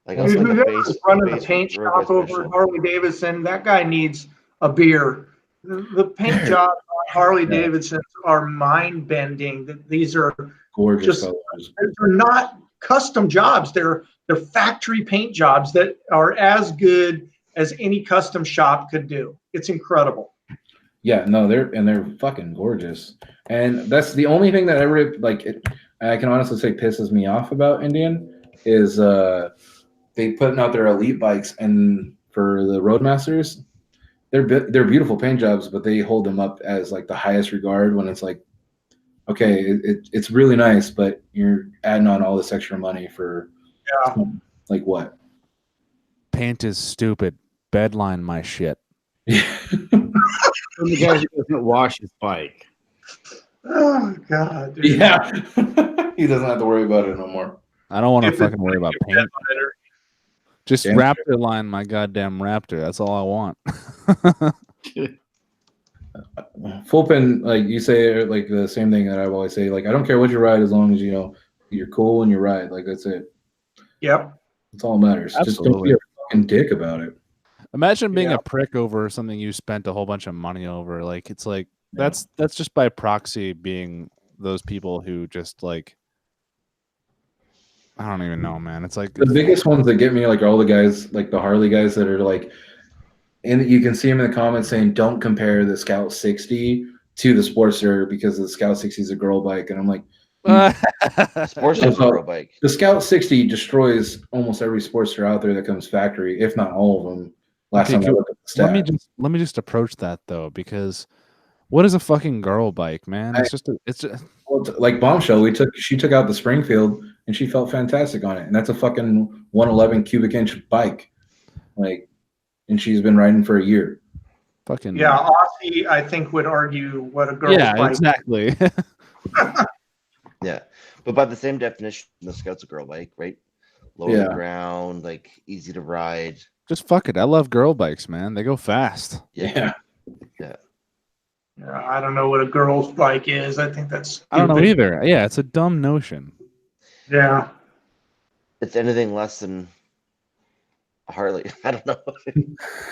Like whoever's running the paint shop over at Harley-Davidson, that guy needs a beer. The paint jobs on Harley-Davidson are mind-bending. These are gorgeous. They're not custom jobs. They're factory paint jobs that are as good as any custom shop could do. It's incredible. Yeah, no, they're fucking gorgeous. And that's the only thing that I can honestly say pisses me off about Indian is they putting out their elite bikes, and for the Roadmasters, they're beautiful paint jobs, but they hold them up as like the highest regard when it's like, okay, it's really nice, but you're adding on all this extra money for like what? Paint is stupid. Bedline my shit. The guy who doesn't wash his bike. Oh God. Dude. Yeah. He doesn't have to worry about it no more. I don't want to fucking worry about paint. Just Raptor line my goddamn Raptor. That's all I want. Full pin, like you say, like the same thing that I always say. Like I don't care what you ride as long as you're cool and you ride. Like that's it. Yep. That's all that matters. Absolutely. Just don't be a fucking dick about it. Imagine being a prick over something you spent a whole bunch of money over. Like it's like that's just by proxy being those people who just like I don't even know, man. It's like the biggest ones that get me like are all the guys like the Harley guys that are like, and you can see them in the comments saying don't compare the Scout 60 to the Sportster because the Scout 60 is a girl bike, and I'm like, Sportster is a girl bike. The Scout 60 destroys almost every Sportster out there that comes factory, if not all of them. Last time I looked at the stats. Let me just approach that though, because what is a fucking girl bike, man? It's just like Bombshell. She took out the Springfield and she felt fantastic on it, and that's a fucking 111 cubic inch bike, like, and she's been riding for a year. Fucking Aussie, I think would argue what a girl. Yeah, exactly. Yeah, but by the same definition, the Scout's a girl bike, right? Low to the ground, like easy to ride. Just fuck it. I love girl bikes, man. They go fast. Yeah. I don't know what a girl's bike is. I think that's stupid. I don't know either. Yeah, it's a dumb notion. Yeah. It's anything less than a Harley. I don't know.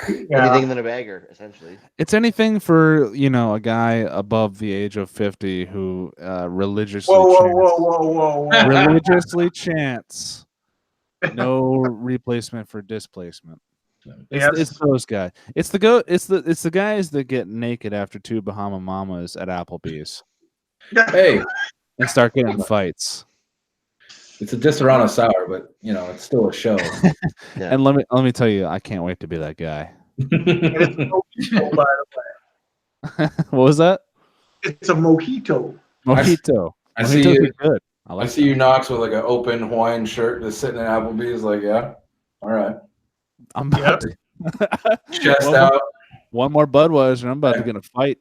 Anything than a bagger, essentially. It's anything for, a guy above the age of 50 who religiously religiously chants no replacement for displacement. It's those guys. It's the guys that get naked after 2 Bahama Mamas at Applebee's. Hey, and start getting fights. It's a Disaronno sour, but it's still a show. And let me tell you, I can't wait to be that guy. It's a mojito, by the way. What was that? It's a mojito. Mojito. I see you. Good. I see you, Knox, with like an open Hawaiian shirt just sitting in Applebee's. Like, yeah, all right. I'm about to chest out. One more Budweiser, and I'm about to get in a fight.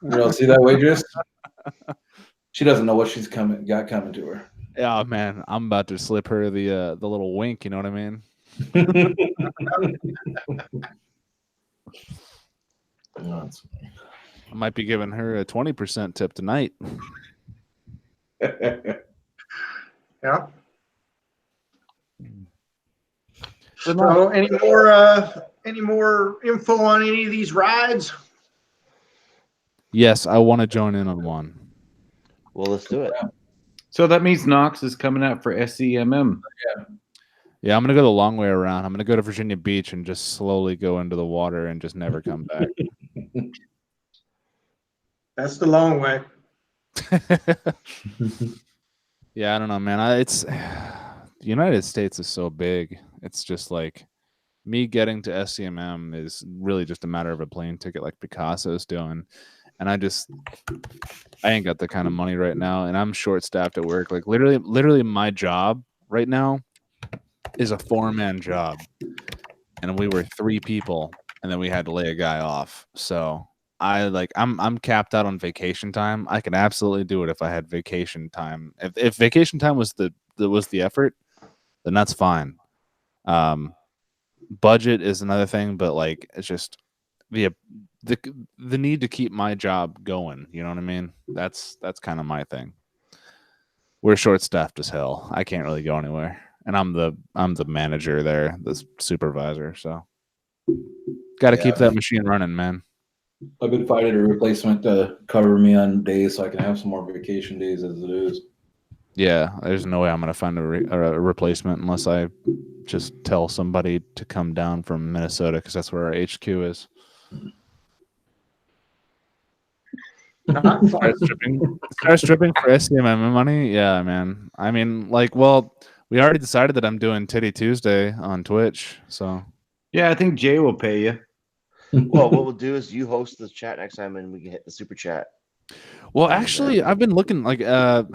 You don't see that waitress? She doesn't know what she's got coming to her. Yeah, man, I'm about to slip her the little wink. You know what I mean? I might be giving her a 20% tip tonight. Yeah. So, any more info on any of these rides? Yes, I want to join in on one. Well, let's do it. So that means Knox is coming out for SEMM. Yeah, I'm gonna go the long way around. I'm gonna go to Virginia Beach and just slowly go into the water and just never come back. That's the long way. Yeah, I don't know, man. It's the United States is so big. It's just like me getting to SCMM is really just a matter of a plane ticket, like Bicasso's doing. And I ain't got the kind of money right now, and I'm short-staffed at work. Like literally, my job right now is a 4-man job, and we were 3 people, and then we had to lay a guy off. So I'm capped out on vacation time. I can absolutely do it if I had vacation time. If vacation time was the effort, then that's fine. Budget is another thing, but like it's just the need to keep my job going. You know what I mean? That's kind of my thing. We're short staffed as hell. I can't really go anywhere, and I'm the manager there, the supervisor. So got to keep that machine running, man. I've been fighting a replacement to cover me on days so I can have some more vacation days as it is. Yeah, there's no way I'm going to find a replacement unless I just tell somebody to come down from Minnesota because that's where our HQ is. Start stripping for SCMM money? Yeah, man. I mean, like, well, we already decided that I'm doing Titty Tuesday on Twitch, so. Yeah, I think Jay will pay you. Well, what we'll do is you host the chat next time and we can hit the super chat. Well, actually, I've been looking like I've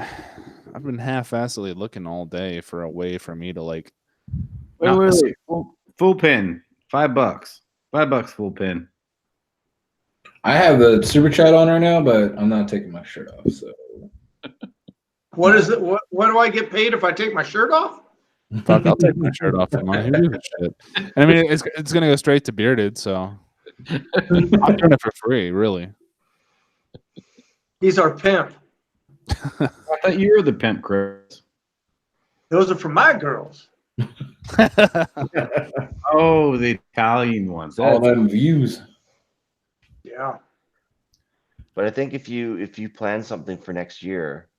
been half-assedly looking all day for a way for me to like. Wait. Full pin, $5. $5 full pin. I have the super chat on right now, but I'm not taking my shirt off. So. What is it? What do I get paid if I take my shirt off? Fuck, I'll take my shirt off. Who gives a shit? I mean, it's gonna go straight to bearded, so I'm doing it for free, really. He's our pimp. I thought you were the pimp, Chris. Those are for my girls. Oh, the Italian ones. All them views. Yeah. But I think if you plan something for next year,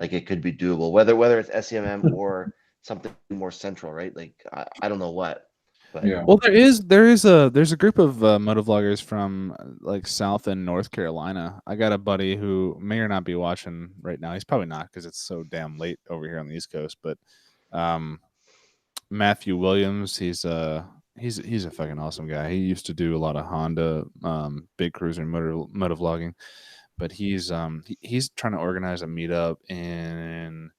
like it could be doable. Whether it's SEMM or something more central, right? Like I don't know what. But yeah. Well, there's a group of motovloggers from like South and North Carolina. I got a buddy who may or not be watching right now. He's probably not because it's so damn late over here on the East Coast. But Matthew Williams, he's a fucking awesome guy. He used to do a lot of Honda big cruiser motovlogging, but he's trying to organize a meetup in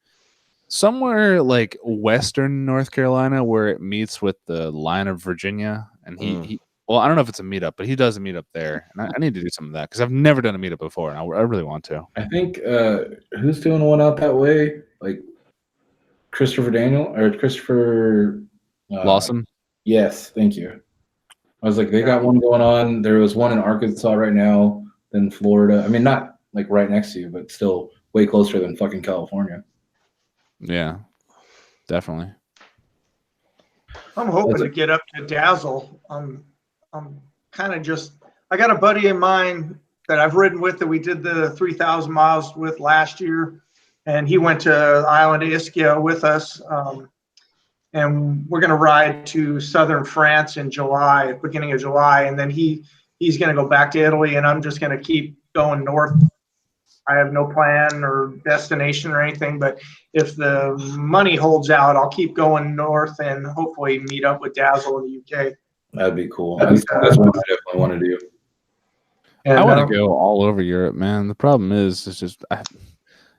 somewhere like western North Carolina where it meets with the line of Virginia. And he well, I don't know if it's a meetup, but he does a meetup there, and I need to do some of that because I've never done a meetup before, and I really want to. I think who's doing one out that way? Like Christopher Lawson. Yes, thank you. I was like, they got one going on. There was one in Arkansas right now, then Florida. I mean, not like right next to you, but still way closer than fucking California. Yeah, definitely. I'm hoping to get up to Dazzle. I'm kind of just. I got a buddy of mine that I've ridden with that we did the 3,000 miles with last year, and he went to the island of Ischia with us. And we're going to ride to southern France in July, beginning of July, and then he's going to go back to Italy, and I'm just going to keep going north. I have no plan or destination or anything, but if the money holds out, I'll keep going north and hopefully meet up with Dazzle in the UK. That'd be cool. That's what I definitely want to do. And, I want to go all over Europe, man. The problem is, it's just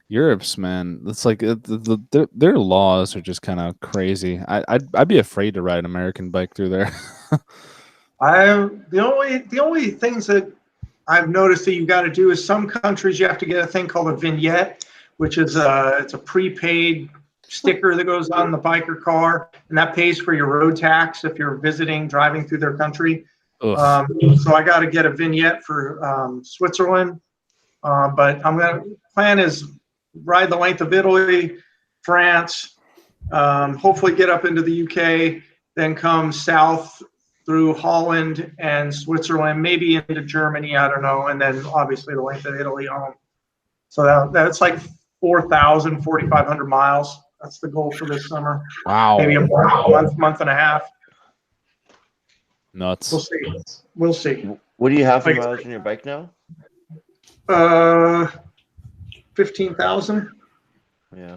Europe's, man. It's like their laws are just kind of crazy. I'd be afraid to ride an American bike through there. the only things that I've noticed that you got to do is some countries you have to get a thing called a vignette, which is it's a prepaid sticker that goes on the biker car, and that pays for your road tax if you're driving through their country. So I got to get a vignette for Switzerland, but plan is ride the length of Italy, France, hopefully get up into the UK, then come south through Holland and Switzerland, maybe into Germany, I don't know, and then obviously the length of Italy home. So that's like 4,000, 4,500 miles. That's the goal for this summer. Wow. Maybe a month and a half. Nuts. We'll see. What do you have for mileage on your bike now? 15,000. Yeah.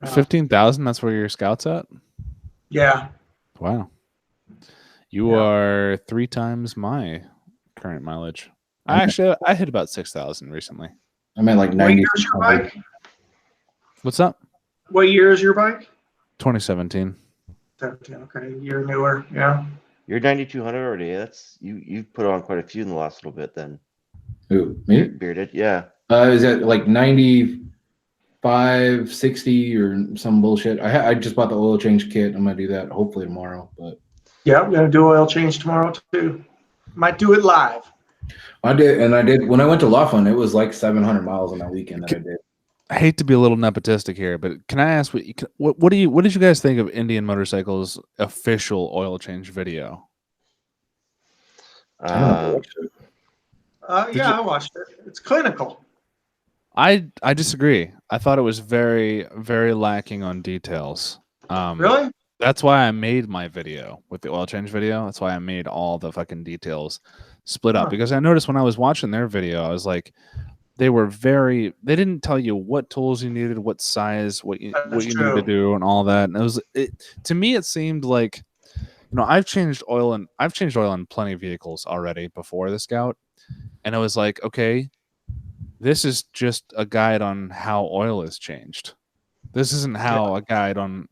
15,000. That's where your Scout's at. Yeah. Wow. You are 3 times my current mileage. I hit about 6,000 recently. I'm at like 90. What year is your bike? What's up? What year is your bike? 2017. 17. Okay, you're newer. Yeah. You're 9,200 already. That's you've put on quite a few in the last little bit then. Who, me? Bearded, yeah. Is it like 95, 60 or some bullshit? I just bought the oil change kit. I'm gonna do that hopefully tomorrow. But yeah, I'm gonna do oil change tomorrow too. Might do it live. I did when I went to Laughlin. It was like 700 miles on that weekend that I did. I hate to be a little nepotistic here, but can I ask what did you guys think of Indian Motorcycle's official oil change video? Yeah, I watched it. It's clinical. I disagree. I thought it was very, very lacking on details. Really? That's why I made my video with the oil change video. That's why I made all the fucking details split up, because I noticed when I was watching their video, I was like, they didn't tell you what tools you needed, what size, what you needed to do, and all that. And to me, it seemed like, I've changed oil in plenty of vehicles already before the Scout, and it was like, okay, this is just a guide on how oil is changed. This isn't a guide on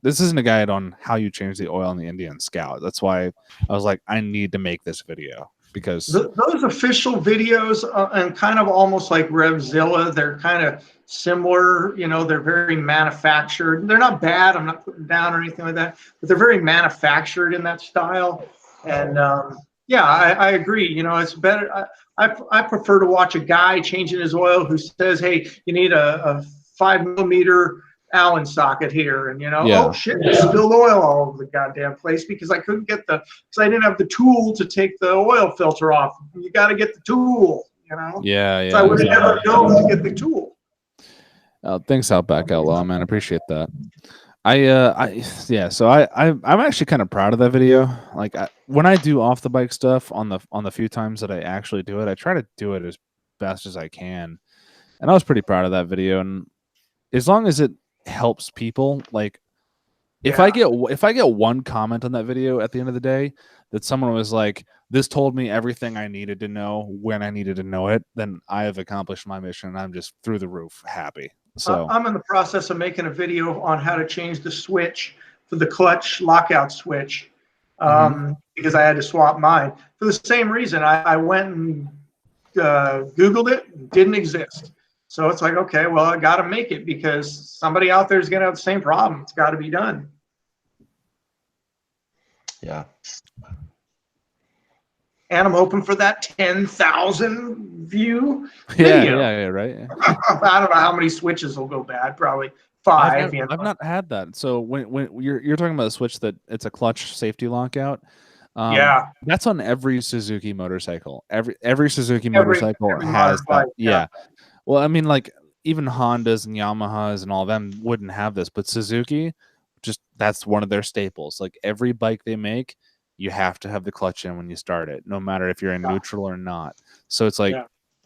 how you change the oil in the Indian Scout. That's why I was like, I need to make this video. Because those official videos and kind of almost like Revzilla, they're kind of similar. They're very manufactured. They're not bad. I'm not putting down or anything like that, but they're very manufactured in that style. And I agree. It's better. I prefer to watch a guy changing his oil who says, "Hey, you need a 5mm Allen socket here," and oh shit, I spilled oil all over the goddamn place because I couldn't get I didn't have the tool to take the oil filter off. You got to get the tool, Yeah. So I would have never known to get the tool. Thanks, Outback Outlaw, man. I appreciate that. So I'm actually kind of proud of that video. Like when I do off the bike stuff on the few times that I actually do it, I try to do it as best as I can, and I was pretty proud of that video. And as long as it helps people, like if I get one comment on that video at the end of the day that someone was like, this told me everything I needed to know when I needed to know it, then I have accomplished my mission and I'm just through the roof happy. So I'm in the process of making a video on how to change the switch for the clutch lockout switch, because I had to swap mine for the same reason. I went and Googled it, didn't exist. So it's like, okay, well, I got to make it because somebody out there is going to have the same problem. It's got to be done. Yeah. And I'm hoping for that 10,000 view video. Yeah, right. I don't know how many switches will go bad. Probably 5. I've not had that. So when you're talking about a switch that it's a clutch safety lockout. That's on every Suzuki motorcycle. Every Suzuki motorcycle has that. Yeah. Well, I mean, like even Hondas and Yamahas and all of them wouldn't have this, but Suzuki, that's one of their staples. Like every bike they make, you have to have the clutch in when you start it, no matter if you're in neutral or not. So it's like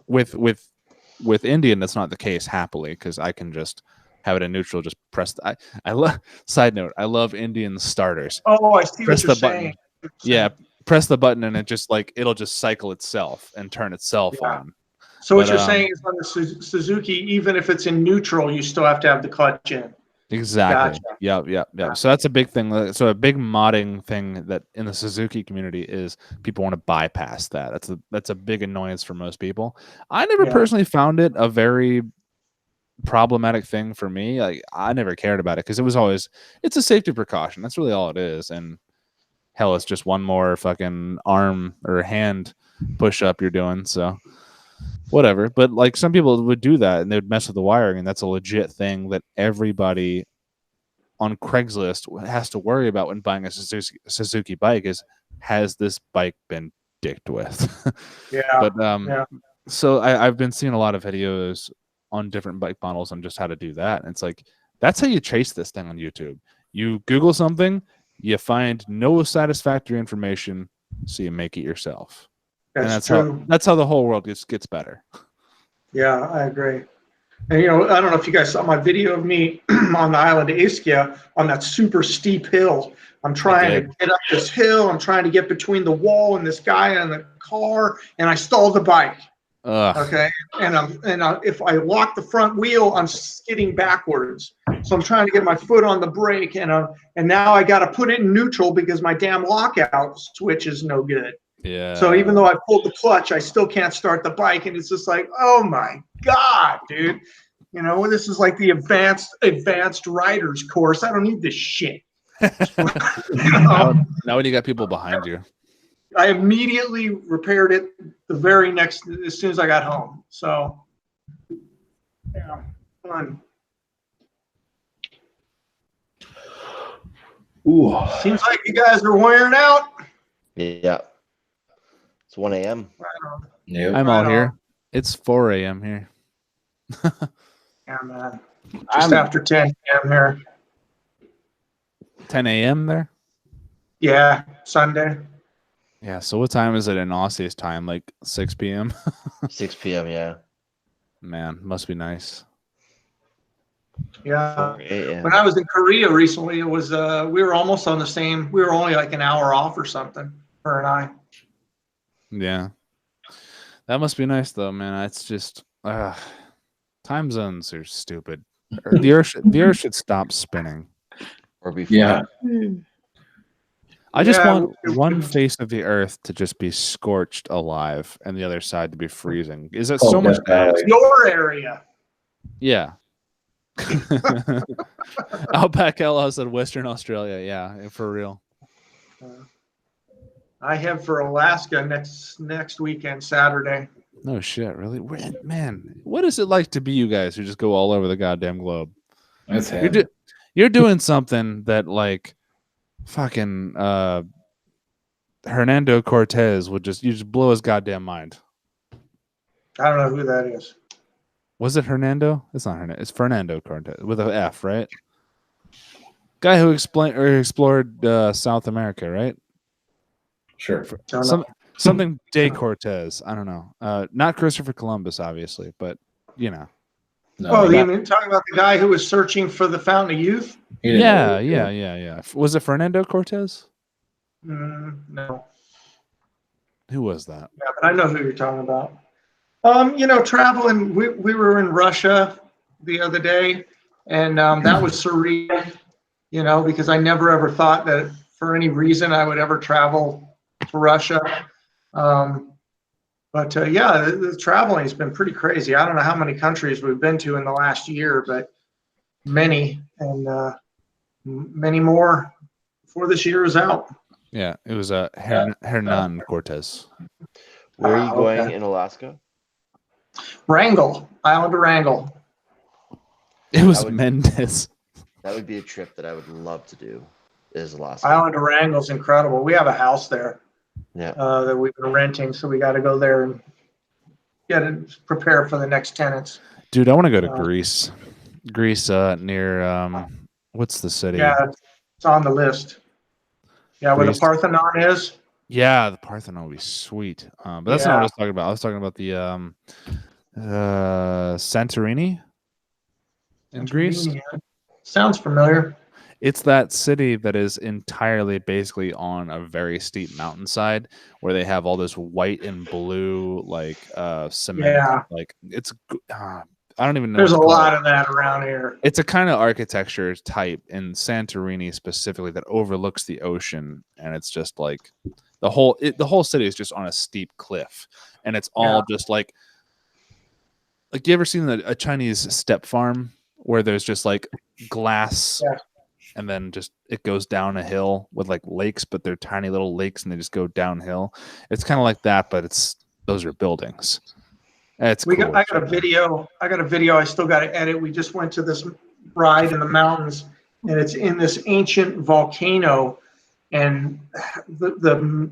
with Indian, that's not the case, happily, because I can just have it in neutral, just press. I love. Side note, I love Indian starters. Oh, I see press what you're the button. saying. Yeah, press the button and it'll just cycle itself and turn itself on. So what you're saying is on the Suzuki, even if it's in neutral, you still have to have the clutch in. Exactly. Gotcha. Yep. So that's a big thing. So a big modding thing that in the Suzuki community is people want to bypass that. That's a big annoyance for most people. I never personally found it a very problematic thing for me. Like I never cared about it because it's a safety precaution. That's really all it is. And hell, it's just one more fucking arm or hand push up you're doing. So whatever. But like some people would do that and they would mess with the wiring, and that's a legit thing that everybody on Craigslist has to worry about when buying a Suzuki bike is, has this bike been dicked with? But so I've been seeing a lot of videos on different bike models on just how to do that. And it's like, that's how you chase this thing on YouTube. You Google something, you find no satisfactory information, so you make it yourself. That's true. That's how the whole world gets better. Yeah, I agree. And I don't know if you guys saw my video of me on the island of Ischia on that super steep hill. I'm trying to get up this hill. I'm trying to get between the wall and this guy and the car, and I stalled the bike. Okay, and if I lock the front wheel, I'm skidding backwards. So I'm trying to get my foot on the brake, and now I got to put it in neutral because my damn lockout switch is no good. Yeah. So even though I pulled the clutch, I still can't start the bike, and it's just like, oh my god, dude! This is like the advanced riders course. I don't need this shit. Now when you got people behind you. I immediately repaired it as soon as I got home. So, yeah, fun. Ooh. Seems like you guys are wearing out. Yeah. It's 1 a.m. Yep. I'm all here. It's 4 a.m. here. Yeah, man. Just after 10 a.m. here. 10 a.m. there? Yeah, Sunday. Yeah, so what time is it in Aussie's time? Like 6 p.m.? 6 p.m., yeah. Man, must be nice. Yeah. When I was in Korea recently, it was we were almost on the same. We were only like an hour off or something, her and I. Yeah. That must be nice though, man. It's just time zones are stupid. The earth should stop spinning. Or be flat. I just want one face of the earth to just be scorched alive and the other side to be freezing. Is that so much bad? Your area. Yeah. Outback LO said Western Australia. Yeah, for real. I head for Alaska next weekend, Saturday. No shit, really? Man, what is it like to be you guys who just go all over the goddamn globe? You're doing something that like fucking Hernando Cortez would just blow his goddamn mind. I don't know who that is. Was it Hernando? It's not Hernando. It's Fernando Cortez with an F, right? Guy who explored South America, right? Sure. Something de Cortez. I don't know. Not Christopher Columbus, obviously, but you know. No, you talking about the guy who was searching for the Fountain of Youth? Yeah. Was it Fernando Cortez? No. Who was that? Yeah, but I know who you're talking about. Traveling. We were in Russia the other day, and that was surreal. Because I never ever thought that for any reason I would ever travel to Russia. The traveling has been pretty crazy. I don't know how many countries we've been to in the last year, but many, and many more before this year is out. Yeah, it was Hernan Cortez. Where are you going in Alaska? Wrangell, Island of Wrangell. It was Mendez. That would be a trip that I would love to do. Is Alaska. Island of Wrangell's incredible. We have a house there. Yeah. That we've been renting, so we got to go there and get it prepare for the next tenants. Dude, I want to go to Greece. Greece, near what's the city? Yeah, it's on the list. Yeah, where the Parthenon is. Yeah, the Parthenon would be sweet. But that's not what I was talking about. I was talking about the Santorini in Greece. Yeah. Sounds familiar. It's that city that is entirely basically on a very steep mountainside where they have all this white and blue like cement. Yeah. Like it's I don't even know. There's a lot of that around here. It's a kind of architecture type in Santorini specifically that overlooks the ocean, and it's just like the whole city is just on a steep cliff, and it's all just like you ever seen a Chinese step farm where there's just like glass, and then just it goes down a hill with like lakes, but they're tiny little lakes, and they just go downhill. It's kind of like that, but those are buildings. It's cool. I got a video. I still got to edit. We just went to this ride in the mountains, and it's in this ancient volcano, and the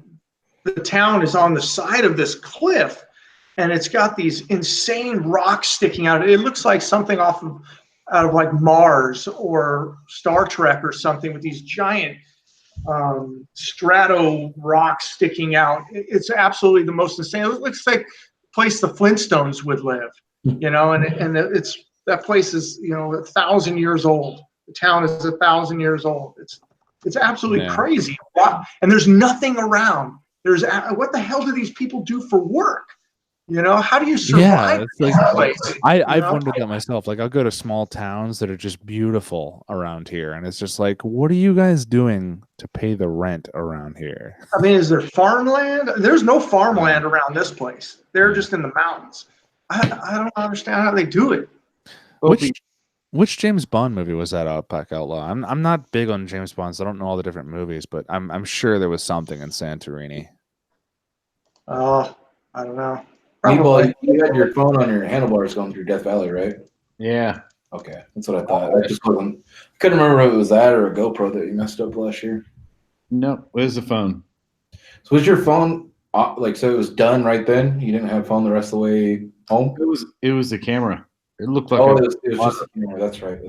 town is on the side of this cliff, and it's got these insane rocks sticking out. It looks like something out of like Mars or Star Trek or something, with these giant strato rocks sticking out. It's absolutely the most insane. It looks like place the Flintstones would live, and that place is 1,000 years old. The town is 1,000 years old. It's absolutely crazy. Wow. And there's nothing around. What the hell do these people do for work? How do you survive? I've wondered that myself. Like, I'll go to small towns that are just beautiful around here, and it's just like, what are you guys doing to pay the rent around here? I mean, is there farmland? There's no farmland around this place. They're just in the mountains. I don't understand how they do it. Which James Bond movie was that, Outback Outlaw? I'm not big on James Bonds. I don't know all the different movies, but I'm sure there was something in Santorini. Oh, I don't know. Meatball, you had your phone on your handlebars going through Death Valley, right? Yeah. Okay, that's what I thought. I just couldn't remember if it was that or a GoPro that you messed up last year. No, where's the phone? So was your phone so it was done right then? You didn't have phone the rest of the way home? It was the camera. It looked like it was just the camera. That's right.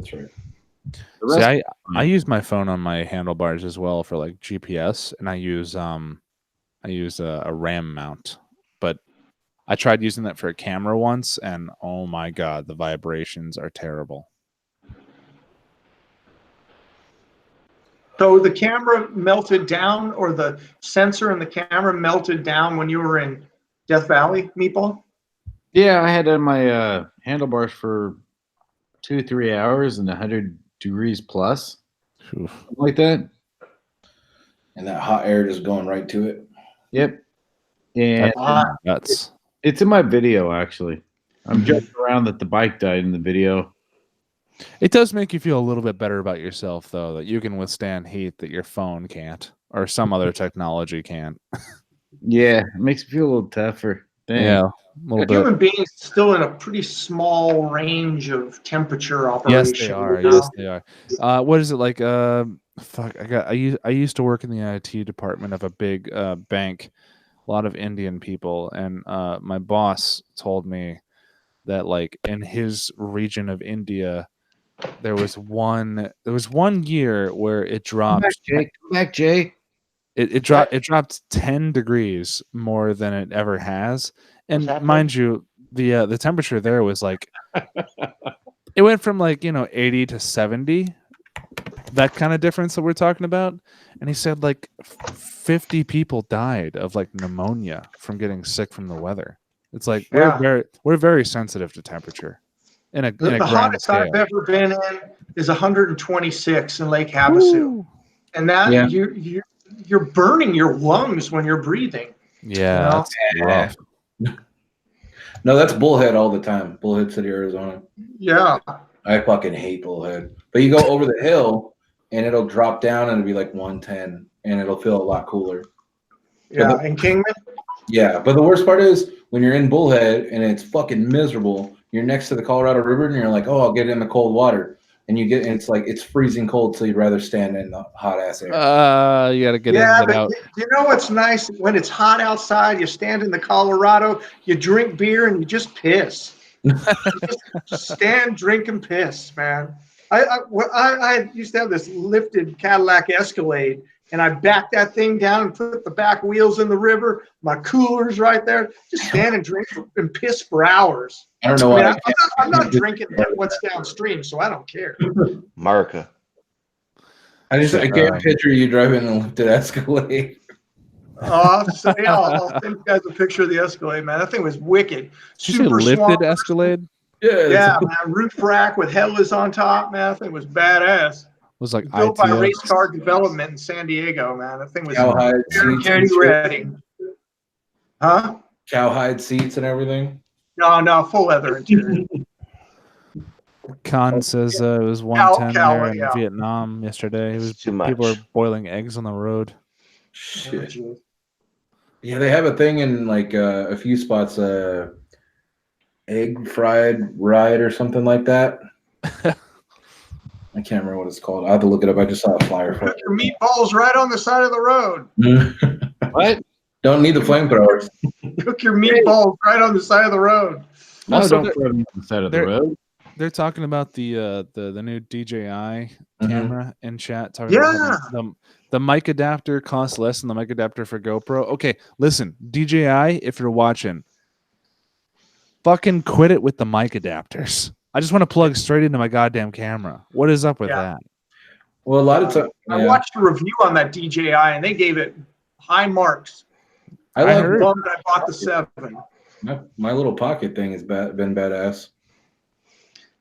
See, I use my phone on my handlebars as well for like GPS, and I use a RAM mount, but I tried using that for a camera once, and oh my god, the vibrations are terrible. So the camera melted down, or the sensor in the camera melted down when you were in Death Valley, Meatball? Yeah, I had on my handlebars for 2-3 hours and 100 degrees plus. Like that. And that hot air just going right to it. Yep. And nuts. It's in my video, actually. I'm joking around that the bike died in the video. It does make you feel a little bit better about yourself, though, that you can withstand heat that your phone can't, or some other technology can't. Yeah, it makes me feel a little tougher. Dang. Yeah, a little bit. Human beings still in a pretty small range of temperature operation. Yes, they are. Yes, they are. What is it like? Fuck, I used to work in the IT department of a big bank. A lot of Indian people, and my boss told me that like in his region of India, there was one year where it dropped. Come back, Jay. It dropped 10 degrees more than it ever has, and mind you, the temperature there was like it went from 80 to 70. That kind of difference that we're talking about. And he said like 50 people died of like pneumonia from getting sick from the weather. It's like we're very sensitive to temperature. The hottest I've ever been in is 126 in Lake Havasu. And that you're burning your lungs when you're breathing. Yeah, that's rough. No, that's Bullhead all the time. Bullhead City, Arizona. Yeah. I fucking hate Bullhead. But you go over the hill and it'll drop down and it'll be like 110 and it'll feel a lot cooler. Yeah, in Kingman? Yeah, but the worst part is when you're in Bullhead and it's fucking miserable, you're next to the Colorado River and you're like, oh, I'll get in the cold water. And it's like it's freezing cold, so you'd rather stand in the hot ass air. You gotta get in and get out. You know what's nice? When it's hot outside, you stand in the Colorado, you drink beer, and you just piss. just stand, drink, and piss, man. I used to have this lifted Cadillac Escalade, and I backed that thing down and put the back wheels in the river. My cooler's right there. Just stand and drink and piss for hours. I don't know why. I'm not drinking what's downstream, so I don't care. Marca. I can't picture you driving a lifted Escalade. I'll send you guys a picture of the Escalade, man. That thing was wicked. Did you say lifted Escalade? Yeah, man, roof rack with Hellas on top, man. That thing was badass. Was like Built by ITX. Race Car Development in San Diego, man. That thing was Cowhide very seats and shit. ready. Huh? Cowhide seats and everything. No, full leather interior. Khan says it was 110 there in yeah. Vietnam yesterday. It was Too much. people were boiling eggs on the road. Shit. Yeah, they have a thing in like a few spots, egg fried ride or something like that. I can't remember what it's called. I have to look it up. I just saw a flyer for Put your meatballs right on the side of the road. it. What? Don't need the flamethrowers. Cook your meatballs right on the side of the road. No, Also, don't throw them on the side of the they're- road. They're talking about the new DJI camera in chat. Talking Yeah. about the mic adapter costs less than the mic adapter for GoPro. Okay, listen, DJI, if you're watching, fucking quit it with the mic adapters. I just want to plug straight into my goddamn camera. What is up with that? Well, a lot of times, I watched a review on that DJI, and they gave it high marks. I I love was bummed I bought the 7. my little pocket thing has been badass.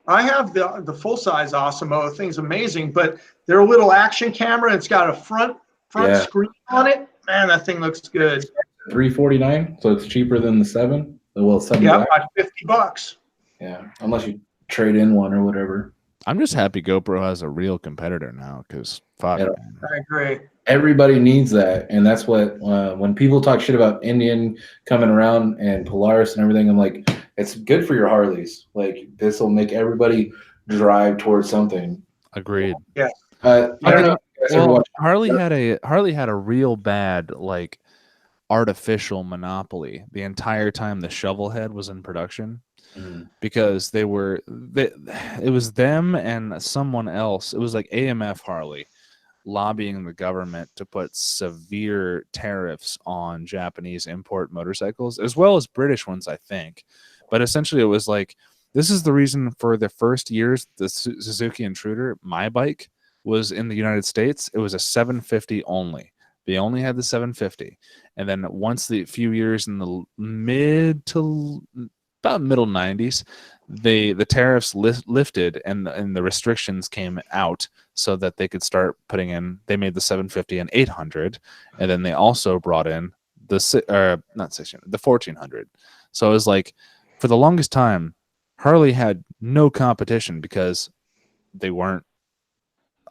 I have the full size Osmo. The thing's amazing, but their little action camera, it's got a front Yeah. screen on it. Man, that thing looks good. $349, so it's cheaper than the 7. Well, 7. Yeah, about $50. Yeah, unless you trade in one or whatever. I'm just happy GoPro has a real competitor now because fuck. Yeah. Man. I agree. Everybody needs that, and that's what when people talk shit about Indian coming around and Polaris and everything, I'm like, it's good for your Harleys. Like this will make everybody drive towards something. Agreed. Yeah. I don't know. If you guys ever Well, watched- Harley had a real bad like artificial monopoly the entire time the shovel head was in production. Because it was them and someone else. It was like AMF Harley lobbying the government to put severe tariffs on Japanese import motorcycles, as well as British ones, I think. But essentially, it was like, this is the reason for the first years the Suzuki Intruder, my bike, was in the United States. It was a 750 only. They only had the 750. And then once the few years in the mid to about middle 90s, the tariffs lifted and the restrictions came out so that they could start putting in. They made the 750 and 800, and then they also brought in the 1400. So it was like, for the longest time, Harley had no competition because they weren't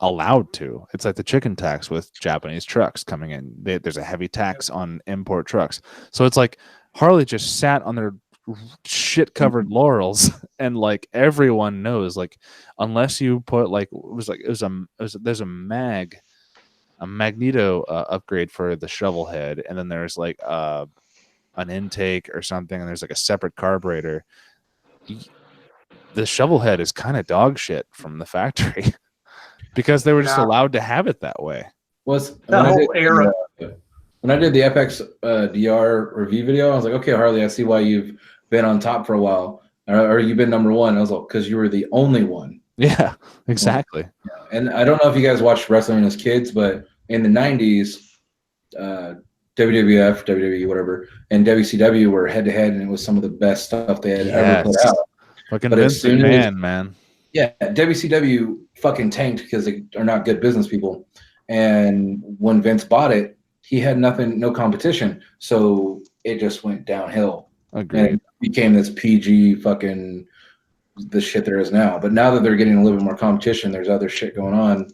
allowed to. It's like the chicken tax with Japanese trucks coming in. There's a heavy tax on import trucks, so it's like Harley just sat on their shit covered laurels, and like everyone knows, like unless you put like there's a magneto upgrade for the shovel head, and then there's like an intake or something, and there's like a separate carburetor. The shovel head is kind of dog shit from the factory because they were just allowed to have it that way. Was That whole era. When I did the FX DR review video, I was like, okay, Harley, I see why you've been on top for a while, or you've been number one. I was like, because you were the only one. Yeah, exactly. And I don't know if you guys watched wrestling as kids, but in the 90s, WWF, WWE, whatever, and WCW were head to head, and it was some of the best stuff they had ever put out. Fucking But as Vince soon as- McMahon, man. Yeah, WCW fucking tanked because they are not good business people. And when Vince bought it, he had no competition. So it just went downhill. Agreed. And it became this PG fucking the shit there is now. But now that they're getting a little bit more competition, there's other shit going on.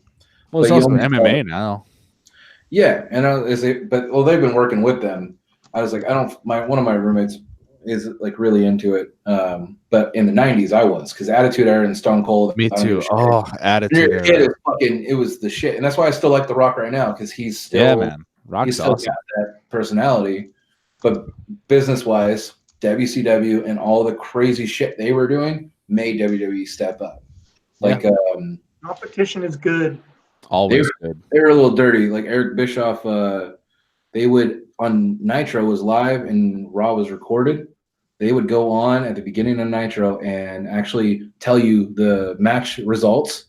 Well, it's But you also almost MMA now. Yeah, and they've been working with them. I was like, one of my roommates is like really into it. But in the 90s, I was, because Attitude Era and Stone Cold. Me I don't give too. a shit. Oh, Attitude It Era. is it was the shit, and that's why I still like The Rock right now, because he's still, Yeah, man. he's Rock's still awesome. got that personality. But business wise, WCW and all the crazy shit they were doing made WWE step up. Like Competition is good. Always good. they were a little dirty. Like Eric Bischoff, they would, on Nitro was live and Raw was recorded. They would go on at the beginning of Nitro and actually tell you the match results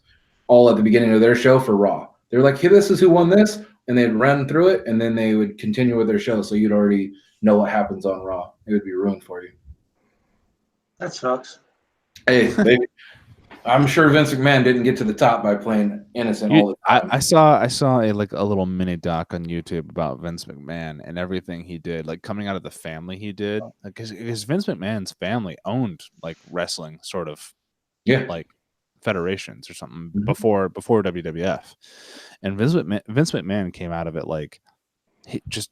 all at the beginning of their show for Raw. They're like, hey, this is who won this. And they'd run through it, and then they would continue with their show. So you'd already know what happens on Raw. It would be ruined for you. That sucks. Hey, I'm sure Vince McMahon didn't get to the top by playing innocent all the time. I saw a little mini doc on YouTube about Vince McMahon and everything he did, like coming out of the family he did, because Vince McMahon's family owned like wrestling sort of, like federations or something before WWF, and Vince McMahon came out of it like just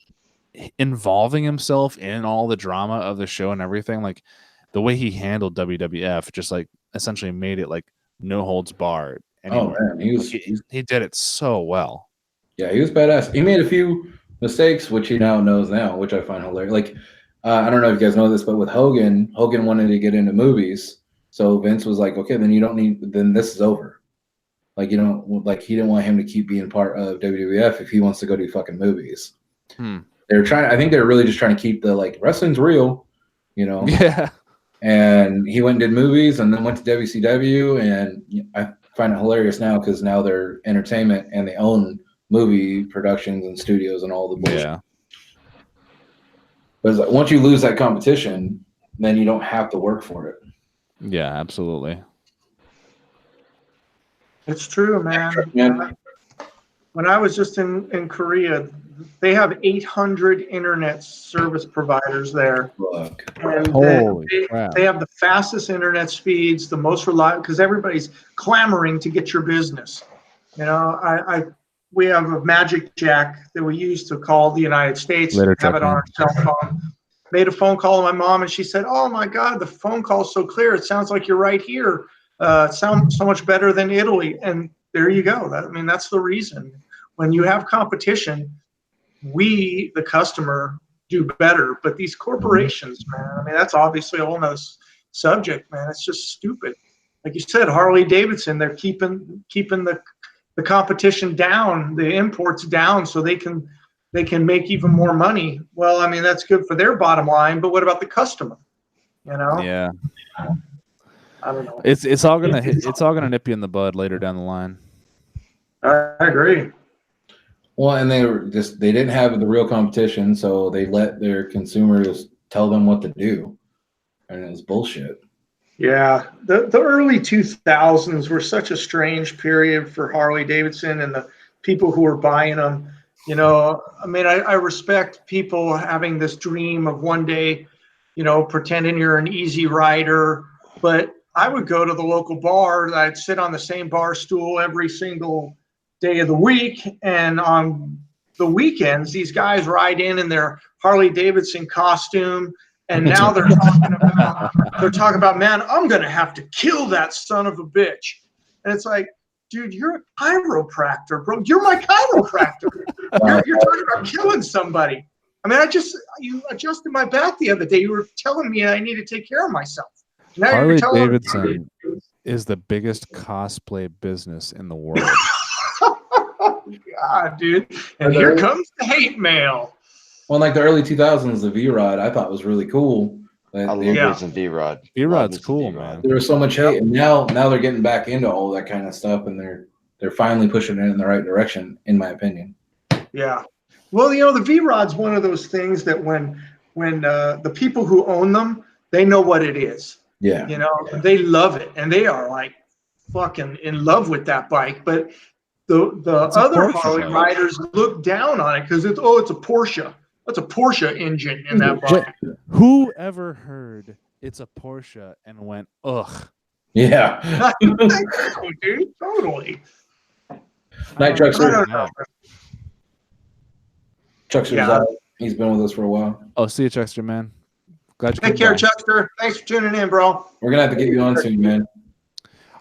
involving himself in all the drama of the show and everything, like the way he handled WWF just like essentially made it like no holds barred. Oh man, he did it so well. Yeah, he was badass. He made a few mistakes, which he now knows now, which I find hilarious. Like, I don't know if you guys know this, but with Hogan wanted to get into movies, so Vince was like, okay, then this is over. Like, you know, like he didn't want him to keep being part of WWF if he wants to go do fucking movies. They were trying. I think they're really just trying to keep the like wrestling's real, you know. Yeah. And he went and did movies, and then went to WCW, and I find it hilarious now because now they're entertainment and they own movie productions and studios and all the bullshit. Yeah. But like, once you lose that competition, then you don't have to work for it. Yeah, absolutely. It's true, man. When I was just in Korea, they have 800 internet service providers there. And they have the fastest internet speeds, the most reliable, because everybody's clamoring to get your business. You know, we have a Magic Jack that we use to call the United States. Have it on our cell phone. Made a phone call to my mom, and she said, "Oh my God, the phone call's so clear. It sounds like you're right here. It sounds so much better than Italy." And there you go. That's the reason. When you have competition, we, the customer, do better. But these corporations, man, that's obviously a whole nother subject, man. It's just stupid. Like you said, Harley-Davidson, they're keeping the competition down, the imports down, so they can make even more money. Well, that's good for their bottom line, but what about the customer? You know? Yeah. I don't know. It's all gonna nip you in the bud later down the line. I agree. Well, and they didn't have the real competition, so they let their consumers tell them what to do, and it was bullshit. Yeah, the early 2000s were such a strange period for Harley-Davidson and the people who were buying them. You know, I respect people having this dream of one day, you know, pretending you're an easy rider, but I would go to the local bar. I'd sit on the same bar stool every single day of the week, and on the weekends these guys ride in their Harley-Davidson costume, and now they're talking about, man, I'm gonna have to kill that son of a bitch. And it's like, dude, you're a chiropractor, bro. You're my chiropractor. You're talking about killing somebody. You adjusted my back the other day. You were telling me I need to take care of myself. Now Harley-Davidson is the biggest cosplay business in the world. God, dude. And here comes the hate mail. Well, like the early 2000s, the V-Rod I thought was really cool. I love some V-Rod. V-Rod's cool, man. There was so much hate, and now they're getting back into all that kind of stuff, and they're finally pushing it in the right direction, in my opinion. Yeah. Well, you know, the V-Rod's one of those things that when the people who own them, they know what it is. Yeah. You know, they love it, and they are like fucking in love with that bike. But the other Harley riders look down on it because it's a Porsche. That's a Porsche engine in that bike. Who ever heard it's a Porsche and went, ugh? Yeah. Dude, totally. Night Truckster. Truckster's out. He's been with us for a while. Oh, see you, Chuckster, man. Glad you Take care, Chuckster. Thanks for tuning in, bro. We're gonna have to get you on soon, man.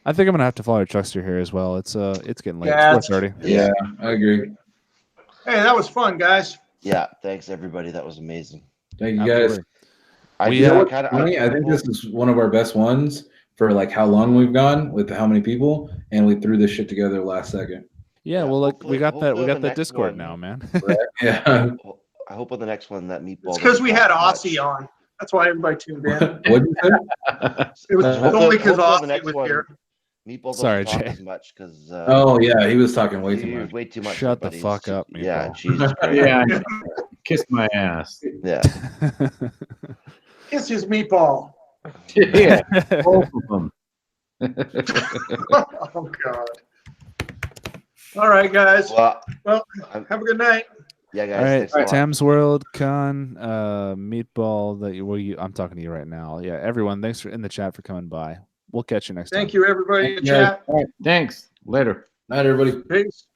I think I'm gonna have to follow Chuckster here as well. It's getting late. Yeah, it's 4:30. Yeah, I agree. Hey, that was fun, guys. Yeah, thanks everybody. That was amazing. Thank you guys. I think this is one of our best ones for like how long we've gone with how many people, and we threw this shit together last second. Yeah, well, like we got that Discord now, man. Yeah. I hope on the next one that Meatball. It's because we had Aussie on. That's why everybody tuned in. What'd you say? It was only because Aussie was here. Meatball Sorry, doesn't talk Jay. as much because. Oh yeah, he was talking way too much. Way too much. Shut the fuck up, Meatball. Yeah, Jesus Christ. Yeah, kiss my ass. Yeah. Kiss his meatball. Yeah, both of them. Oh God. All right, guys. Well, Well, have a good night. yeah, guys. All right, thanks a lot. Thames World, Con, Meatball. I'm talking to you right now. Yeah, everyone, thanks for in the chat for coming by. We'll catch you next time. Thank you, everybody in the Yeah. chat. All right, thanks. Later. Night, everybody. Peace.